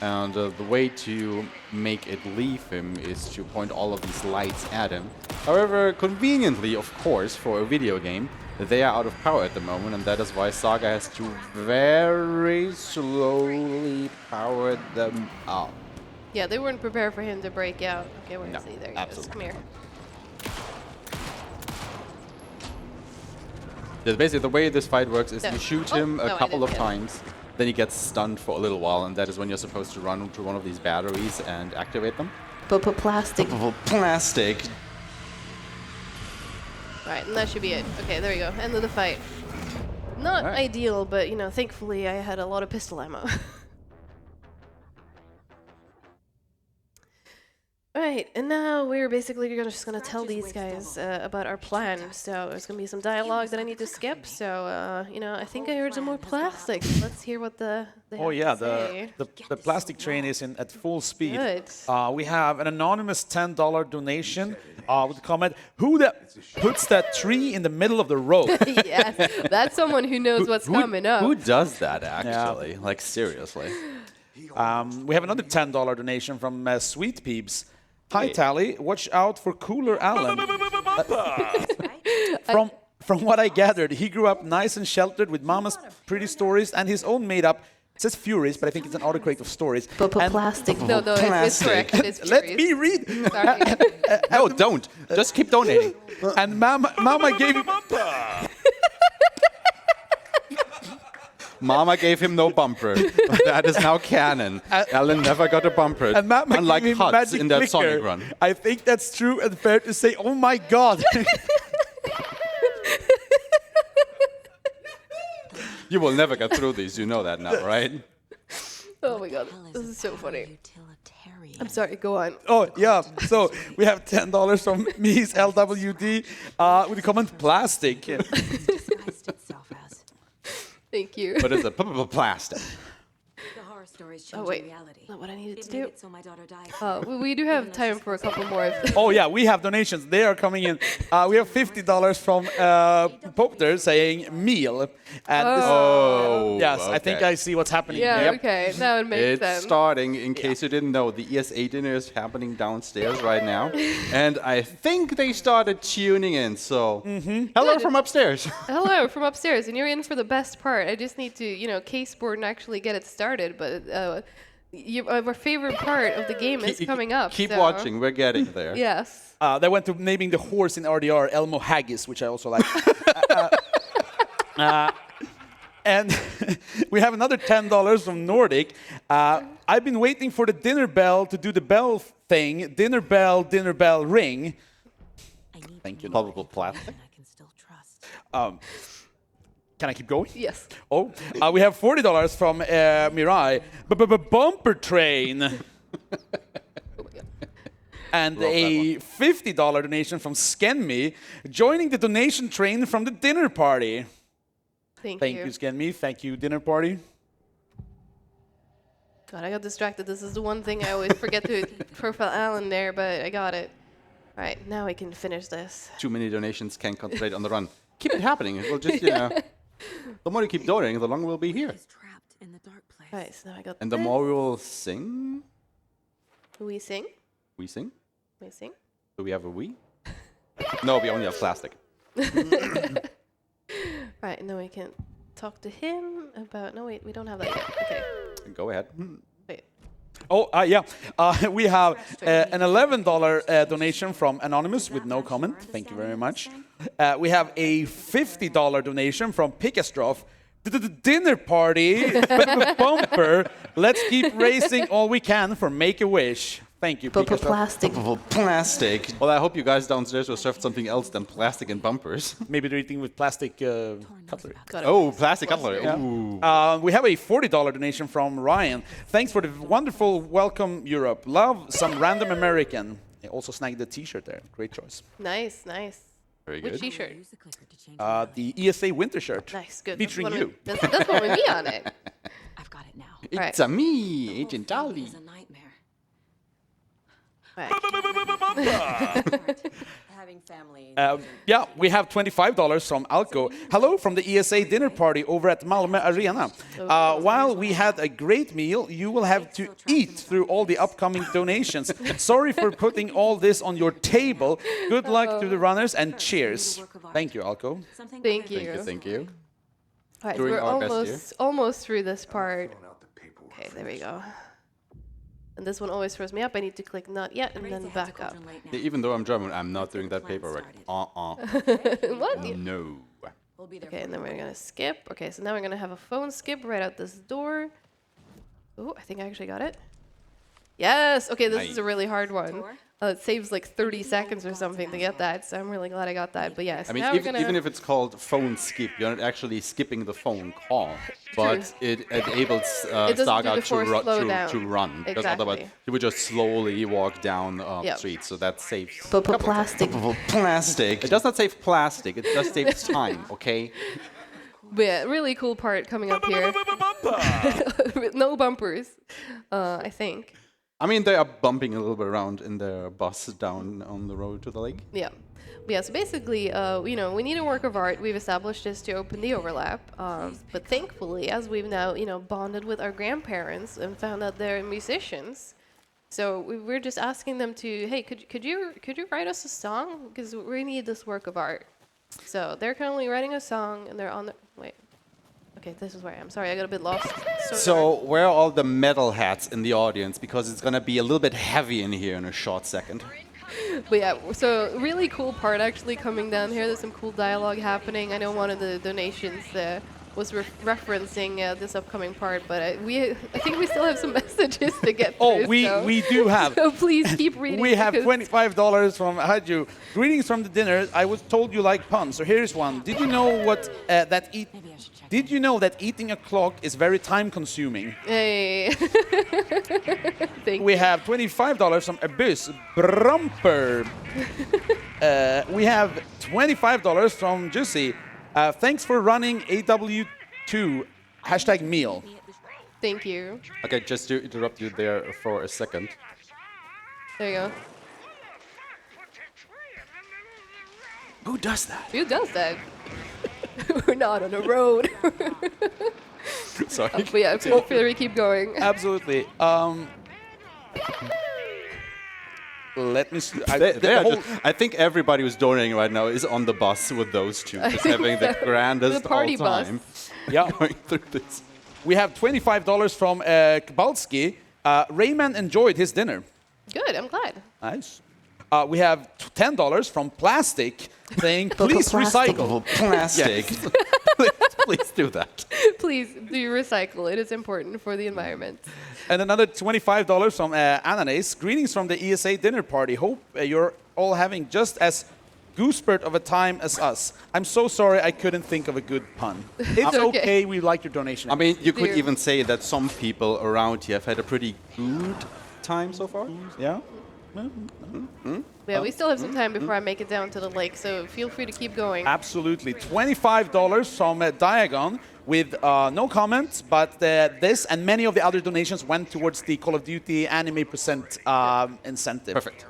And the way to make it leave him is to point all of these lights at him. However, conveniently, of course, for a video game, they are out of power at the moment, and that is why Saga has to very slowly power them up. Yeah, they weren't prepared for him to break out. Okay, where No, is he? There he absolutely. is. Come here. Basically, the way this fight works is No. you shoot Oh, him no, a I couple didn't of get it. times, then he gets stunned for a little while, and that is when you're supposed to run to one of these batteries and activate them. But plastic. Plastic. Alright, and that should be it. Okay, there we go. End of the fight. Not Alright. ideal, but, thankfully I had a lot of pistol ammo. Alright, and now we're basically just gonna tell these guys about our plan. So there's gonna be some dialogue that I need to skip. So, I think I heard some more plastic. Let's hear what they Oh have yeah, to say. the plastic train is at full speed. Good. We have an anonymous $10 donation with the comment, "Who that puts that tree in the middle of the road?" Yes, that's someone who knows what's coming up. Who does that, actually? Like, seriously. We have another $10 donation from Sweet Peeps. Hi Tali, watch out for Cooler Alan. From what I gathered, he grew up nice and sheltered with mama's pretty stories and his own made-up. It says Furies, but I think it's an autocorrect of stories. But And- plastic. No, it's Plastic. correct. It's Let Furies. me read. Sorry. No, don't. Just keep donating. And mama gave him. Mama gave him no bumper. That is now canon. Alan never got a bumper. And Mama unlike gave him Huts magic in that clicker. Sonic run. I think that's true and fair to say. Oh my God. You will never get through these, you know that now, right? Oh my god, this is so funny. I'm sorry, go on. Oh, yeah. So we have $10 from Mies LWD with the comment plastic. Disguised itself as. Thank you. But it's a plastic. The horror stories Oh, change wait. reality. Not what I needed to It made do. it so my daughter died. We do have time for a couple more. Oh, yeah, we have donations. They are coming in. We have $50 from Popter saying meal. And yes, I think I see what's happening. Yeah, Yep. okay, that would make It's sense. starting, in case you didn't know, the ESA dinner is happening downstairs right now. And I think they started tuning in, so hello Good. from upstairs. Hello from upstairs, and you're in for the best part. I just need to, caseboard and actually get it started, but our favorite part of the game is coming up. Keep so- watching, we're getting there. Yes. They went to naming the horse in RDR Elmo Haggis, which I also like. And we have another $10 from Nordic. I've been waiting for the dinner bell to do the bell thing. Dinner bell, ring. Thank you. Palpable plastic. I can still trust. Can I keep going? Yes. Oh, we have $40 from Mirai. Bumper train. And a $50 donation from Skenme, joining the donation train from the dinner party. Thank Thank you. you, Skenme. Thank you, dinner party. God, I got distracted. This is the one thing I always forget to profile Alan there, but I got it. All right, now we can finish this. Too many donations can concentrate on the run. Keep it happening. It will just, the more you keep donating, the longer we'll be here. He's trapped in the dark place. All right, so now I got And the this. more we will sing. We sing. We sing? We sing. Do we have a we? No, we only have plastic. Right, and then we can talk to him about... No, wait, we don't have that yet. Okay, Go ahead. wait. Oh, yeah. We have an $11 donation from Anonymous with no comment. Thank you very much. We have a $50 donation from Pickastrophe. The dinner party bumper. Let's keep racing all we can for Make-A-Wish. Thank you, Pickastrophe. Plastic. Plastic. Well, I hope you guys downstairs were served something else than plastic and bumpers. Maybe they're eating with plastic cutlery. Got it. Oh, plastic cutlery. Yeah. Ooh. We have a $40 donation from Ryan. Thanks for the wonderful welcome, Europe. Love some random American. He also snagged the T-shirt there. Great choice. Nice, nice. Very Which good. T-shirt? Use the clicker to change The ESA winter shirt. Nice, good. Featuring That's you. That's one with me on it. I've got it now. It's a me, Agent Tali. It's a nightmare. Right. Having family. Yeah, we have $25 from Alco. Hello from the ESA dinner party over at Malmö Arena. While we had a great meal, you will have to eat through all the upcoming donations. Sorry for putting all this on your table. Good luck to the runners and cheers. Thank you, Alco. Something Thank clever. you. Thank you. All right, so Doing we're our best almost through this part. Filling out the paperwork. Okay, there we go. And this one always throws me up. I need to click not yet and Raise then the heads back up. children late now. Even though I'm German, I'm not doing that paperwork. What? No. We'll be there Okay, for and then you. we're gonna skip. Okay, so now we're gonna have a phone skip right out this door. Oh, I think I actually got it. Yes. Okay, this is a really hard one. It saves like 30 seconds or something to get that, so I'm really glad I got that. But yes, I mean, now we're gonna. even if it's called phone skip, you're not actually skipping the phone call, but it enables doesn't do Saga the to, forced slowdown. to run. Because otherwise, Exactly. you would just slowly walk down the Yep. street, so that saves. Plastic. Plastic. It does not save plastic, it just saves time, okay? But yeah, really cool part coming up here. With no bumpers, I think. I mean, they are bumping a little bit around in their bus down on the road to the lake. Yeah. But yeah, so basically, we need a work of art. We've established this to open the overlap. But thankfully, as we've now, bonded with our grandparents and found out they're musicians, so we're just asking them to, hey, could you write us a song? Because we need this work of art. So they're currently writing a song, and they're on the, wait. Okay, this is where I am. Sorry, I got a bit lost. So where are all the metal hats in the audience? Because it's going to be a little bit heavy in here in a short second. But yeah, so really cool part actually coming down here. There's some cool dialogue happening. I know one of the donations was referencing this upcoming part, but I think we still have some messages to get Oh, through. we do have. So please keep reading. We have because- $25 from Haju. Greetings from the dinner. I was told you like puns, so here's one. Did you know what Maybe I should check. Did you know that eating a clock is very time consuming? Hey. Thank We have $25 from Abyss Brumper. We have $25 from Jussi. Thanks for running AW2 #meal. Thank you. Okay, just to interrupt you there for a second. There you go. Who does that? Who does that? We're not on a road. Sorry. But yeah, feel free to keep going. Absolutely. Let me. I think everybody who's donating right now is on the bus with those two, just having the grandest The party all bus. time Yeah. going through this. We have $25 from Kabalski. Rayman enjoyed his dinner. Good, I'm glad. Nice. We have $10 from Plastic saying, please recycle. Plastic. Please do that. Please do recycle. It is important for the environment. And another $25 from Ananas. Greetings from the ESA dinner party. Hope you're all having just as goosebert of a time as us. I'm so sorry I couldn't think of a good pun. It's okay. okay. We like your donation. I mean, you could Dear. even say that some people around here have had a pretty good time so far. yeah. Yeah, we still have some time before I make it down to the lake, so feel free to keep going. Absolutely. $25 from Diagon with no comment, but this and many of the other donations went towards the Call of Duty Anime Percent incentive. Perfect.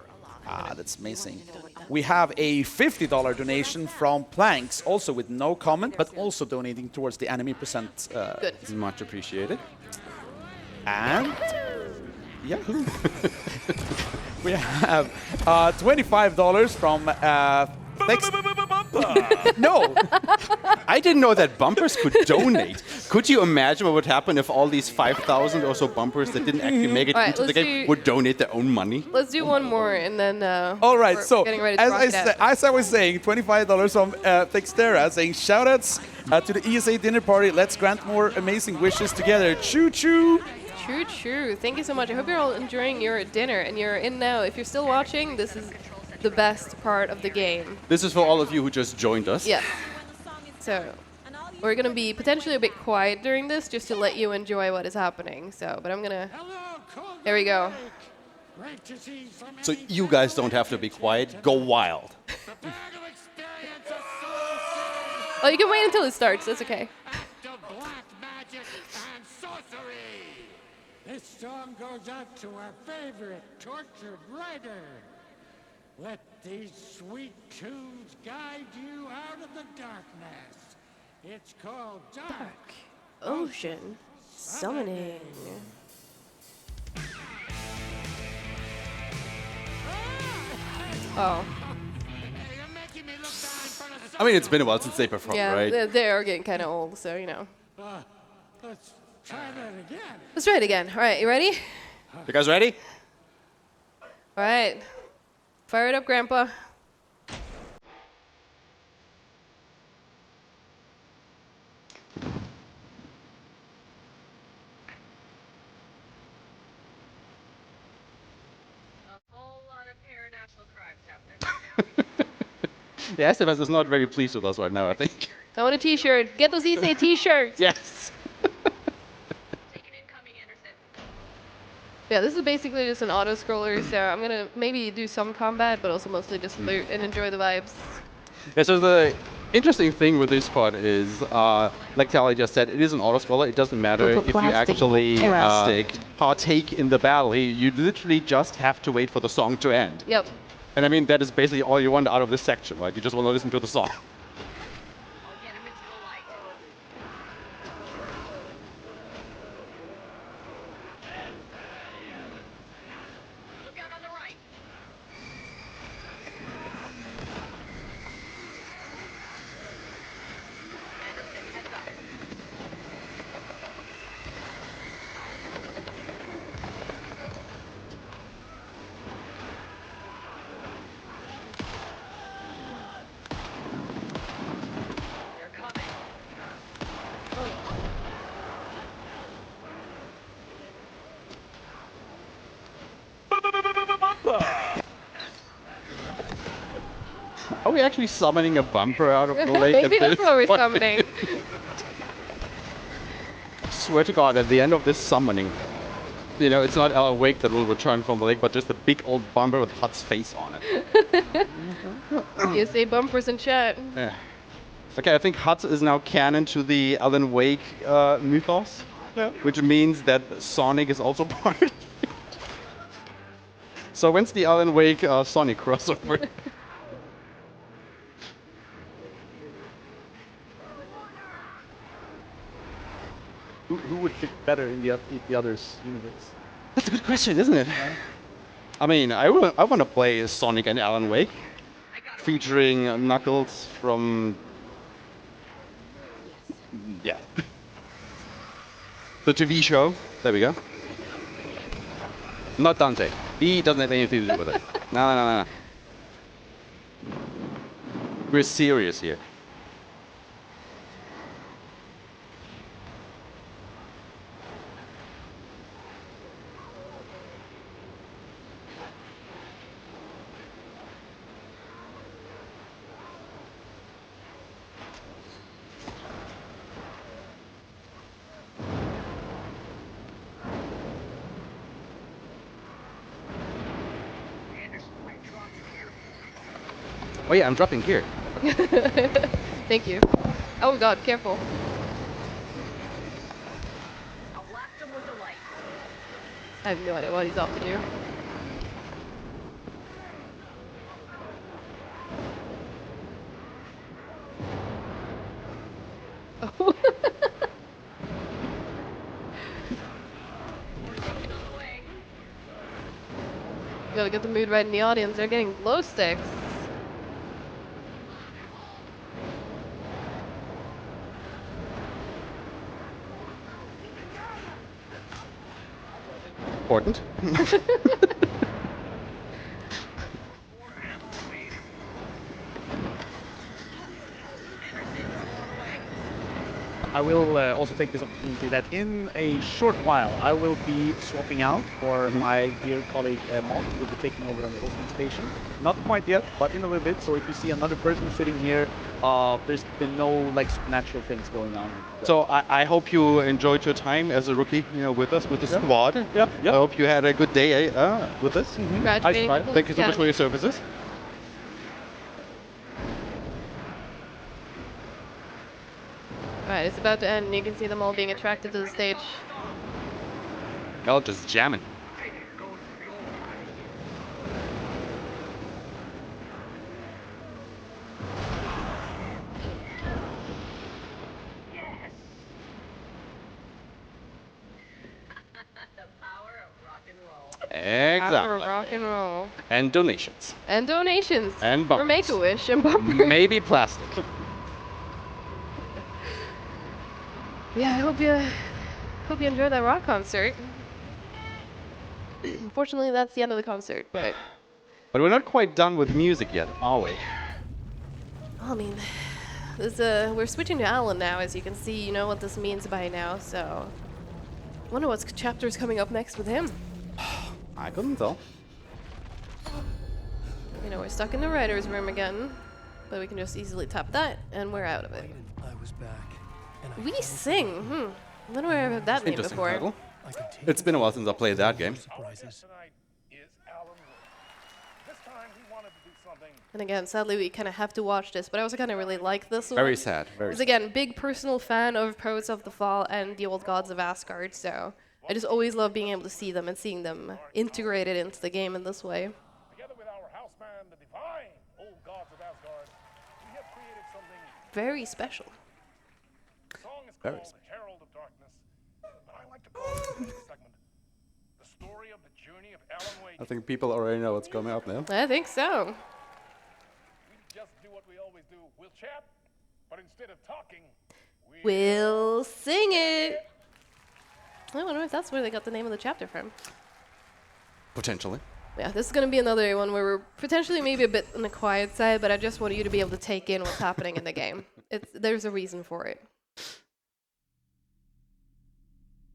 That's amazing. We have a $50 donation from Planks, also with no comment, but also donating towards the Anime Percent. Good. Much appreciated. And Yahoo! We have $25 from No! I didn't know that bumpers could donate. Could you imagine what would happen if all these 5,000 or so bumpers that didn't actually make it All right, into the let's game do- would donate their own money? Let's do one more, and then All right, we're so getting ready to as rock I, it out. as I was saying, $25 from Textera saying shoutouts to the ESA dinner party. Let's grant more amazing wishes together. Choo choo! True, true. Thank you so much. I hope you're all enjoying your dinner, and you're in now. If you're still watching, this is the best part of the game. This is for all of you who just joined us. Yeah. So we're gonna be potentially a bit quiet during this, just to let you enjoy what is happening. So, but I'm gonna. There we go. So you guys don't have to be quiet. Go wild. Oh, you can wait until it starts. That's okay. This song goes out to our favorite tortured writer. Let these sweet tunes guide you out of the darkness. It's called Dark. Ocean summoning. Oh, I mean, it's been a while since they performed, yeah. right? They are getting kind of old, so you know. Let's try that again. Let's try it again. All right, you ready? You guys ready? All right. Fire it up, Grandpa. A whole lot of paranormal crimes happening right now. The SMS is not very pleased with us right now, I think. I want a T-shirt. Get those ESA T-shirts. Yes. Taking incoming Anderson. Yeah, this is basically just an auto-scroller, so I'm gonna maybe do some combat, but also mostly just loot and enjoy the vibes. Yeah, so the interesting thing with this part is, like Tali just said, it is an auto-scroller. It doesn't matter if you actually partake in the battle. You literally just have to wait for the song to end. Yep. And I mean, that is basically all you want out of this section, right? You just want to listen to the song. I'll get him into the light. Look out on the right. Anderson, heads up. Are we actually summoning a bumper out of the lake? Maybe at that's this what we're point? summoning. Swear to God, at the end of this summoning, you know, it's not Alan Wake that will return from the lake, but just a big old bumper with Hut's face on it. You say bumpers in chat. Yeah. Okay, I think Hut is now canon to the Alan Wake mythos, which means that Sonic is also part of it. So when's the Alan Wake Sonic crossover? Who would fit better in the other's universe? That's a good question, isn't it? I mean, I want to play Sonic and Alan Wake, featuring Knuckles from... Yeah. The TV show. There we go. Not Dante. He doesn't have anything to do with it. No. We're serious here. Oh yeah, I'm dropping gear. Thank you. Oh god, careful. I have no idea what he's off to do. Oh. Gotta get the mood right in the audience. They're getting glow sticks. Important. I will also take this opportunity that in a short while I will be swapping out for my dear colleague Mont, who will be taking over on the hosting station. Not quite yet, but in a little bit. So if you see another person sitting here, there's been no like supernatural things going on. So I hope you enjoyed your time as a rookie, you know, with us, with the squad. Yep. I hope you had a good day with us. Graduating from Thank you so much for Academy. your services. Alright, it's about to end and you can see them all being attracted to the stage. Y'all just jamming. Exactly. Rock and roll. And donations. And donations. And for bumpers. Make-A-Wish and bumpers. Maybe plastic. Yeah, I hope you enjoyed that rock concert. Unfortunately, that's the end of the concert, but But we're not quite done with music yet, are we? I mean, we're switching to Alan now, as you can see. You know what this means by now, so wonder what chapter's coming up next with him. I couldn't tell. You know, we're stuck in the writer's room again, but we can just easily tap that, and we're out of it. I was back. And We Sing. I don't know where I've heard that name Interesting before. title. I could take It's been a while since I played that game. surprises. And again, sadly, we kind of have to watch this, but I also kind of really like this one. Very sad. Very Because sad. again, big personal fan of Poets of the Fall and the Old Gods of Asgard, so I just always love being able to see them and seeing them integrated into the game in this way. Together with our houseman, the divine old gods of Asgard, we have created something. Very special. The song is Very called Herald of Darkness, but I like to call it the next segment the story of the journey of Alan Wake. I think people already know what's coming up now. I think so. We just do what we always do. We'll chat, but instead of talking, We'll sing it. I wonder if that's where they got the name of the chapter from. Potentially. Yeah, this is going to be another one where we're potentially maybe a bit on the quiet side, but I just want you to be able to take in what's happening in the game. There's a reason for it.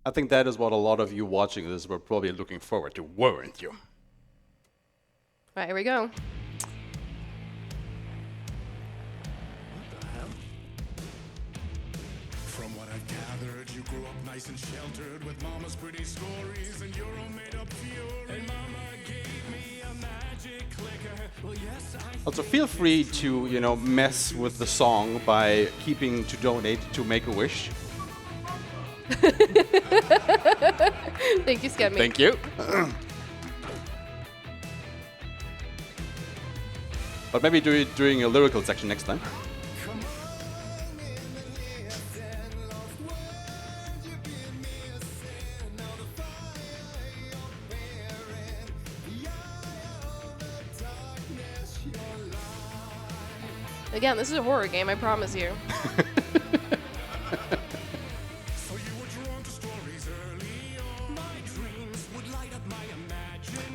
I think that is what a lot of you watching this were probably looking forward to, weren't you? Right, here we go. gathered. You grew up nice and sheltered with mama's pretty stories and your own made up fury. And mama gave me a magic clicker. Well, yes, I Also, feel free to, you know, mess with the song by keeping to donate to Make-A-Wish. Thank you, Scummy. Thank you. But maybe do it during a lyrical section next time. Again, this is a horror game, I promise you.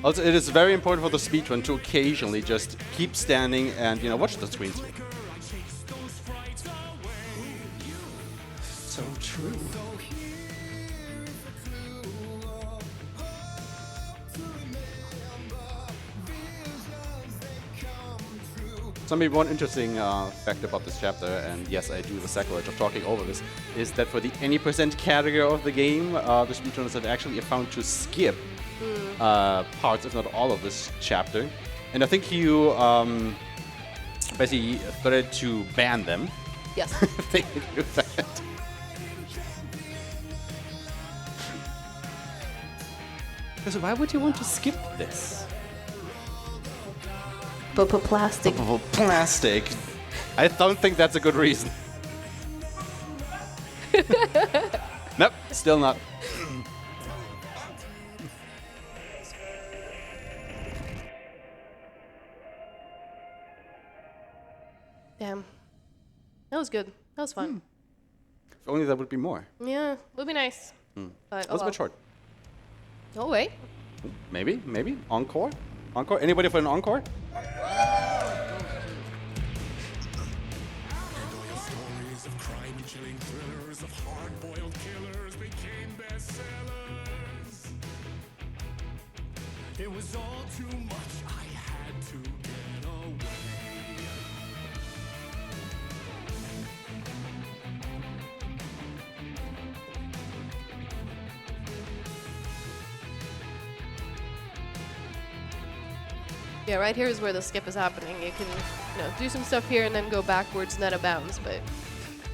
Also, it is very important for the speedrun to occasionally just keep standing and, you know, watch the screen. So true. So maybe one interesting fact about this chapter, and yes, I do the sacrilege of talking over this, is that for the any % category of the game, the speedrunners have actually found to skip parts, if not all of this chapter. And I think you basically threatened to ban them. Yes. if they do that. Because why would you want to skip this? Plastic. Plastic. I don't think that's a good reason. Nope, still not. Damn. That was good. That was fun. If only there would be more. Yeah, would be nice. But, That was a bit short. Oh, wait. Maybe? Encore? Encore? Anybody for an encore? stories of crime and chilling thrillers of hard-boiled killers became bestsellers. It was all too much. I had to get away. Yeah, right here is where the skip is happening. You can, do some stuff here and then go backwards and out of bounds, but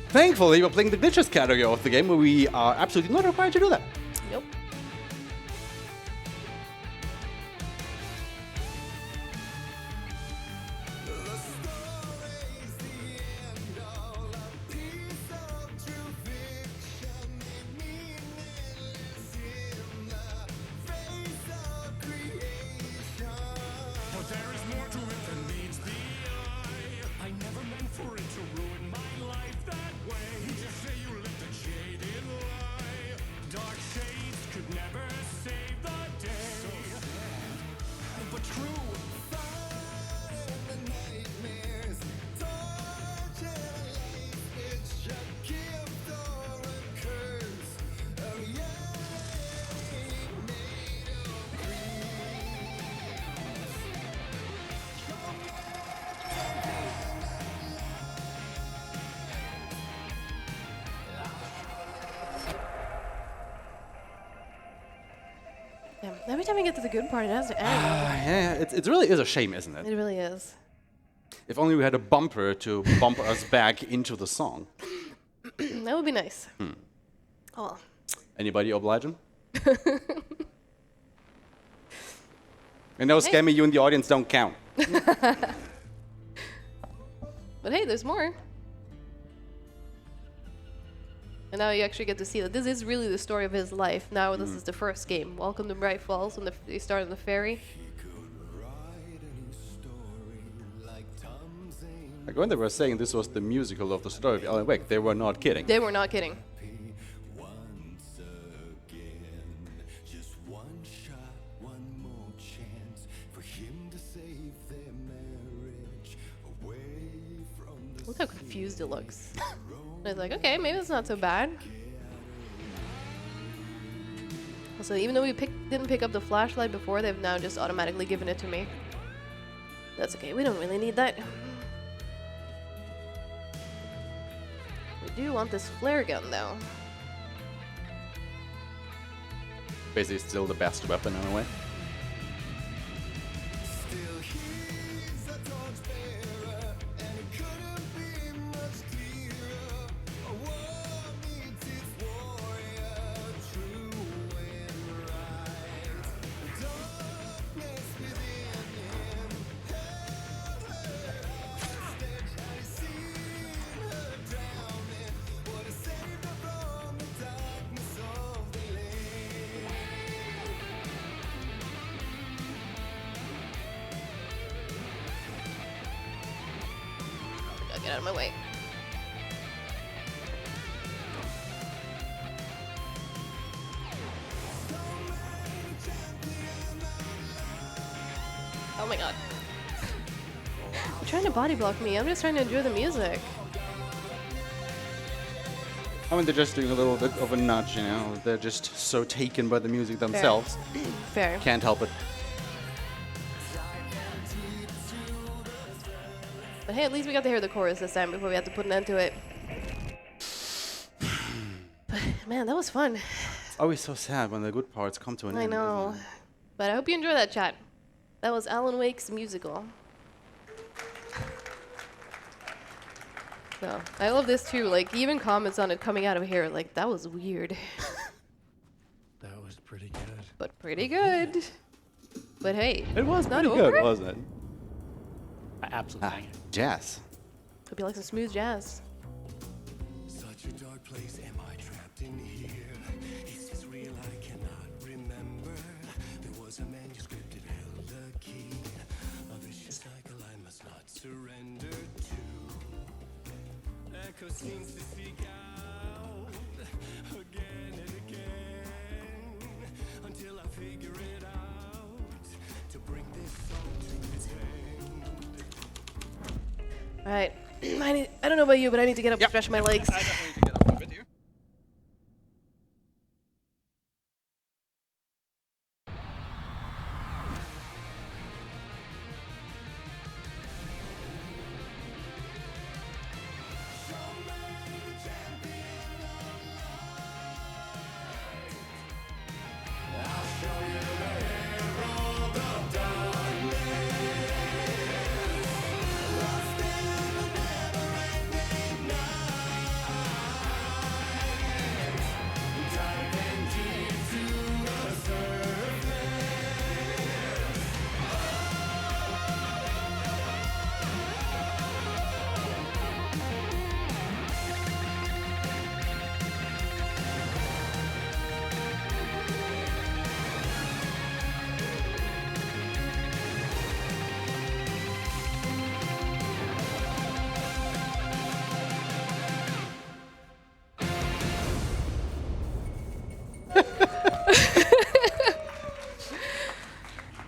Thankfully, we're playing the Glitchless category of the game where we are absolutely not required to do that. nope. But there is more to it than meets the eye. I never meant for it to ruin my life that way. You just say you lived a jaded lie. Dark shades could never save the day. So sad, but true. Damn. Every time we get to the good part, it has to end. Yeah, it really is a shame, isn't it? It really is. If only we had a bumper to bump us back into the song. That would be nice. Oh well. Anybody obliging? And no, Scammy, you in the audience don't count. But hey, there's more. And now you actually get to see that this is really the story of his life. Now this is the first game. Welcome to Bright Falls, when they start on the ferry. Like when they were saying this was the musical of the story of Alan Wake, they were not kidding. They were not kidding. Look how confused it looks. And it's like, okay, maybe it's not so bad. Also, even though we didn't pick up the flashlight before, they've now just automatically given it to me. That's okay, we don't really need that. We do want this flare gun, though. Basically, still the best weapon in a way. Get out of my way. Oh my god. You're trying to body block me. I'm just trying to enjoy the music. I mean, they're just doing a little bit of a nudge, you know. They're just so taken by the music themselves. Fair. Can't help it. But hey, at least we got to hear the chorus this time before we had to put an end to it. But man, that was fun. It's always so sad when the good parts come to an I end. know. isn't it? But I hope you enjoy that chat. That was Alan Wake's musical. So, I love this too. Like, even comments on it coming out of here, like, that was weird. That was pretty good. But pretty good. But hey, It was not pretty over. good, wasn't it? Absolutely. Jazz. Hope you like some smooth jazz. Such a dark place, am I trapped in here? Is this real? I cannot remember. There was a manuscript, it held a key. A vicious cycle I must not surrender to. Echo seems to seek out again and again until I figure it out to bring this song to its end. All right. I don't know about you, but I need to get up and stretch my legs. I definitely need to get up a bit here.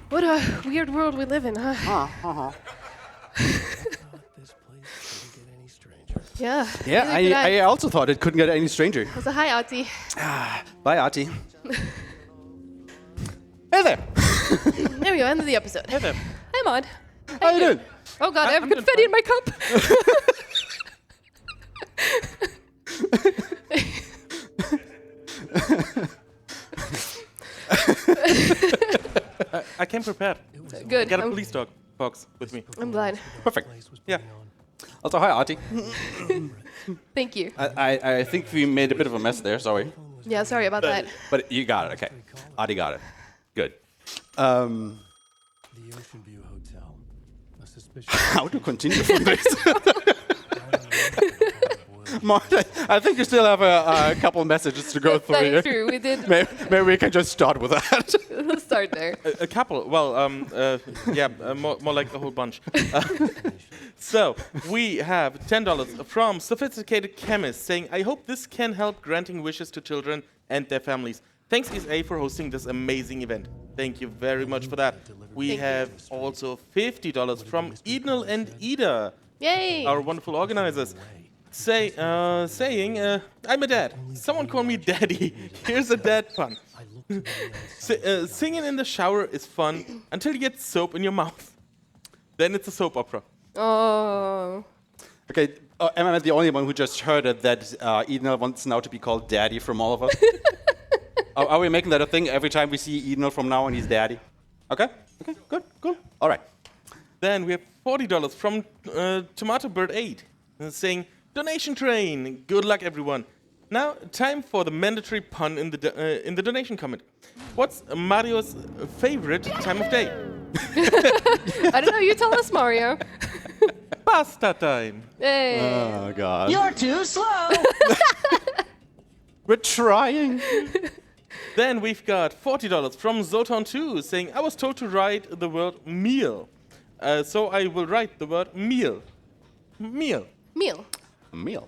What a weird world we live in, huh? This place couldn't get any stranger. Yeah. Yeah, neither could I also thought it couldn't get any stranger. So hi, Ati. Bye, Artie. Hey there. There we go, end of the episode. Hey there. Hi, Maud. How you doing? Oh god, I have I'm doing confetti in my cup. I came prepared. Good. Got a police dog box with me. I'm glad. Perfect. Yeah. Also, hi, Artie. Thank you. I think we made a bit of a mess there, sorry. Yeah, sorry about that. But you got it, okay. Artie got it. Good. The Ocean View Hotel. A suspicious. How to continue from this? Marta, I think you still have a couple messages to go through That here. is true. We did. Maybe we can just start with that. Let's start there. A couple. Well, more like a whole bunch. So we have $10 from Sophisticated Chemist saying, "I hope this can help granting wishes to children and their families. Thanks, ESA, for hosting this amazing event." Thank you very much for that. We Thank you. have also $50 from Ednal and Ida, Yay! our wonderful organizers. Saying, "I'm a dad. Someone call me daddy. Here's a dad pun. Singing in the shower is fun until you get soap in your mouth. Then it's a soap opera." Oh. Okay, am I the only one who just heard it that Edna wants now to be called Daddy from all of us? Are we making that a thing every time we see Eden from now on? He's daddy. Okay. Okay. Good. Cool. All right. Then we have $40 from Tomato Bird 8 saying, donation train. Good luck, everyone. Now, time for the mandatory pun in the donation comment. What's Mario's favorite time of day? I don't know. You tell us, Mario. Pasta time. Hey. Oh God. You're too slow. We're trying. Then we've got $40 from Zoton2 saying, I was told to write the word meal. So I will write the word meal. Meal. Meal. Meal.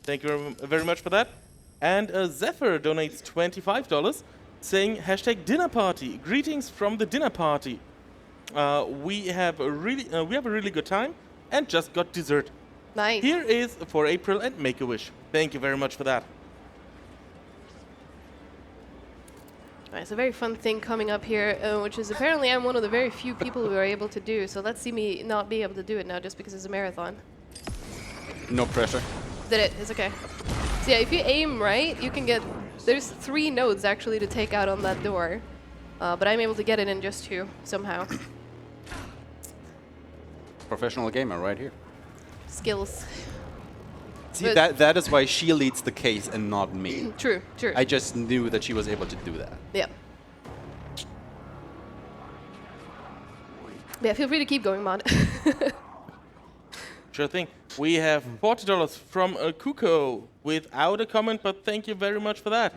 Thank you very much for that. And Zephyr donates $25 saying, hashtag dinner party. Greetings from the dinner party. We have a really good time and just got dessert. Nice. Here is for April and Make-A-Wish. Thank you very much for that. It's a very fun thing coming up here, which is apparently I'm one of the very few people who are able to do. So let's see me not be able to do it now just because it's a marathon. No pressure. Did it? It's okay. So yeah, if you aim right, you can get... There's 3 nodes actually to take out on that door. But I'm able to get it in just 2 somehow. Professional gamer right here. Skills. See, that is why she leads the case and not me. True, true. I just knew that she was able to do that. Yeah. Yeah, feel free to keep going, Mod. Sure thing. We have $40 from Kuko without a comment, but thank you very much for that.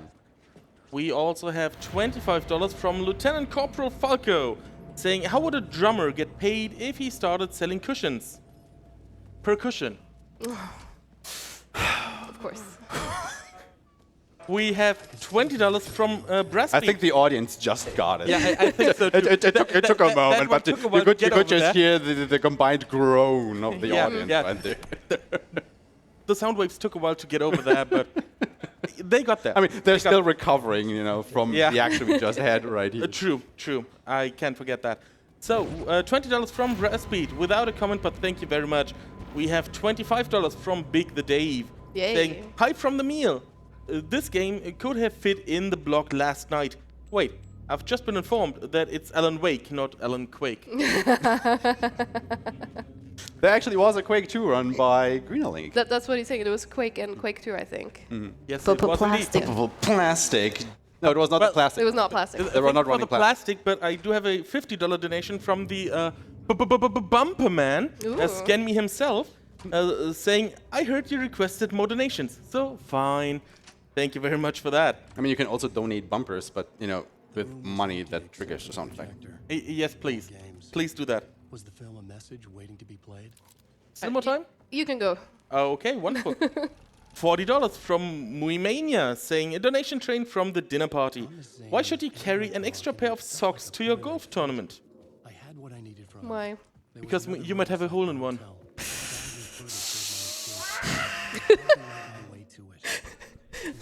We also have $25 from Lieutenant Corporal Falco saying, how would a drummer get paid if he started selling cushions? Per cushion. Of course. We have $20 from Brassbeat. I think the audience just got it. Yeah, I think so too. It took a moment, but you could just that. hear the combined groan of the audience right there. The sound waves took a while to get over that, but they got there. I mean, they're still recovering, from the action we just had right here. True. I can't forget that. So, $20 from Brassbeat without a comment, but thank you very much. We have $25 from Big the Dave saying, hi from the meal. This game could have fit in the blog last night. Wait, I've just been informed that it's Alan Wake, not Alan Quake. There actually was a Quake 2 run by Greenlink. That's what he's saying. It was Quake and Quake 2, I think. Yes, it was plastic. Plastic. No, it was not plastic. It was not plastic. They were not running plastic, but I do have a $50 donation from the Bumper Man, Scan Me himself, saying, I heard you requested more donations, so fine. Thank you very much for that. I mean, you can also donate bumpers, but, with money that triggers the sound effect. Yes, please. Please do that. Was the film a message waiting to be played? Still more time? You can go. Okay, wonderful. $40 from Muimania saying, a donation train from the dinner party. Why should you carry an extra pair of socks to your golf tournament? I had what I needed from Why? Because you might have a hole in one.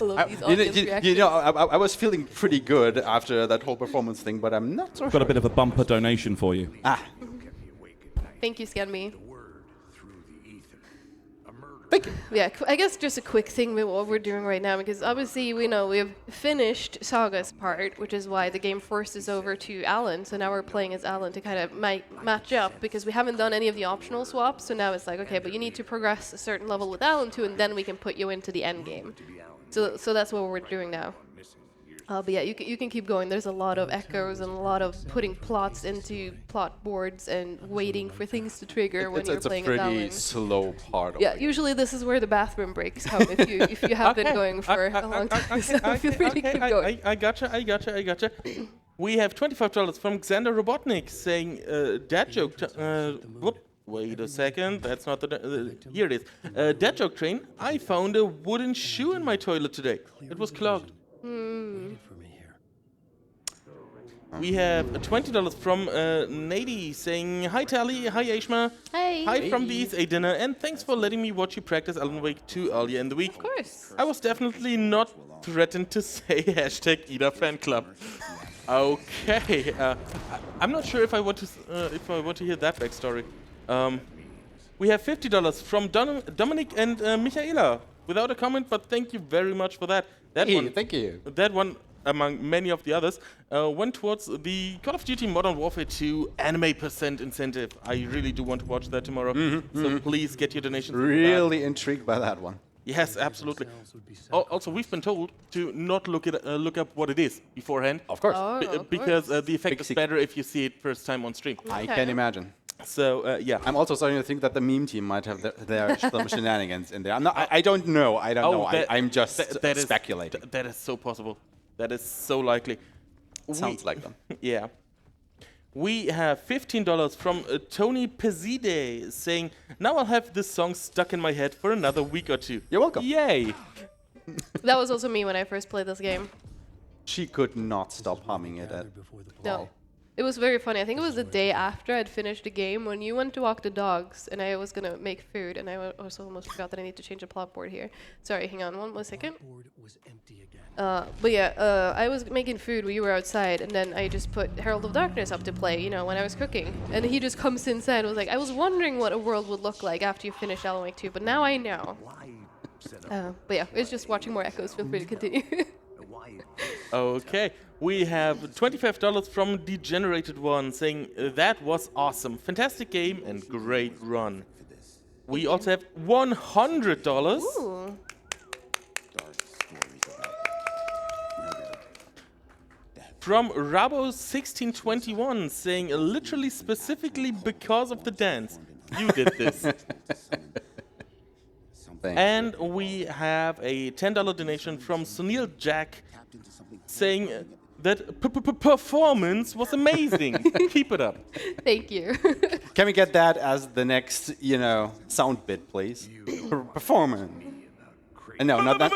I love these audience reactions. I was feeling pretty good after that whole performance thing, but I'm not so Got a bit of a bumper donation for you. Thank you, Scan Me. Thank you. Yeah, I guess just a quick thing with what we're doing right now, because obviously we know we have finished Saga's part, which is why the game forced us over to Alan. So now we're playing as Alan to kind of match up, because we haven't done any of the optional swaps. So now it's like, okay, but you need to progress a certain level with Alan too, and then we can put you into the end game. So that's what we're doing now. But yeah, you can keep going. There's a lot of echoes and a lot of putting plots into plot boards and waiting for things to trigger when you're playing It's a as pretty Alan. slow part of Yeah, it. usually this is where the bathroom breaks come if you have been going for a long time. So feel free to keep going. I gotcha. We have $25 from Xander Robotnik saying, dad joke. Wait a second, that's not the. Here it is. Dad joke train. I found a wooden shoe in my toilet today. It was clogged. We have $20 from Nady saying, hi Tali, hi Aishma. Hey. Hi from the East A dinner, and thanks for letting me watch you practice Alan Wake 2 earlier in the week. Of course. I was definitely not threatened to say hashtag Ida fan club. Okay, I'm not sure if I want to hear that backstory. We have $50 from Dominic and Michaela. Without a comment, but thank you very much for that. Thank you. That one among many of the others, went towards the Call of Duty Modern Warfare 2 anime % incentive. I really do want to watch that tomorrow, so please get your donations. Really intrigued by that one. Yes, absolutely. Also, we've been told to not look up what it is beforehand. Of course. Oh, of Because course. the effect Big is secret. better if you see it first time on stream. I Okay. can imagine. So, yeah. I'm also starting to think that the meme team might have their some shenanigans in there. I don't know. I don't know. I'm just that is- speculating. that is so possible. That is so likely. Sounds like them. Yeah. We have $15 from Tony Pezide saying, now I'll have this song stuck in my head for another week or two. You're welcome. Yay. That was also me when I first played this game. She could not stop humming it. No. It was very funny. I think it was the day after I'd finished the game when you went to walk the dogs and I was gonna make food and I also almost forgot that I need to change the plot board here. Sorry, hang on one more second. But yeah, I was making food when you were outside and then I just put Herald of Darkness up to play, you know, when I was cooking. And he just comes inside and was like, I was wondering what a world would look like after you finish Alan Wake 2, but now I know. But yeah, it's just watching more echoes. Feel free to continue. Okay. We have $25 from Degenerated One saying, that was awesome. Fantastic game and great run. We also have $100. Ooh. From Rabo1621 saying, literally specifically because of the dance. You did this. And we have a $10 donation from Sunil Jack saying that performance was amazing. Keep it up. Thank you. Can we get that as the next, sound bit, please? Performance. No, not that.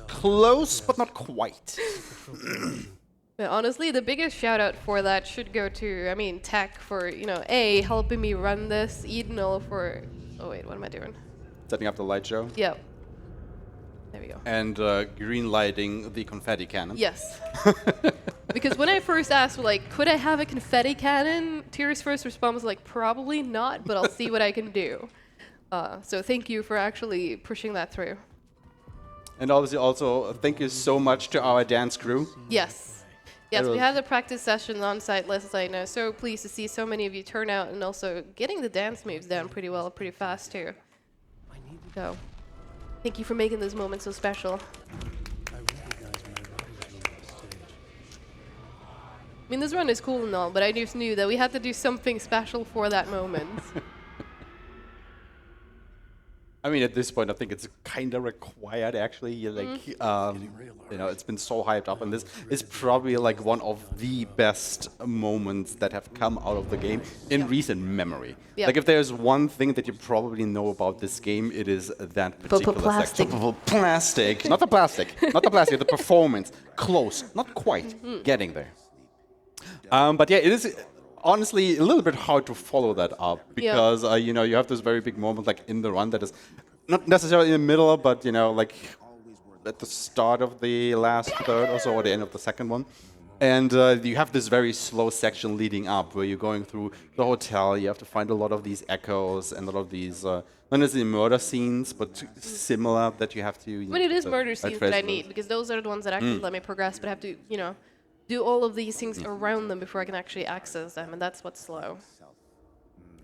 Close, but not quite. But honestly, the biggest shout out for that should go to, Tech for, A, helping me run this, Edenal for, oh wait, what am I doing? Setting up the light show. Yep. There we go. And green lighting the confetti cannon. Yes. Because when I first asked, could I have a confetti cannon? Tira's first response was probably not, but I'll see what I can do. So thank you for actually pushing that through. And obviously also thank you so much to our dance crew. Yes. Yes, we had the practice session on site last night, and I was so pleased to see so many of you turn out and also getting the dance moves down pretty well, pretty fast too. So, thank you for making this moment so special. This run is cool and all, but I just knew that we had to do something special for that moment. At this point, I think it's kind of required, actually. It's been so hyped up, and this is probably one of the best moments that have come out of the game in recent memory. Yep. If there's one thing that you probably know about this game, it is that particular Plastic. section. Plastic. Not the plastic. Not the plastic. The performance. Close. Not quite. Getting there. But yeah, it is honestly a little bit hard to follow that up because you have this very big moment in the run that is not necessarily in the middle, but at the start of the last third or so, or the end of the second one. And you have this very slow section leading up where you're going through the hotel. You have to find a lot of these echoes and a lot of these not necessarily murder scenes, but similar that you have to. It is murder scenes that I need because those are the ones that actually let me progress, but I have to, do all of these things around them before I can actually access them, and that's what's slow.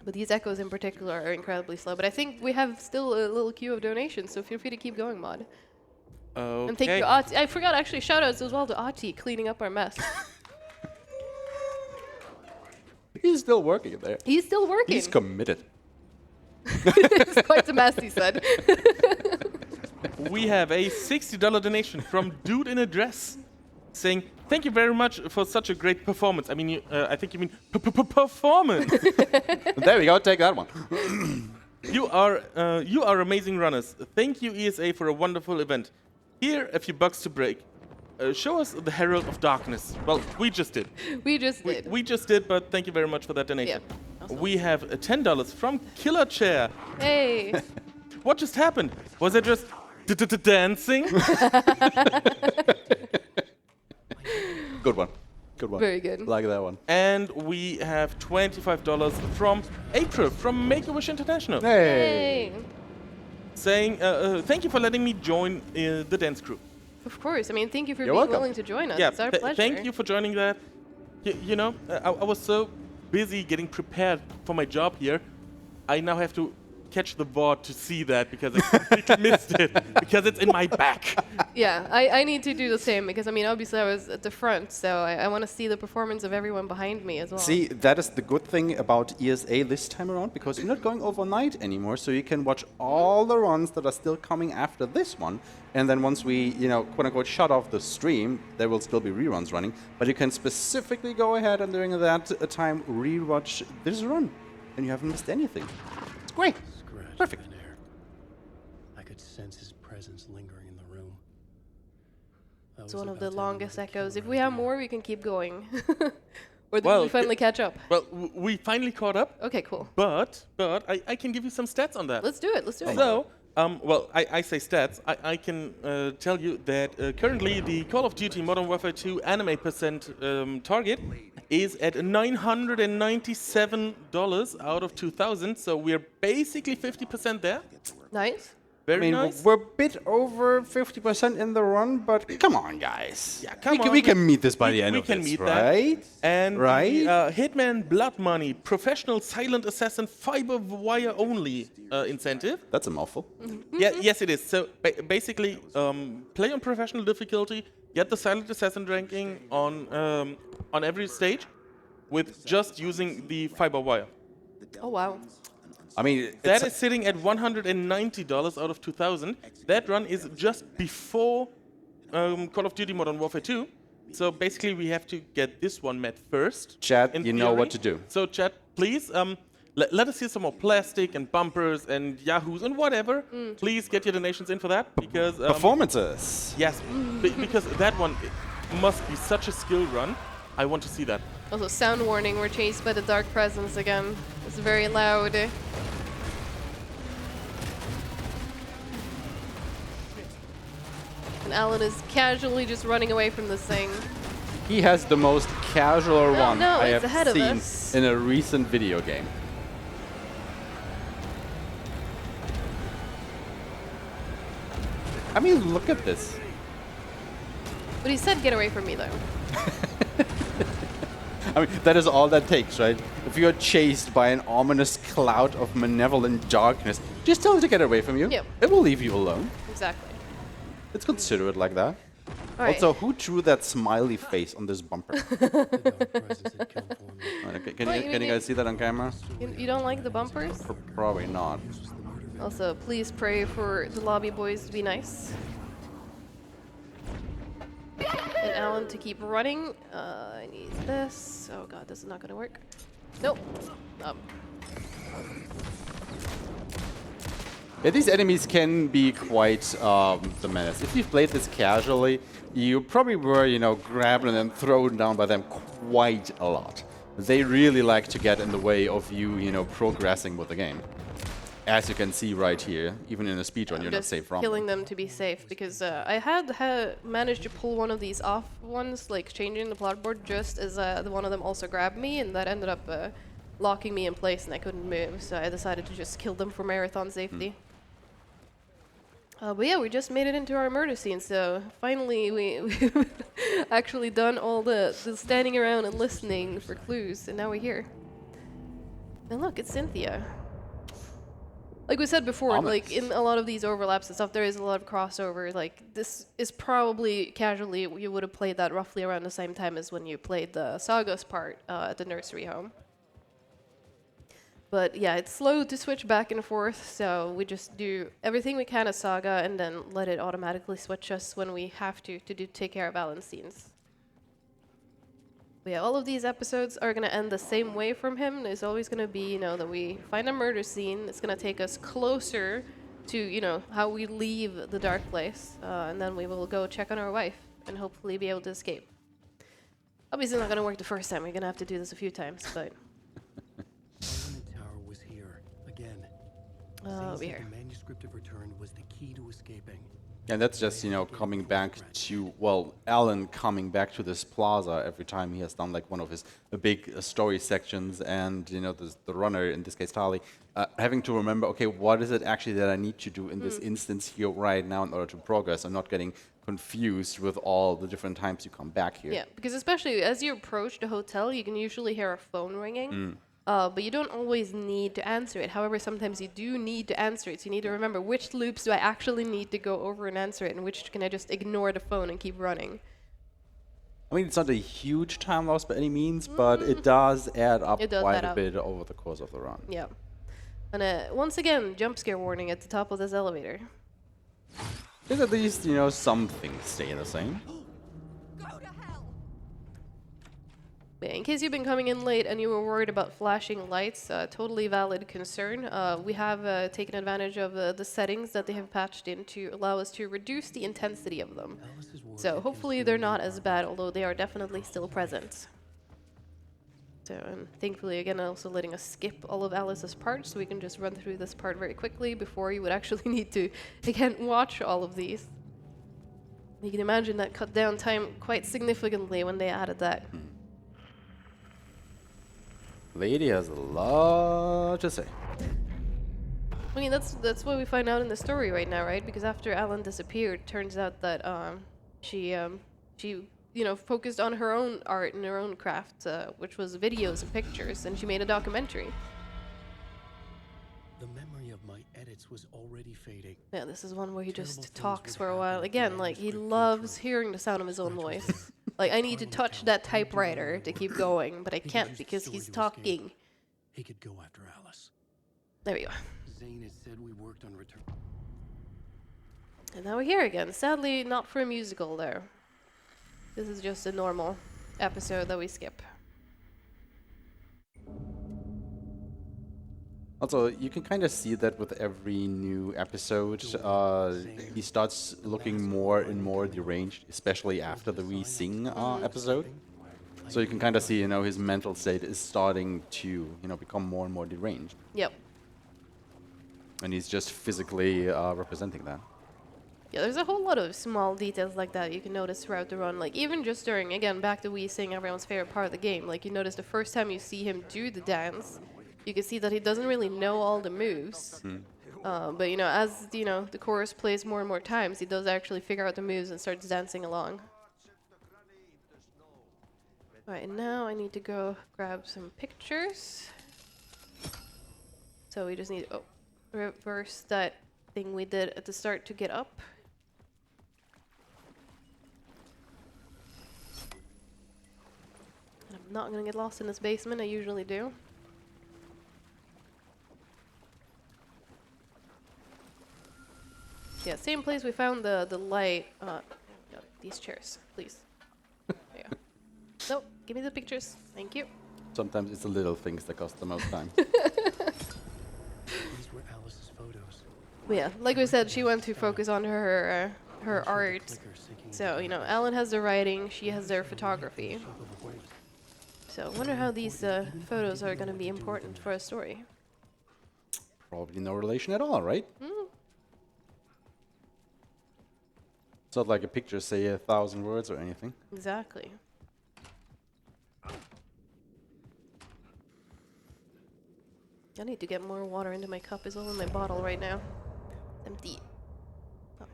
But these echoes in particular are incredibly slow. But I think we have still a little queue of donations, so feel free to keep going, Mod. Okay. And thank you, Ati. I forgot actually shoutouts as well to Ati cleaning up our mess. He's still working there. He's still working. He's committed. It's quite the mess, he said. We have a $60 donation from Dude in a Dress saying, thank you very much for such a great performance. I think you mean performance. There we go, take that one. You are amazing runners. Thank you, ESA, for a wonderful event. Here, a few bucks to break. Show us the Herald of Darkness. Well, we just did. We just did, but thank you very much for that donation. Yeah. Awesome. We have $10 from Killer Chair. Hey. What just happened? Was it just dancing? Good one. Very good. Like that one. And we have $25 from April from Make-A-Wish International. Hey. Saying, thank you for letting me join the dance crew. Of course. I mean, thank you for You're being welcome. willing to join us. Yeah, It's our pleasure. thank you for joining that. You know, I was so busy getting prepared for my job here. I now have to catch the VOD to see that because I completely missed it because it's in my back. Yeah, I need to do the same because, I mean, obviously I was at the front, so I want to see the performance of everyone behind me as well. See, that is the good thing about ESA this time around, because you're not going overnight anymore, so you can watch all the runs that are still coming after this one. And then once we, you know, quote unquote, shut off the stream, there will still be reruns running. But you can specifically go ahead and during that time rewatch this run, and you haven't missed anything. It's great. Perfect. Thin air. I could sense his presence lingering in the room. It's one of the longest echoes. If we have more, we can keep going. Or did we finally catch up? Well, we finally caught up. Okay, cool. But I can give you some stats on that. Let's do it. Let's do it. So, well, I say stats. I can tell you that currently the Call of Duty Modern Warfare 2 anime percent target is at $997 out of 2,000. So we're basically 50% there. Nice. Very I mean, nice. we're a bit over 50% in the run, but come on, guys. Yeah, come on. We can meet this by the end we of can this, meet right? That. And right? the Hitman Blood Money Professional Silent Assassin Fiber Wire Only incentive. That's a mouthful. Yeah, yes, it is. So basically, play on professional difficulty, get the Silent Assassin ranking on every stage with just using the fiber wire. Oh, wow. I mean, That is sitting at $190 out of 2,000. That run is just before Call of Duty Modern Warfare 2. So basically, we have to get this one met first. Chat, in you know theory. what to do. So chat, please, let us see some more plastic and bumpers and yahoos and whatever. Please get your donations in for that because performances. Yes, because that one must be such a skill run. I want to see that. Also, sound warning, we're chased by the dark presence again. It's very loud. And Alan is casually just running away from this thing. He has the most casual run no, I it's have ahead of seen us. in a recent video game. I mean, look at this. But he said get away from me, though. I mean, that is all that takes, right? If you're chased by an ominous cloud of malevolent darkness, just tell it to get away from you. Yep. It will leave you alone. Exactly. Let's consider it like that. All right. Also, who drew that smiley face on this bumper? Can you guys see that on camera? You don't like the bumpers? Probably not. Also, please pray for the lobby boys to be nice. And Alan to keep running. I need this. Oh god, this is not gonna work. Nope. Yeah, these enemies can be quite the menace. If you've played this casually, you probably were, you know, grabbed and then thrown down by them quite a lot. They really like to get in the way of you, you know, progressing with the game. As you can see right here, even in a speedrun, you're not Just safe from killing them to be safe because I had managed to pull one of these off ones, like changing the plot board just as one of them also grabbed me, and that ended up locking me in place and I couldn't move. So I decided to just kill them for marathon safety. But yeah, we just made it into our murder scene, so finally we've actually done all the standing around and listening for clues, and now we're here. And look, it's Cynthia. Like we said before, like in a lot of these overlaps and stuff, there is a lot of crossover. Like this is probably casually you would have played that roughly around the same time as when you played the Saga's part at the nursery home. But yeah, it's slow to switch back and forth, so we just do everything we can as Saga and then let it automatically switch us when we have to take care of Alan's scenes. But yeah, all of these episodes are going to end the same way from him. There's always going to be, you know, that we find a murder scene. It's going to take us closer to, you know, how we leave the dark place. And then we will go check on our wife and hopefully be able to escape. Obviously not going to work the first time. We're going to have to do this a few times, but... Tower was here again. Over here. The manuscript of return was the key to escaping. And that's just, you know, coming back to, well, Alan coming back to this plaza every time he has done like one of his big story sections, and, you know, the runner, in this case Tali, having to remember, okay, what is it actually that I need to do in this instance here right now in order to progress, and not getting confused with all the different times you come back here. Yeah, because especially as you approach the hotel, you can usually hear a phone ringing, but you don't always need to answer it. However, sometimes you do need to answer it. So you need to remember which loops do I actually need to go over and answer it, and which can I just ignore the phone and keep running. I mean, it's not a huge time loss by any means, but it does add up It does quite add a up. bit over the course of the run. Yeah. And once again, jump scare warning at the top of this elevator. There's at least, you know, some things stay the same. Yeah, in case you've been coming in late and you were worried about flashing lights, totally valid concern. We have taken advantage of the settings that they have patched in to allow us to reduce the intensity of them. So hopefully they're not as bad, although they are definitely still present. So thankfully, again, also letting us skip all of Alice's parts, so we can just run through this part very quickly before you would actually need to, again, watch all of these. You can imagine that cut down time quite significantly when they added that. Lady has a lot to say. I mean, that's what we find out in the story right now, right? Because after Alan disappeared, turns out that she you know, focused on her own art and her own craft, which was videos and pictures, and she made a documentary. The memory of my edits was already fading. Yeah, this is one where he just things talks would for a happen while. if the Again, like, he manuscript loves came hearing the sound of his own voice. Like, I need to touch that typewriter to keep going, but I can't because he's talking. He could go after Alice. There we go. Zane had said we worked on return. And now we're here again. Sadly, not for a musical, though. This is just a normal episode that we skip. Also, you can kind of see that with every new episode, he starts looking more and more deranged, especially after the We Sing episode. So you can kind of see, you know, his mental state is starting to, you know, become more and more deranged. Yep. And he's just physically representing that. Yeah, there's a whole lot of small details like that you can notice throughout the run. Like, even just during, again, back to We Sing, everyone's favorite part of the game. Like, you notice the first time you see him do the dance, you can see that he doesn't really know all the moves. But, you know, as, you know, the chorus plays more and more times, he does actually figure out the moves and starts dancing along. Alright, and now I need to go grab some pictures. So we just need to reverse that thing we did at the start to get up. I'm not gonna get lost in this basement, I usually do. Yeah, same place we found the light. No, these chairs, please. There you go. Nope, give me the pictures. Thank you. Sometimes it's the little things that cost the most time. These were Alice's photos. Yeah, like we said, she went to focus on her art. So, you know, Alan has the writing, she has their photography. So I wonder how these photos are going to be important for a story. Probably no relation at all, right? It's not like a picture say 1,000 words or anything. Exactly. I need to get more water into my cup. It's all in my bottle right now. It's empty. Oh.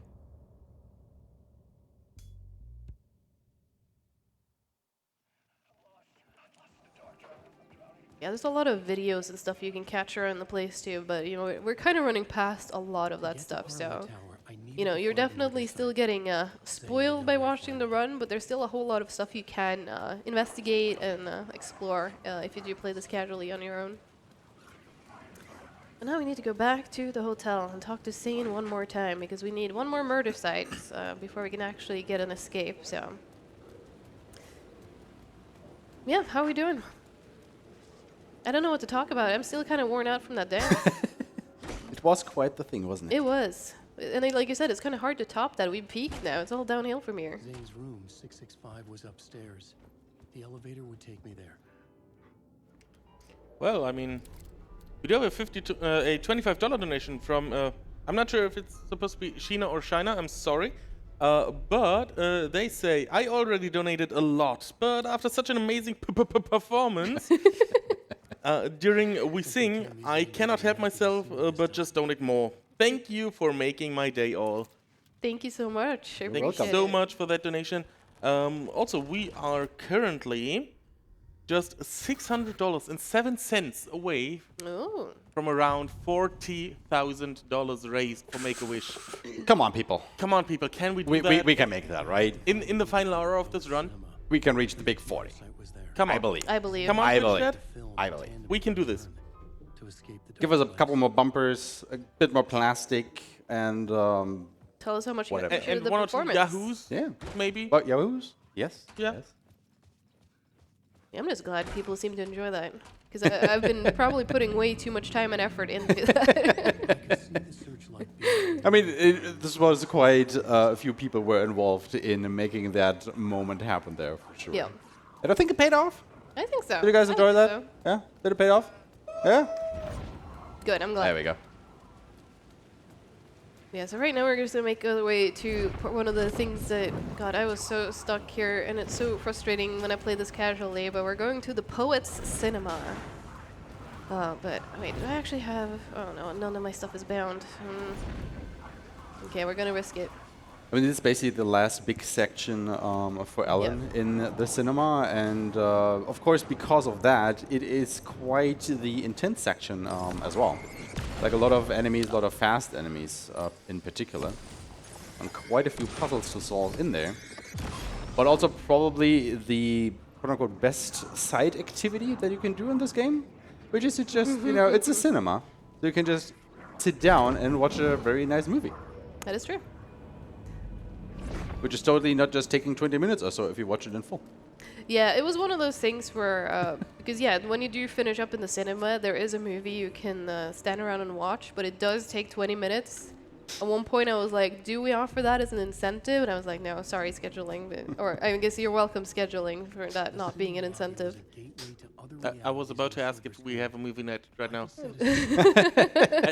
Yeah, there's a lot of videos and stuff you can catch around the place too, but you know, we're kind of running past a lot of that stuff, so you know, you're definitely still getting spoiled by watching the run, but there's still a whole lot of stuff you can investigate and explore if you do play this casually on your own. But now we need to go back to the hotel and talk to Zane one more time, because we need one more murder site before we can actually get an escape, so... Yeah, how are we doing? I don't know what to talk about. I'm still kind of worn out from that dance. It was quite the thing, wasn't it? It was. And like you said, it's kind of hard to top that. We peaked now. It's all downhill from here. Zane's room, 665, was upstairs. The elevator would take me there. Well, I mean, we do have a $25 donation from, I'm not sure if it's supposed to be Sheena or Shina, I'm sorry. But they say, I already donated a lot, but after such an amazing performance during We Sing, I cannot help myself but just donate more. Thank you for making my day all. Thank you so much. I Thank you appreciate so it. much for that donation. Also, we are currently just $600.07 away Ooh. from around $40,000 raised for Make-A-Wish. Come on, people. Come on, people, can we do that? We can make that, right? In the final hour of this run? We can reach the big 40. Come on. I believe. I believe. Come on, I Twitch believe. chat. I believe. We can do this. Give us a couple more bumpers, a bit more plastic, and Tell us how much you Whatever. appreciated And the one or two performance. Yahoos, yeah. maybe? What, Yahoos? Yes. Yeah. Yes. Yeah, I'm just glad people seem to enjoy that. Because I've been probably putting way too much time and effort into that. I mean, this was quite a few people were involved in making that moment happen there, for sure. Yeah. And I think it paid off. I think so. Did you guys I enjoy think that? so. Yeah? Did it pay off? Yeah? Good, I'm glad. There we go. Yeah, so right now we're just gonna make our way to one of the things that, God, I was so stuck here, and it's so frustrating when I play this casually, but we're going to the Poets Cinema. But, wait, do I actually have, oh no, none of my stuff is bound. Okay, we're gonna risk it. I mean, this is basically the last big section for Ellen in the cinema, and of course, because of that, it is quite the intense section as well. Like a lot of enemies, a lot of fast enemies in particular, and quite a few puzzles to solve in there. But also probably the quote-unquote best side activity that you can do in this game, which is to just, you know, it's a cinema, so you can just sit down and watch a very nice movie. That is true. Which is totally not just taking 20 minutes or so if you watch it in full. Yeah, it was one of those things where, because yeah, when you do finish up in the cinema, there is a movie you can stand around and watch, but it does take 20 minutes. At one point I was like, do we offer that as an incentive? And I was like, no, sorry, scheduling. But, or I guess you're welcome scheduling for that not being an incentive. I was about to ask if we have a movie night right now.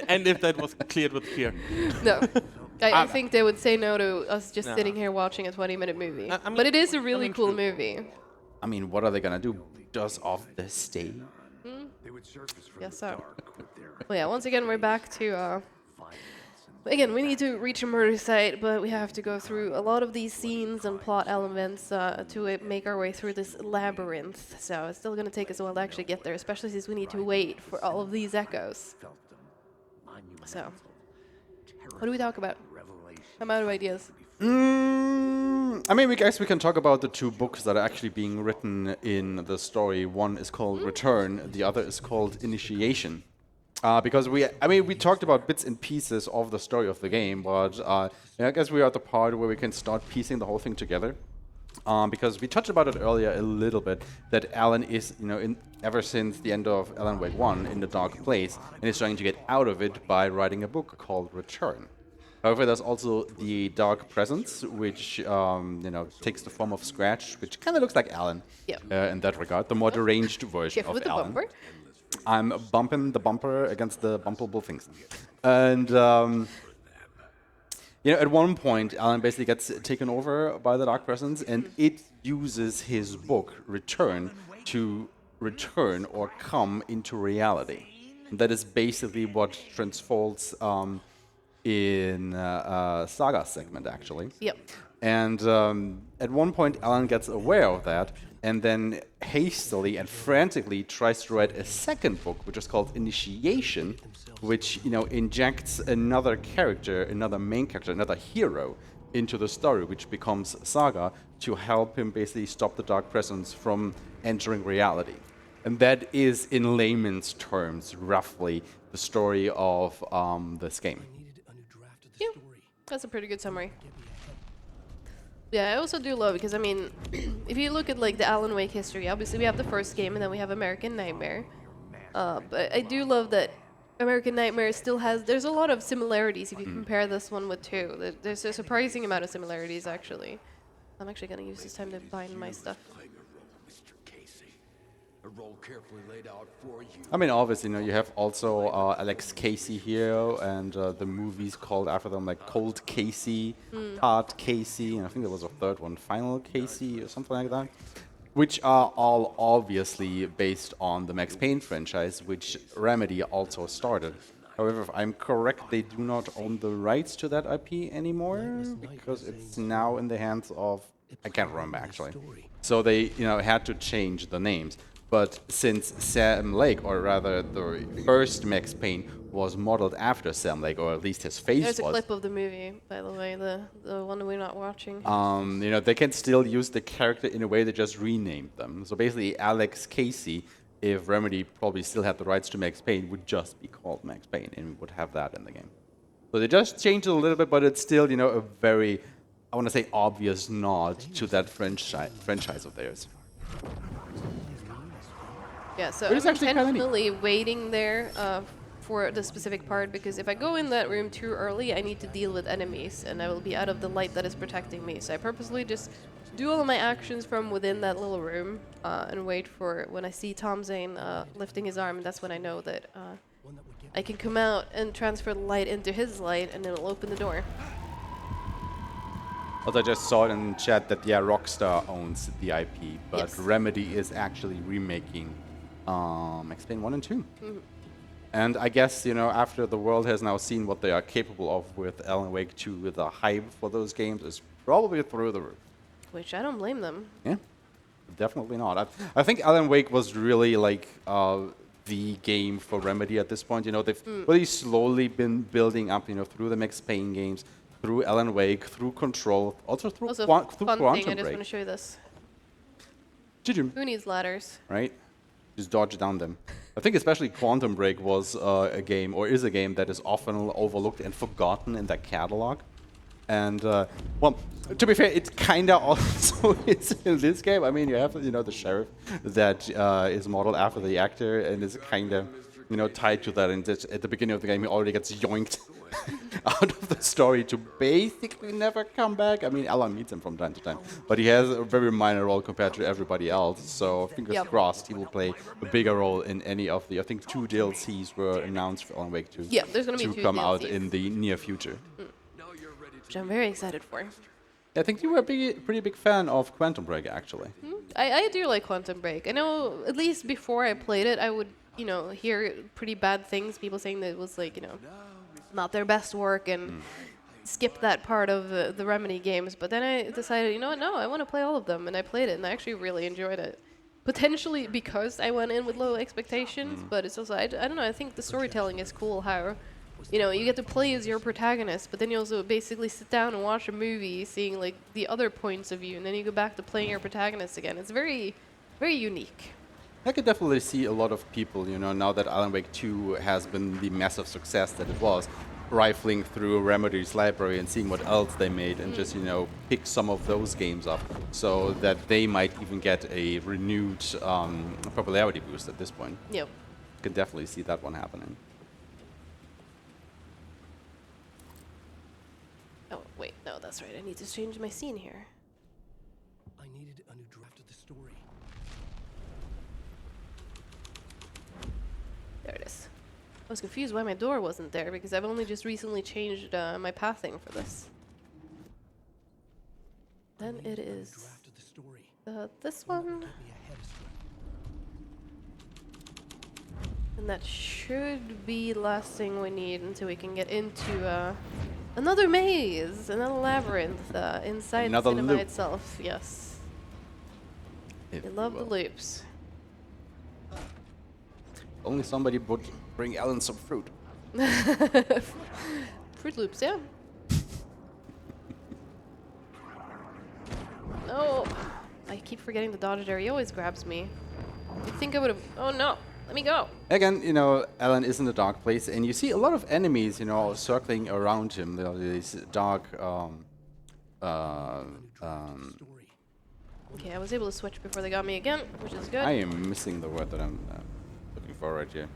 And if that was cleared with fear. No. I think they would say no to us just sitting here watching a 20-minute movie. I mean, but it is a really cool true. movie. I mean, what are they gonna do? Does off the stage? Yes, so. Well, yeah, once again, we're back to, again, we need to reach a murder site, but we have to go through a lot of these scenes and plot elements to make our way through this labyrinth. So it's still going to take us a while to actually get there, especially since we need to wait for all of these echoes. So, what do we talk about? I'm out of ideas. I mean, we guess we can talk about the two books that are actually being written in the story. One is called Return, the other is called Initiation. Because we talked about bits and pieces of the story of the game, but I guess we are at the part where we can start piecing the whole thing together. Because we touched about it earlier a little bit, that Alan is, ever since the end of Alan Wake 1 in the dark place, and is trying to get out of it by writing a book called Return. However, there's also the Dark Presence, which takes the form of Scratch, which kind of looks like Alan in that regard, the more deranged version Careful of with the Alan. bumper. I'm bumping the bumper against the bumpable things. And, at one point, Alan basically gets taken over by the Dark Presence, and it uses his book, Return, to return or come into reality. And that is basically what transfolds in Saga segment, actually. Yep. And at one point, Alan gets aware of that, and then hastily and frantically tries to write a second book, which is called Initiation, which injects another character, another main character, another hero into the story, which becomes Saga, to help him basically stop the Dark Presence from entering reality. And that is, in layman's terms, roughly the story of this game. Yeah, that's a pretty good summary. Yeah, I also do love, because I mean, if you look at like the Alan Wake history, obviously we have the first game and then we have American Nightmare. But I do love that American Nightmare still has, there's a lot of similarities if you compare this one with 2. There's a surprising amount of similarities, actually. I'm actually going to use this time to bind my stuff. A role carefully laid out for you. I mean, obviously, you have also Alex Casey here, and the movies called after them, like Cold Casey, Hard Casey, and I think there was a third one, Final Casey, or something like that, which are all obviously based on the Max Payne franchise, which Remedy also started. However, if I'm correct, they do not own the rights to that IP anymore because it's now in the hands of, I can't remember actually. So they, had to change the names. But since Sam Lake, or rather the first Max Payne, was modeled after Sam Lake, or at least his face There's a was. clip of the movie, by the way, the one we're not watching. They can still use the character in a way they just renamed them. So basically, Alex Casey, if Remedy probably still had the rights to Max Payne, would just be called Max Payne, and we would have that in the game. So they just changed it a little bit, but it's still, a very, I want to say, obvious nod to that franchise of theirs. Yeah, so It is I'm actually kinda neat. intentionally waiting there for the specific part, because if I go in that room too early, I need to deal with enemies, and I will be out of the light that is protecting me. So I purposely just do all of my actions from within that little room and wait for when I see Tom Zane lifting his arm, and that's when I know that I can come out and transfer the light into his light, and it'll open the door. Also, I just saw it in chat that, Rockstar owns the IP, but Yes. Remedy is actually remaking Max Payne 1 and 2. And I guess, after the world has now seen what they are capable of with Alan Wake 2, the hype for those games is probably through the roof. Which I don't blame them. Yeah, definitely not. I think Alan Wake was really like the game for Remedy at this point. They've really slowly been building up, through the Max Payne games, through Alan Wake, through Control, also through, Also, through fun Quantum thing, I just Break. want to show you this. Chijim. Who needs ladders? Right? Just dodge down them. I think especially Quantum Break was a game, or is a game, that is often overlooked and forgotten in that catalog. And, well, to be fair, it kind of also is in this game. I mean, you have, the sheriff that is modeled after the actor and is kind of, tied to that. And at the beginning of the game, he already gets yoinked out of the story to basically never come back. I mean, Alan meets him from time to time, but he has a very minor role compared to everybody else. So fingers crossed he will play a bigger role in any of the, I think 2 DLCs were announced for Alan Wake 2. Yeah, there's going to be 2 come out DLCs. in the near future. Which I'm very excited for. I think you were a pretty big fan of Quantum Break, actually. I do like Quantum Break. I know, at least before I played it, I would, hear pretty bad things. People saying that it was like, not their best work and skip that part of the Remedy games. But then I decided, no, I want to play all of them. And I played it, and I actually really enjoyed it. Potentially because I went in with low expectations, but it's also, I don't know, I think the storytelling is cool how... you get to play as your protagonist, but then you also basically sit down and watch a movie, seeing like the other points of view, and then you go back to playing your protagonist again. It's very, very unique. I could definitely see a lot of people, now that Alan Wake 2 has been the massive success that it was, rifling through Remedy's library and seeing what else they made and just, pick some of those games up so that they might even get a renewed popularity boost at this point. Yep. Could definitely see that one happening. Oh, wait, no, that's right. I need to change my scene here. I needed a new draft of the story. There it is. I was confused why my door wasn't there, because I've only just recently changed my pathing for this. Then it is Draft of the story. this one, Get me ahead of script. and that should be the last thing we need until we can get into another maze, another labyrinth inside Another the cinema loop. itself. Yes, If I you love the will. loops. Only somebody would bring Alan some fruit. Fruit Loops, yeah. No, I keep forgetting to dodge there. He always grabs me. You'd think I would have. Oh no, let me go. Again, Alan is in a dark place, and you see a lot of enemies, circling around him. There are these dark, Okay, I was able to switch before they got me again, which is good. I am missing the word that I'm looking for right here.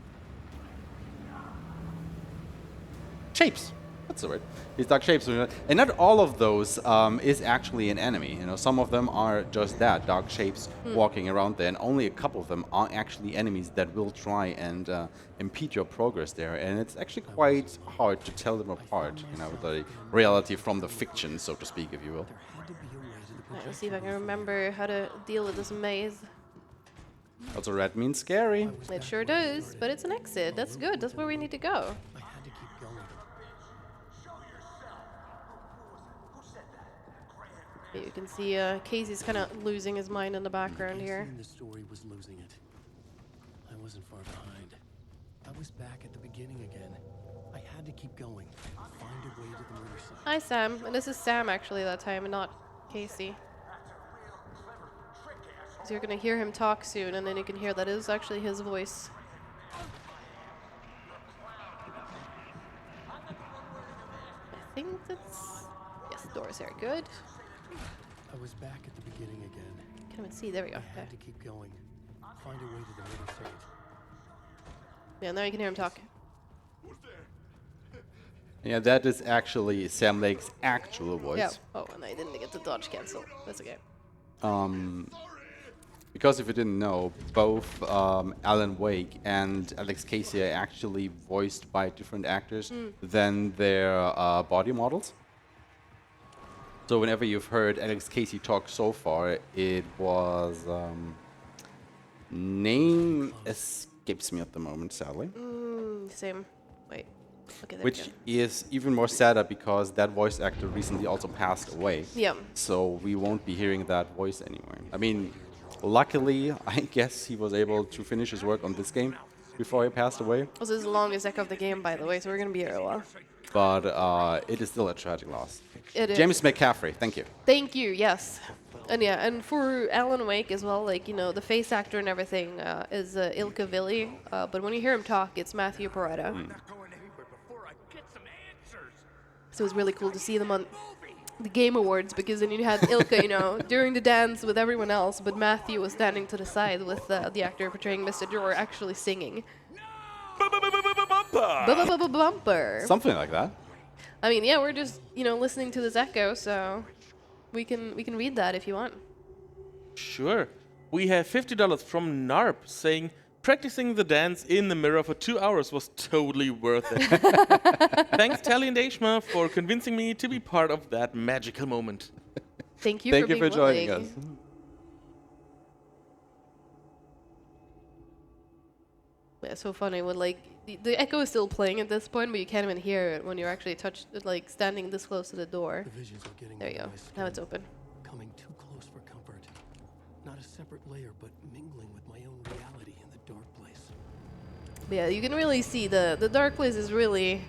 Shapes. That's the word. These dark shapes, and not all of those is actually an enemy. Some of them are just that, dark shapes walking around there, and only a couple of them are actually enemies that will try and impede your progress there. And it's actually quite hard to tell them apart, the reality from the fiction, so to speak, if you will. Alright, let's see if I can remember how to deal with this maze. Also, red means scary. It sure does, but it's an exit. That's good. That's where we need to go. You can see Casey's kind of losing his mind in the background Casey here. in the story was losing it. I wasn't far behind. I was back at the beginning again. I had to keep going. Find a way to the murder site. Hi, Sam. And this is Sam, actually, that time, and not Casey. So you're going to hear him talk soon, and then you can hear that is actually his voice. I think that's... Yes, the door is very good. I was back at the beginning again. Can't even see. There we go. I had to keep going. Find a way to the murder site. Yeah, now you can hear him talk. Yeah, that is actually Sam Lake's actual voice. Yeah. Oh, and I didn't get the dodge cancel. That's okay. Because if you didn't know, both Alan Wake and Alex Casey are actually voiced by different actors than their body models. So whenever you've heard Alex Casey talk so far, it was... name escapes me at the moment, sadly. Same. Wait. Okay, there Which we go. is even more sadder because that voice actor recently also passed away. Yeah. So we won't be hearing that voice anymore. I mean, luckily, I guess he was able to finish his work on this game before he passed away. This is the longest echo of the game, by the way, so we're going to be here a while. But it is still a tragic loss. It is. James McCaffrey, thank you. Thank you, yes. And yeah, and for Alan Wake as well, like, you know, the face actor and everything is Ilka Villi, but when you hear him talk, it's Matthew Peretta. So it was really cool to see them on the Game Awards, because then you had Ilka, you know, during the dance with everyone else, but Matthew was standing to the side with the actor portraying Mr. Jor actually singing. Bumper. Something like that. I mean, yeah, we're just, you know, listening to this echo, so we can read that if you want. Sure. We have $50 from Narp saying, practicing the dance in the mirror for 2 hours was totally worth it. Thanks, Tali and Ashma, for convincing me to be part of that magical moment. Thank you Thank for you being for joining willing. us. Yeah, it's so funny when, like, the echo is still playing at this point, but you can't even hear it when you're actually like standing this close to the door. The visions are getting There you go. under my skin, Now it's open. coming too close for comfort. Not a separate layer, but mingling with my own reality in the dark place. But yeah, you can really see the dark place is really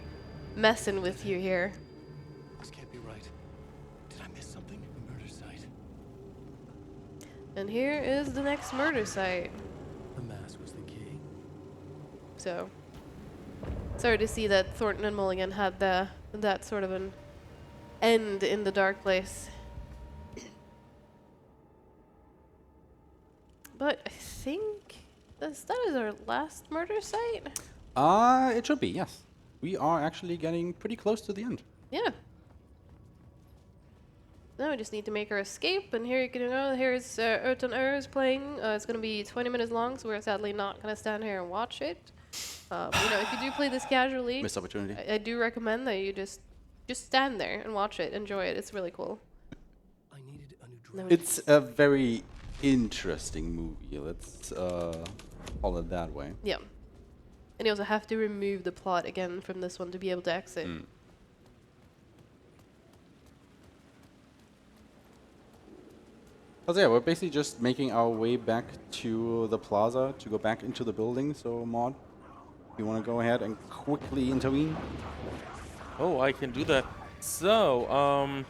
messing with you here. This can't be right. Did I miss something? A murder site. And here is the next murder site. The mask was the key. So, sorry to see that Thornton and Mulligan had that sort of an end in the dark place. But I think that is our last murder site. It should be, yes. We are actually getting pretty close to the end. Yeah. Now we just need to make our escape, and here you can go. Here's Erton is playing. It's going to be 20 minutes long, so we're sadly not going to stand here and watch it. You know, if you do play this casually, Missed opportunity. I do recommend that you just stand there and watch it, enjoy it. It's really cool. I needed a new Now drive. we It's a very interesting movie. Let's call it that way. Yeah. And you also have to remove the plot again from this one to be able to exit. So yeah, we're basically just making our way back to the plaza to go back into the building. So Maud, you want to go ahead and quickly intervene? Oh, I can do that. So,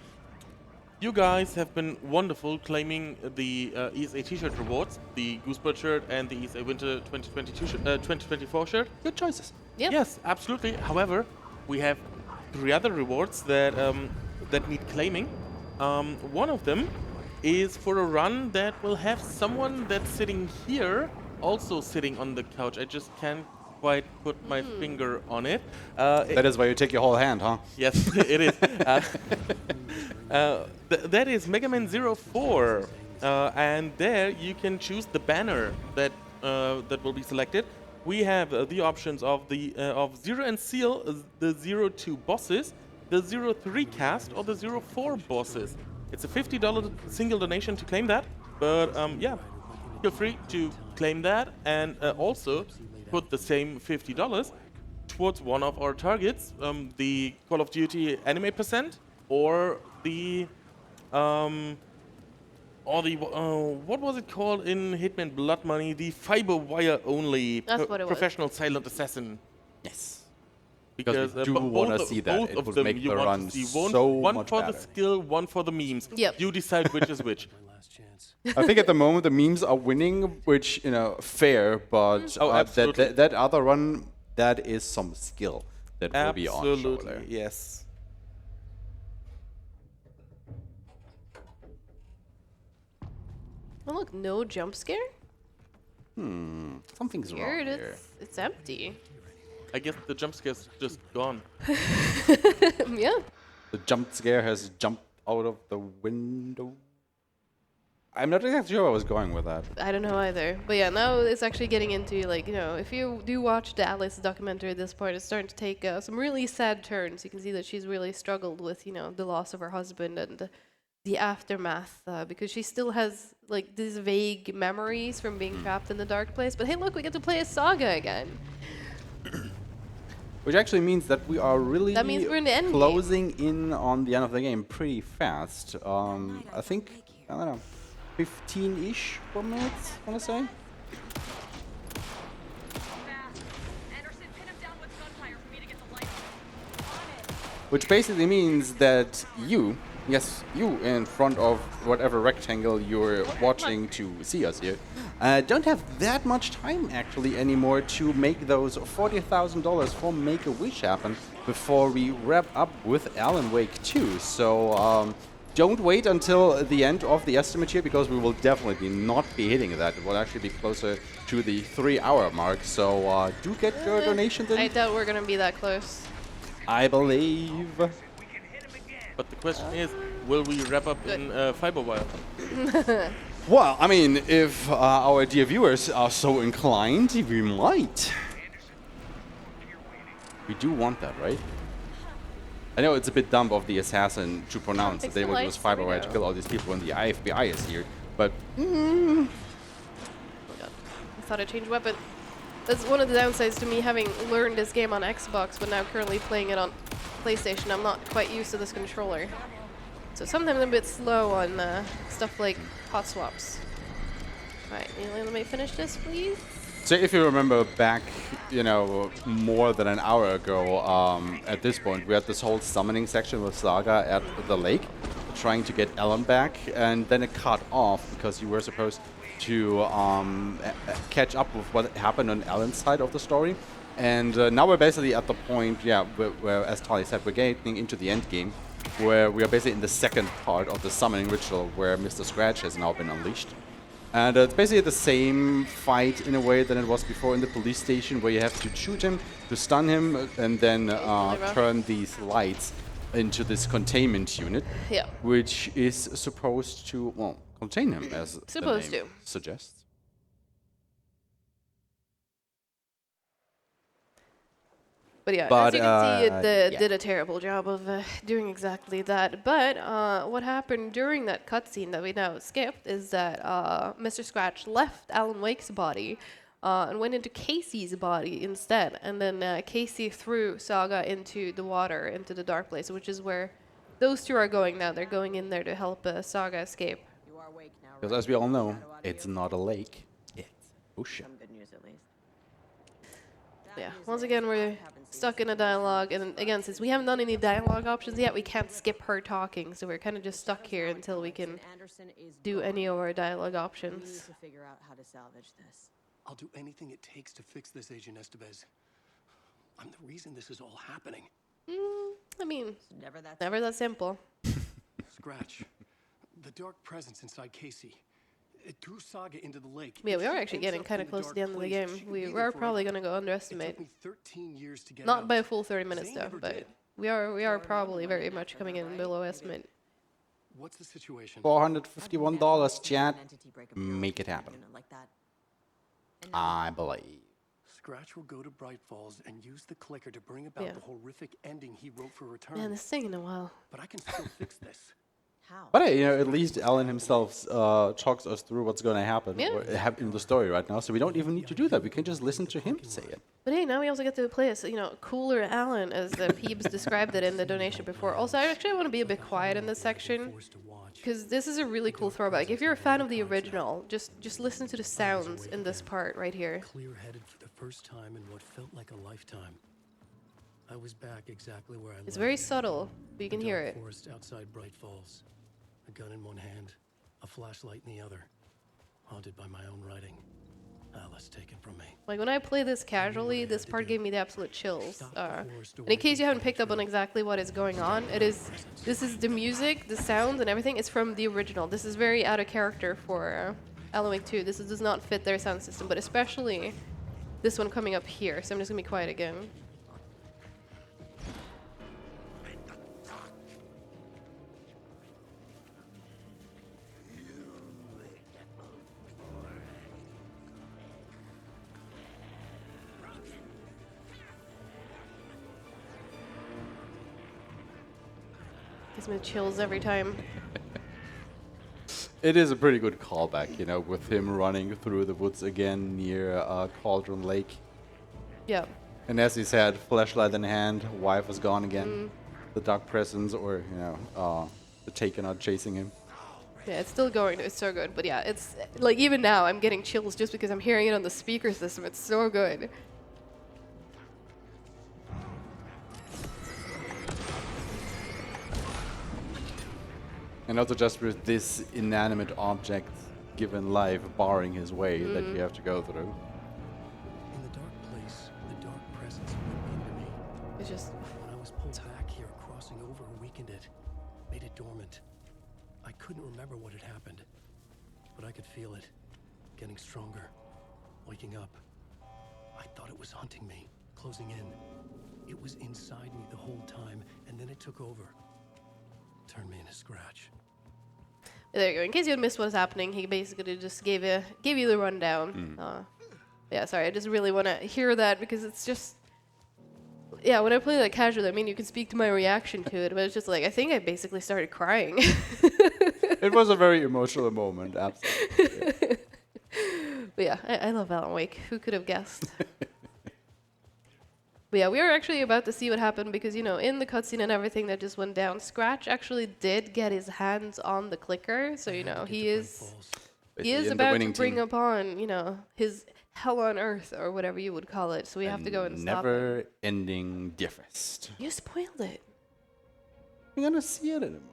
you guys have been wonderful claiming the ESA t-shirt rewards, the Goosebird shirt and the ESA Winter 2024 shirt. Good choices. Yep. Yes, absolutely. However, we have 3 other rewards that that need claiming. One of them is for a run that will have someone that's sitting here also sitting on the couch. I just can't quite put my finger on it. That is why you take your whole hand, huh? Yes, it is. That is Mega Man 04, and there you can choose the banner that that will be selected. We have the options of the of Zero and Seal, the 02 bosses, the 03 cast, or the 04 bosses. It's a $50 single donation to claim that, but yeah, feel free to claim that and also put the same $50 towards one of our targets, the Call of Duty anime percent or the or the what was it called in Hitman Blood Money? The fiber wire only That's what it was. professional silent assassin. Yes. Because we do wanna see that. both It of would them make you the want run to see. One, so one much for better. the skill, one for the memes. Yep. You decide which is which. My last chance. I think at the moment the memes are winning, which, you know, fair, but Oh, absolutely. that other run, that is some skill that will be on show Absolutely, there. yes. Oh look, no jump scare? Something's wrong Weird, here. it's empty. I guess the jump scare's just gone. Yeah. The jump scare has jumped out of the window. I'm not exactly sure where I was going with that. I don't know either. But yeah, now it's actually getting into, like, you know, if you do watch the Alice documentary at this point, it's starting to take some really sad turns. You can see that she's really struggled with, you know, the loss of her husband and the aftermath, because she still has, like, these vague memories from being trapped in the dark place. But hey, look, we get to play as Saga again. Which actually means that we are really That means we're in the end game. closing in on the end of the game pretty fast. I think, I don't know, 15-ish more minutes, I want to say. Which basically means that you, yes, you in front of whatever rectangle you're watching to see us here, don't have that much time actually anymore to make those $40,000 for Make-A-Wish happen before we wrap up with Alan Wake 2. So don't wait until the end of the estimate here, because we will definitely not be hitting that. It will actually be closer to the 3-hour mark. So do get your donations in. I doubt we're going to be that close. I believe. But the question is, will we wrap up in fiber wire? Well, I mean, if our dear viewers are so inclined, we might. We do want that, right? I know it's a bit dumb of the assassin to pronounce that they will use fiber wire to kill all these people when the FBI is here, but... Oh my god. I thought I changed weapon. That's one of the downsides to me having learned this game on Xbox, but now currently playing it on PlayStation. I'm not quite used to this controller. So sometimes I'm a bit slow on stuff like hot swaps. Alright, let me finish this, please. So if you remember back, you know, more than an hour ago, at this point, we had this whole summoning section with Saga at the lake, trying to get Ellen back, and then it cut off because you were supposed to catch up with what happened on Ellen's side of the story. And now we're basically at the point, yeah, where, as Tali said, we're getting into the end game, where we are basically in the second part of the summoning ritual, where Mr. Scratch has now been unleashed. And it's basically the same fight in a way than it was before in the police station, where you have to shoot him, to stun him, and then turn these lights into this containment unit, Yeah. which is supposed to, well, contain him, as Supposed the name to. suggests. But yeah, But, as you can see, it yeah. did a terrible job of doing exactly that. But what happened during that cutscene that we now skipped is that Mr. Scratch left Alan Wake's body and went into Casey's body instead. And then Casey threw Saga into the water, into the dark place, which is where those two are going now. They're going in there to help Saga escape. Because as we all know, it's not a lake, it's ocean. Good news at least. Yeah, once again, we're stuck in a dialogue. And again, since we haven't done any dialogue options yet, we can't skip her talking. So we're kind of just stuck here until we can do any of our dialogue options. To figure out how to salvage this. I'll do anything it takes to fix this, Agent Estevez. I'm the reason this is all happening. I mean, Never that. never that simple. Scratch. The dark presence inside Casey. It threw Saga into the lake. Yeah, we If are she actually ends getting up kind in of close to dark the end of the place, game. she could We be there are probably forever. going to go It underestimate. took me 13 years to get Not out. by a full 30 minutes Zane though, never but did. we are probably very much coming in below estimate. What's the situation? $451, chat. Entity break a Make it happen. unit like that. I believe. Scratch will go to Bright Falls and use the clicker to bring about Yeah. the horrific ending he wrote for Return. Man, this is taking a while. But I can still fix this. How? But hey, you know, at least Alan himself talks us through what's going to happen Yeah. in the story right now, so we don't even need to do that. We can just listen to him say it. But hey, now we also get to play as, cooler Alan, as the Peebs described it in the donation before. Also, I actually want to be a bit quiet in this section, because this is a really cool throwback. If you're a fan of the original, just listen to the sounds in this part right here. Clear-headed for the first time in what felt like a lifetime. I was back exactly where I It's left. very subtle, but you can The hear dark it. forest outside Bright Falls. A gun in one hand, a flashlight in the other. Haunted by my own writing. Alice taken from me. Like when I play this casually, this part gave me the absolute chills. And in case you haven't picked up on exactly what is going on, this is the music, the sounds, and everything is from the original. This is very out of character for Alan Wake 2. This does not fit their sound system, but especially this one coming up here. So I'm just gonna be quiet again. Gives me chills every time. It is a pretty good callback, you know, with him running through the woods again near Cauldron Lake. Yeah. And as he said, flashlight in hand, wife is gone again. The dark presence, or, you know, the Taken are chasing him. Yeah, it's still going. It's so good. But yeah, it's like even now I'm getting chills just because I'm hearing it on the speaker system. It's so good. And also just with this inanimate object given life barring his way that you have to go through. In the dark place, the dark presence went into me. It's just When I was pulled back here, crossing over weakened it, made it dormant. I couldn't remember what had happened, but I could feel it, getting stronger, waking up. I thought it was hunting me, closing in. It was inside me the whole time, and then it took over. Turned me into scratch. there you go. In case you had missed what was happening, he basically just gave you the rundown. Yeah, sorry. I just really want to hear that because it's just. Yeah, when I play that casually, I mean, you can speak to my reaction to it, but it's just like, I think I basically started crying. It was a very emotional moment, absolutely. But yeah, I love Alan Wake. Who could have guessed? But yeah, we are actually about to see what happened because, you know, in the cutscene and everything that just went down, Scratch actually did get his hands on the clicker. So, you know, he is In the about to winning bring team. upon, you know, his hell on earth or whatever you would call it. So we have to go and stop it. Never-ending Deerfest. You spoiled it. We're gonna see it in a moment.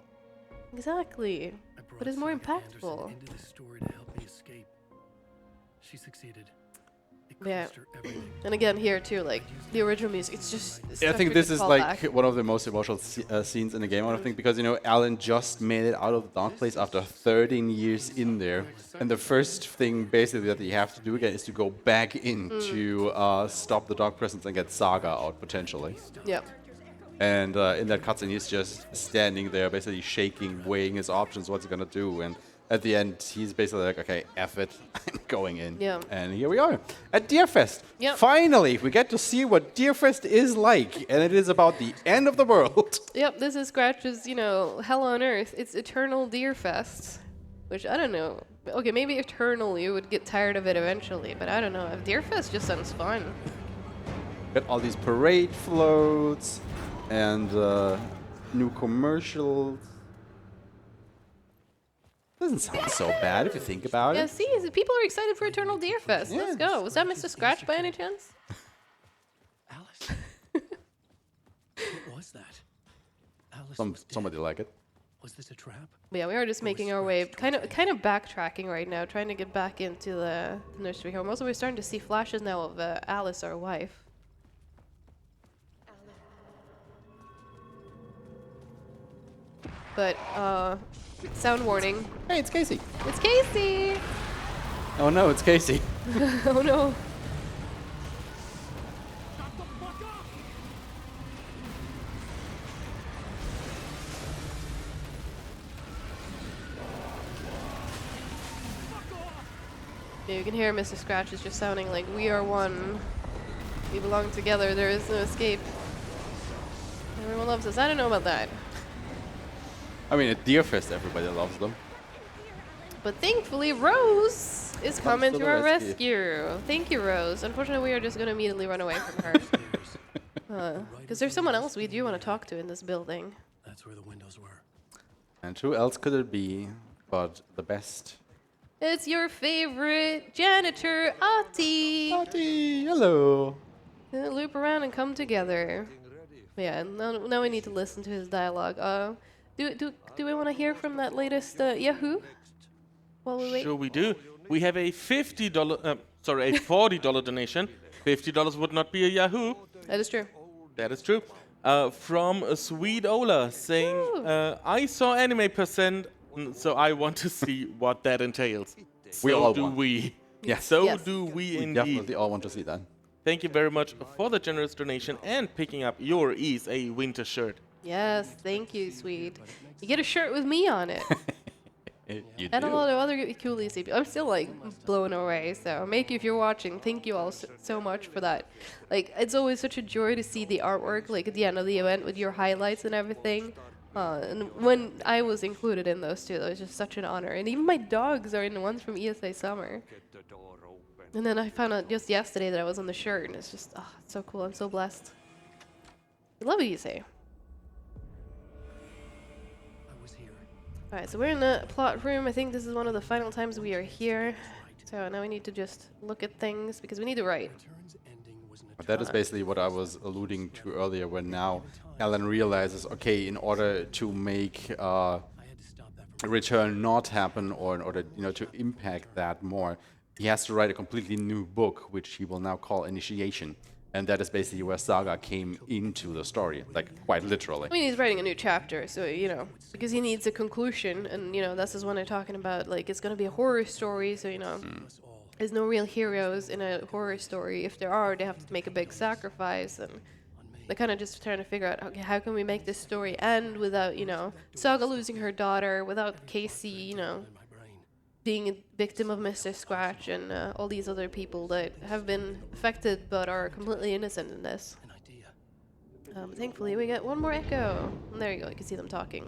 Exactly. I brought But it's more Saga Anderson impactful. into the story to help me escape. She succeeded. It Yeah. cost her everything. And again, here too, like the original music, it's just. I such think a this good is like callback. one of the most emotional scenes in the game, I think, because, you know, Alan just made it out of the dark place after 13 years in there. And the first thing basically that you have to do again is to go back in to stop the dark presence and get Saga out, potentially. Yeah. And in that cutscene, he's just standing there, basically shaking, weighing his options, what's he gonna do. And at the end, he's basically like, okay, F it, I'm going in. Yeah. And here we are at Deerfest. Yep. Finally, we get to see what Deerfest is like. And it is about the end of the world. Yep, this is Scratch's, you know, hell on earth. It's Eternal Deerfest. Which, I don't know. Okay, maybe Eternal, you would get tired of it eventually. But I don't know. Deerfest just sounds fun. Got all these parade floats and new commercials. Doesn't sound so bad if you think about Yeah, it. see, people are excited for Eternal Deerfest. Yeah. Let's go. Was that Mr. Scratch by any chance? Alice. What was that? Alice was dead. Somebody like it. Was this a trap? But yeah, we are just making our way, kind of backtracking right now, trying to get back into the nursery home. Also, we're starting to see flashes now of Alice, our wife. But sound warning. Hey, it's Casey. It's Casey. Oh no, it's Casey. Oh no. Yeah, you can hear Mr. Scratch is just sounding like we are one. We belong together. There is no escape. Everyone loves us. I don't know about that. I mean, at Deerfest, everybody loves them. But thankfully, Rose is coming to to the our rescue. rescue. Thank you, Rose. Unfortunately, we are just going to immediately run away from her. Because there's someone else we do want to talk to in this building. That's where the windows were. And who else could it be but the best? It's your favorite janitor, Ati. Ati, hello. Loop around and come together. Yeah, now we need to listen to his dialogue. Do we want to hear from that latest Yahoo? While we wait. Sure we do. We have a $40 donation. $50 would not be a Yahoo. That is true. That is true. From Sweet Ola saying, I saw anime percent, so I want to see what that entails. We So all do want. we. Yes. So Yes. do we We indeed. definitely all want to see that. Thank you very much for the generous donation and picking up your Ease a winter shirt. Yes, thank you, sweet. You get a shirt with me on it. You And a do. lot of other cool EC. I'm still like blown away. So, Make, if you're watching, thank you all so much for that. Like, it's always such a joy to see the artwork, like at the end of the event with your highlights and everything. And when I was included in those too, that was just such an honor. And even my dogs are in the ones from ESA Summer. And then I found out just yesterday that I was on the shirt, and it's just, it's so cool. I'm so blessed. I love ESA. Alright, so we're in the plot room. I think this is one of the final times we are here. So now we need to just look at things because we need to write. But that is basically what I was alluding to earlier, when now Alan realizes, okay, in order to make a return not happen, or in order to impact that more, he has to write a completely new book, which he will now call Initiation. And that is basically where Saga came into the story, like quite literally. I mean, he's writing a new chapter, so, because he needs a conclusion. And, this is when they're talking about, like, it's going to be a horror story, so, there's no real heroes in a horror story. If there are, they have to make a big sacrifice. And they're kind of just trying to figure out, okay, how can we make this story end without, Saga losing her daughter, without Casey, being a victim of Mr. Scratch and all these other people that have been affected but are completely innocent in this. Thankfully, we get one more echo. And there you go, you can see them talking.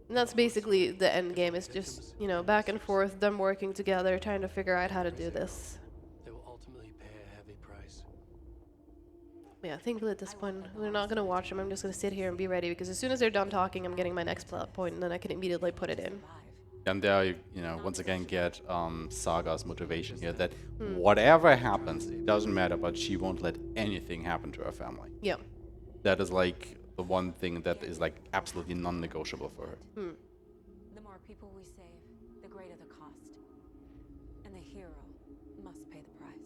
And that's basically the end game. It's just, back and forth, them working together, trying to figure out how to do this. Yeah, thankfully at this point, we're not going to watch them. I'm just going to sit here and be ready, because as soon as they're done talking, I'm getting my next plot point, and then I can immediately put it in. And there, once again get Saga's motivation here, that whatever happens, it doesn't matter, but she won't let anything happen to her family. Yeah. That is like the one thing that is like absolutely non-negotiable for her. The more people we save, the greater the cost. And the hero must pay the price.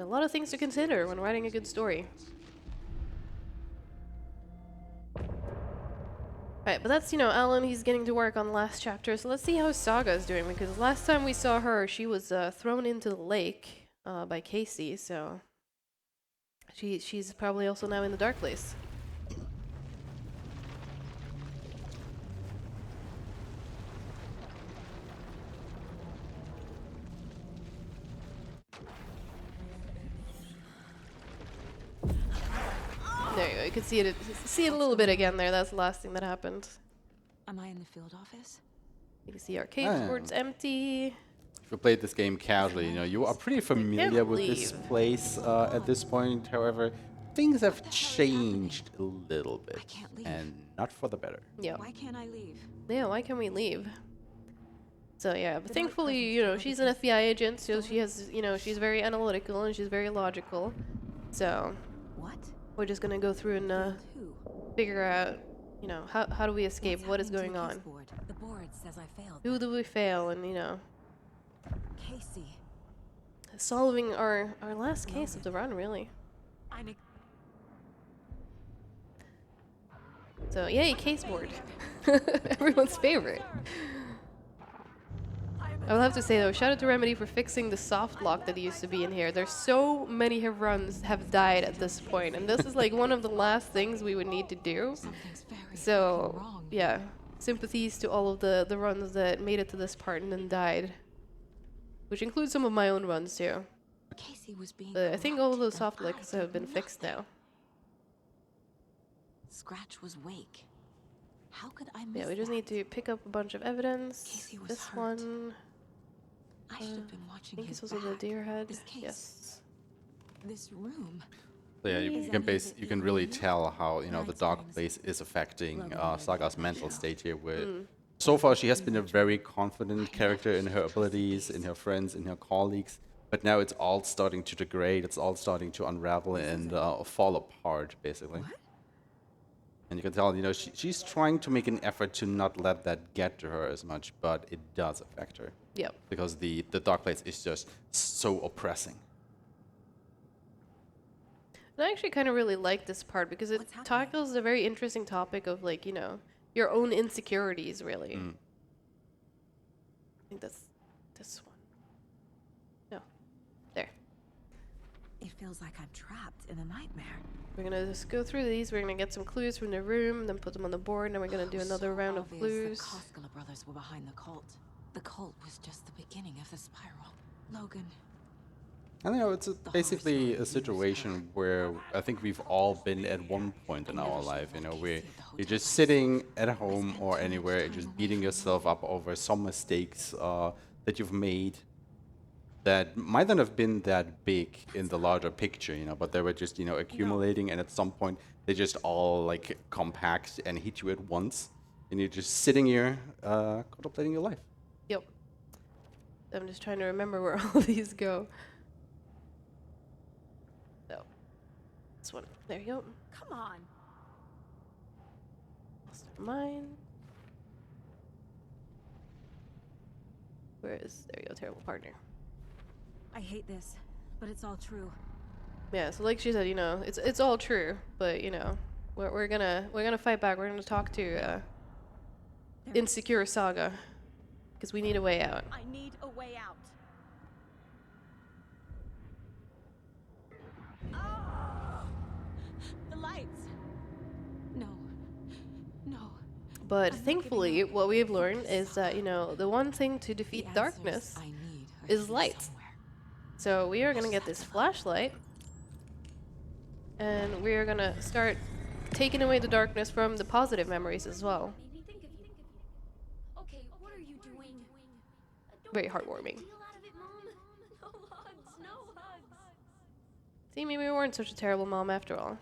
A lot of things to consider when writing a good story. Right, but that's, Alan, he's getting to work on the last chapter, so let's see how Saga's doing, because last time we saw her, she was thrown into the lake by Casey, so she's probably also now in the dark place. There you go. You can see it a little bit again there. That's the last thing that happened. Am I in the field office? You can see arcade board's empty. If you played this game casually, you are pretty familiar with this leave. place at this point. However, things have changed a little bit, can't leave. and not for the better. Yeah. Why can't I leave? Yeah, why can we leave? So yeah, but thankfully, she's an FBI agent, so she has, she's very analytical and she's very logical. So What? we're just gonna go through and Who? figure out, how do we escape? What is going on? The board says I failed. Who do we fail? And Casey. solving our last case of the run, really. So yay, case board. Everyone's favorite. I will have to say though, shout out to Remedy for fixing the soft lock that used to be in here. There's so many runs have died at this point, and this is like one of the last things we would need to do. So yeah, sympathies to all of the runs that made it to this part and then died, which includes some of my own runs too. Casey was being But I think all of those soft locks have been fixed now. Scratch was wake. How could I miss Yeah, we just that? need to pick up a bunch of evidence. Casey was This hurt. one. I should have been I watching think his this was the back. deer head. This case. Yes. This room. So yeah, you can really tell how the dark place is affecting Saga's mental state here. Where so far she has been a very confident character in her abilities, in her friends, in her colleagues, but now it's all starting to degrade. It's all starting to unravel and fall apart, basically. And you can tell, she's trying to make an effort to not let that get to her as much, but it does affect her. Yep. Because the dark place is just so oppressing. And I actually kind of really like this part because it tackles a very interesting topic of, like, your own insecurities, really. I think that's this one. No. There. It feels like I'm trapped in a nightmare. We're going to just go through these. We're going to get some clues from the room, then put them on the board, and then we're going to do another round of clues. The Koskela brothers were behind the cult. The cult was just the beginning of the spiral. Logan. I know it's basically a situation where I think we've all been at one point in our life, where you're just sitting at home or anywhere and just beating yourself up over some mistakes that you've made that might not have been that big in the larger picture, but they were just, accumulating, and at some point they just all like compact and hit you at once, and you're just sitting here contemplating your life. Yep. I'm just trying to remember where all these go. No. This one. There you go. Come on. Lost our mind. Where is... There you go, terrible partner. I hate this, but it's all true. Yeah, so like she said, it's all true, but we're gonna fight back. We're gonna talk to insecure Saga, because we need a way out. I need a way out. Oh! The lights. No. No. But thankfully, what we've learned is that the one thing to defeat darkness is light. So we are gonna get this flashlight, and we are gonna start taking away the darkness from the positive memories as well. Okay, what are you doing? Very heartwarming. No hugs, no hugs. See, maybe we weren't such a terrible mom after all.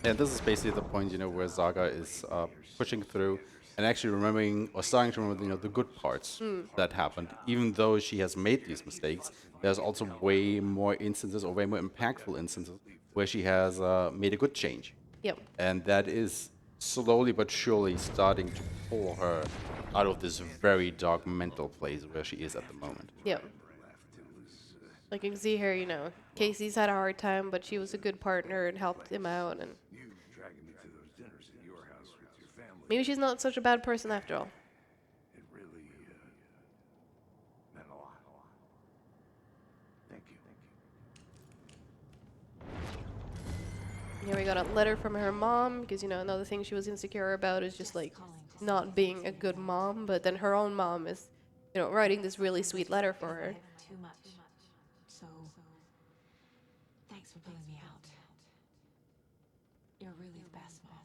And this is basically the point, where Saga is pushing through and actually remembering or starting to remember, the good parts that happened. Even though she has made these mistakes, there's also way more instances or way more impactful instances where she has made a good change. Yep. And that is slowly but surely starting to pull her out of this very dark mental place where she is at the moment. Yep. Like you can see here, Casey's had a hard time, but she was a good partner and helped him out, and maybe she's not such a bad person after all. It really meant a lot. Thank you. Here we got a letter from her mom, because another thing she was insecure about is just like not being a good mom, but then her own mom is writing this really sweet letter for her. Too much. So, thanks for pulling me out. You're really the best, Mom.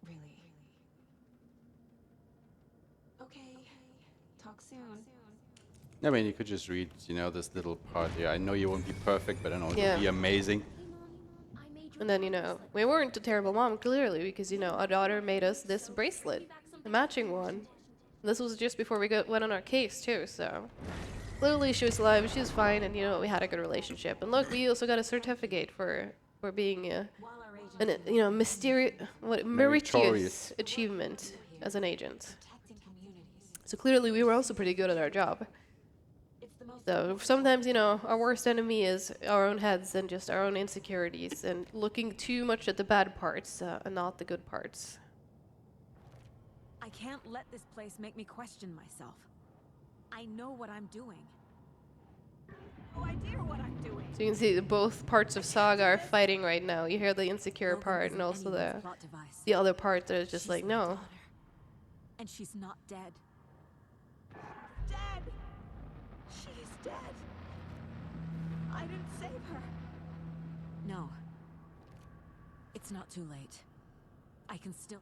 Really. Okay. Talk soon. I mean, you could just read, this little part here. I know you won't be perfect, but I know Yeah. you'll be amazing. And then, we weren't a terrible mom, clearly, because, our daughter made us this bracelet, the matching one. This was just before we went on our case, too, so... Clearly, she was alive, she was fine, and, we had a good relationship. And look, we also got a certificate for being meritorious achievement as an agent. So clearly, we were also pretty good at our job. So sometimes, our worst enemy is our own heads and just our own insecurities and looking too much at the bad parts and not the good parts. I can't let this place make me question myself. I know what I'm doing. No idea what I'm doing. So you can see that both parts of Saga are fighting right now. You hear the insecure part and also the other part that is just like, no. And she's not dead. Dead! She's dead. I didn't save her. No. It's not too late. I can still...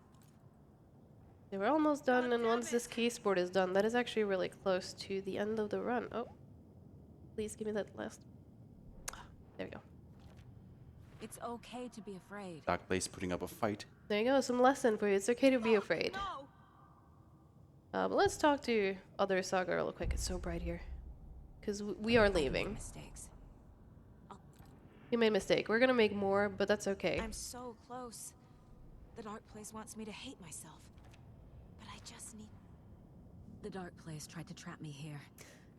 They were almost done, and once this case board is done, that is actually really close to the end of the run. Oh. Please give me that last... There we go. It's okay to be afraid. Dark Place putting up a fight. There you go, some lesson for you. It's okay to be afraid. But let's talk to other Saga real quick. It's so bright here. Because we are leaving. Mistakes. You made a mistake. We're gonna make more, but that's okay. I'm so close. The dark place wants me to hate myself. But I just need... The dark place tried to trap me here.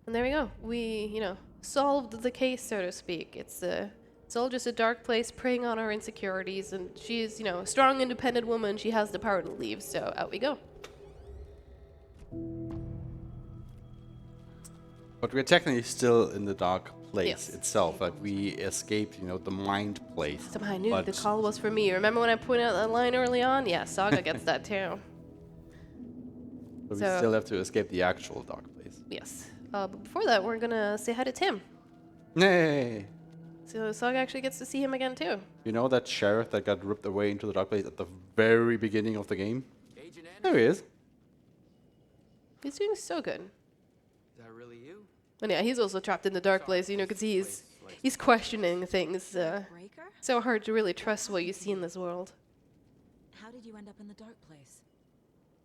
And there we go. We, solved the case, so to speak. It's all just a dark place preying on our insecurities, and she's, a strong, independent woman. She has the power to leave, so out we go. But we're technically still in the dark place Yes. itself. But we escaped, the mind place. Somehow I knew But the call was for me. Remember when I pointed out that line early on? Yeah, Saga gets that too. But we So- still have to escape the actual dark place. Yes. But before that, we're gonna say hi to Tim. Nay. So Saga actually gets to see him again too. You know that sheriff that got ripped away into the dark place at the very beginning of the game? There he is. He's doing so good. Is that really you? And yeah, he's also trapped in the dark place, because he's questioning things. Breaker? So hard to really trust what you see in this world. How did you end up in the dark place?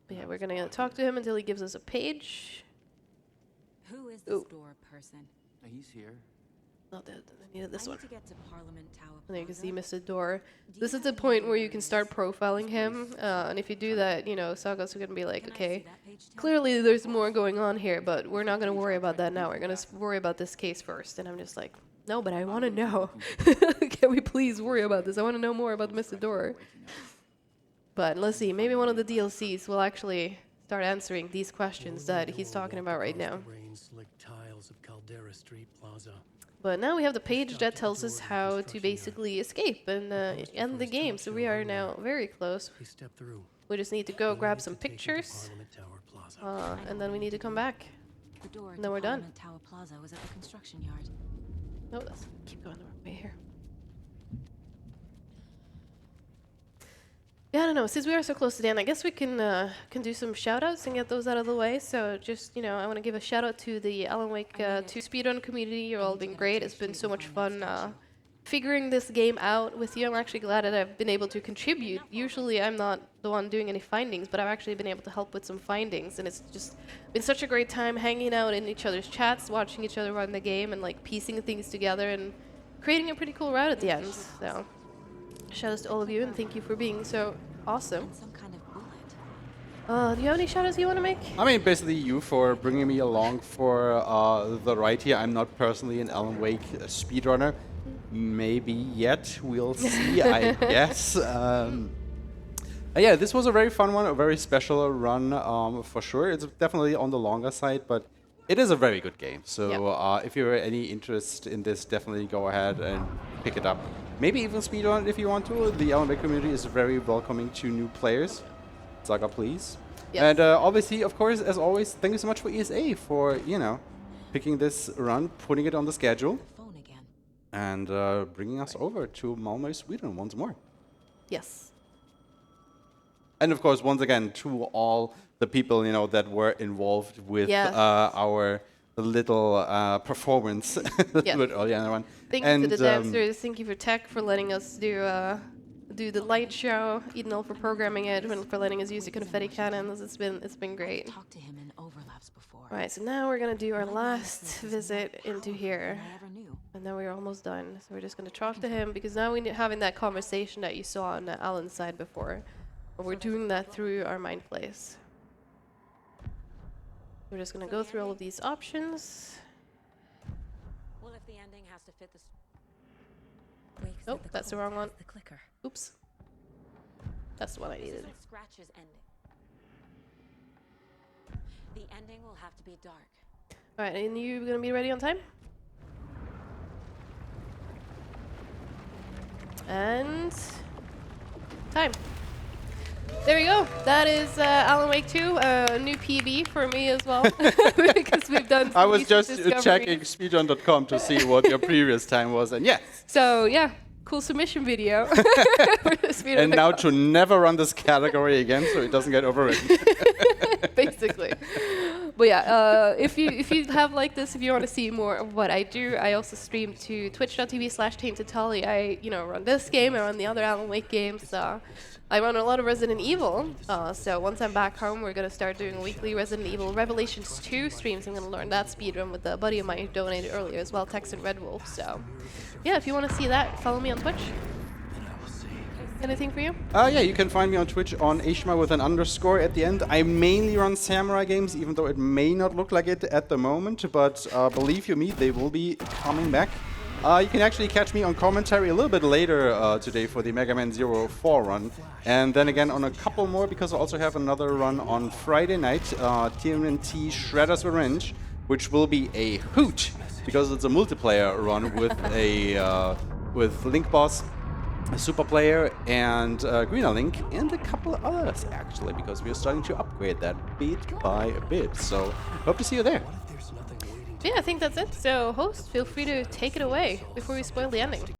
But yeah, we're gonna talk to him until he gives us a page. Who is this Ooh. door person? He's here. Oh, I needed this I one. need to get to Parliament Tower And there you can see Plaza. Mr. Door. Do This you is the have any point where idea you can it start is? profiling him. And if you do that, Saga's gonna be like, Can I okay, see that page, Tim? clearly there's more going on here, but we're not gonna worry about that now. We're gonna worry about this case first. And I'm just like, no, but I want to know. Can we please worry about this? I want to know more about Mr. Door. But let's see, maybe one of the DLCs will actually start answering these questions that he's talking about right now. Rain-slicked tiles of Caldera Street Plaza. But now we have the page that tells us how to basically escape and end the game. So we are now very close. We step through. We just need to go Only grab to some take you to pictures, Parliament Tower Plaza. and then we need to come back. The door And to then we're done. Parliament Tower Plaza was at the construction yard. No, let's keep going the wrong way here. Yeah, I don't know. Since we are so close to the end, I guess we can do some shout-outs and get those out of the way. So just, I want to give a shout-out to the Alan Wake 2 Speedrun community. You've all been great. It's been so much fun figuring this game out with you. I'm actually glad that I've been able to contribute. Usually I'm not the one doing any findings, but I've actually been able to help with some findings. And it's just been such a great time hanging out in each other's chats, watching each other run the game, and piecing things together and creating a pretty cool route at the end. So shout-outs to all of you, and thank you for being so awesome. And some kind of bullet. Do you have any shout-outs you want to make? I mean, basically you for bringing me along for the ride here. I'm not personally an Alan Wake speedrunner. Maybe yet. We'll see, I guess. Yeah, this was a very fun one, a very special run for sure. It's definitely on the longer side, but it is a very good game. So if you're any interest in this, definitely go ahead and pick it up. Maybe even speedrun it if you want to. The Alan Wake community is very welcoming to new players. Saga, please. Yes. And obviously, of course, as always, thank you so much for ESA for, picking this run, putting it on the schedule, Phone again. and bringing us over to Malmö, Sweden once more. Yes. And of course, once again, to all the people, that were involved with Yes. our little performance Yes. with earlier one. Thank you to the dancers. Thank you for Tech for letting us do the light show. Edenal for programming it and for letting us use the confetti cannons. It's been great. Talked to him in overlaps before. All right, so now we're gonna do our last visit into here, I ever knew. and then we're almost done. So we're just gonna talk to him because now we're having that conversation that you saw on Alan's side before. But we're doing that through our mind place. We're just gonna go through all of these options. Well, if the ending has to fit this. Oh, that's the wrong one. The clicker. Oops. That's the one I This needed. isn't Scratch's ending. The ending will have to be dark. All right, and you gonna be ready on time? And time. There we go. That is Alan Wake 2, a new PB for me as well, because we've done. I some was recent just discoveries. checking speedrun.com to see what your previous time was, and yes. So yeah, cool submission video. For the speed And of now the to never run this category again, so it doesn't get overwritten. basically. But yeah, if you have like this, if you want to see more of what I do, I also stream to twitch.tv/TaintedTali. I run this game, I run the other Alan Wake games. I run a lot of Resident Evil. So once I'm back home, we're gonna start doing weekly Resident Evil Revelations 2 streams. I'm gonna learn that speedrun with a buddy of mine who donated earlier as well, Texan Red Wolf. So yeah, if you want to see that, follow me on Twitch. Anything for you? Yeah, you can find me on Twitch on Ishma with an underscore at the end. I mainly run samurai games, even though it may not look like it at the moment, but believe you me, they will be coming back. You can actually catch me on commentary a little bit later today for the Mega Man 04 run, and then again on a couple more, because I also have another run on Friday night, TMNT Shredder's Revenge, which will be a hoot, because it's a multiplayer run with with Link Boss, a Super Player, and Greener Link, and a couple of others actually, because we are starting to upgrade that bit by bit. So hope to see you there. Yeah, I think that's it. So host, feel free to take it away before we spoil the ending.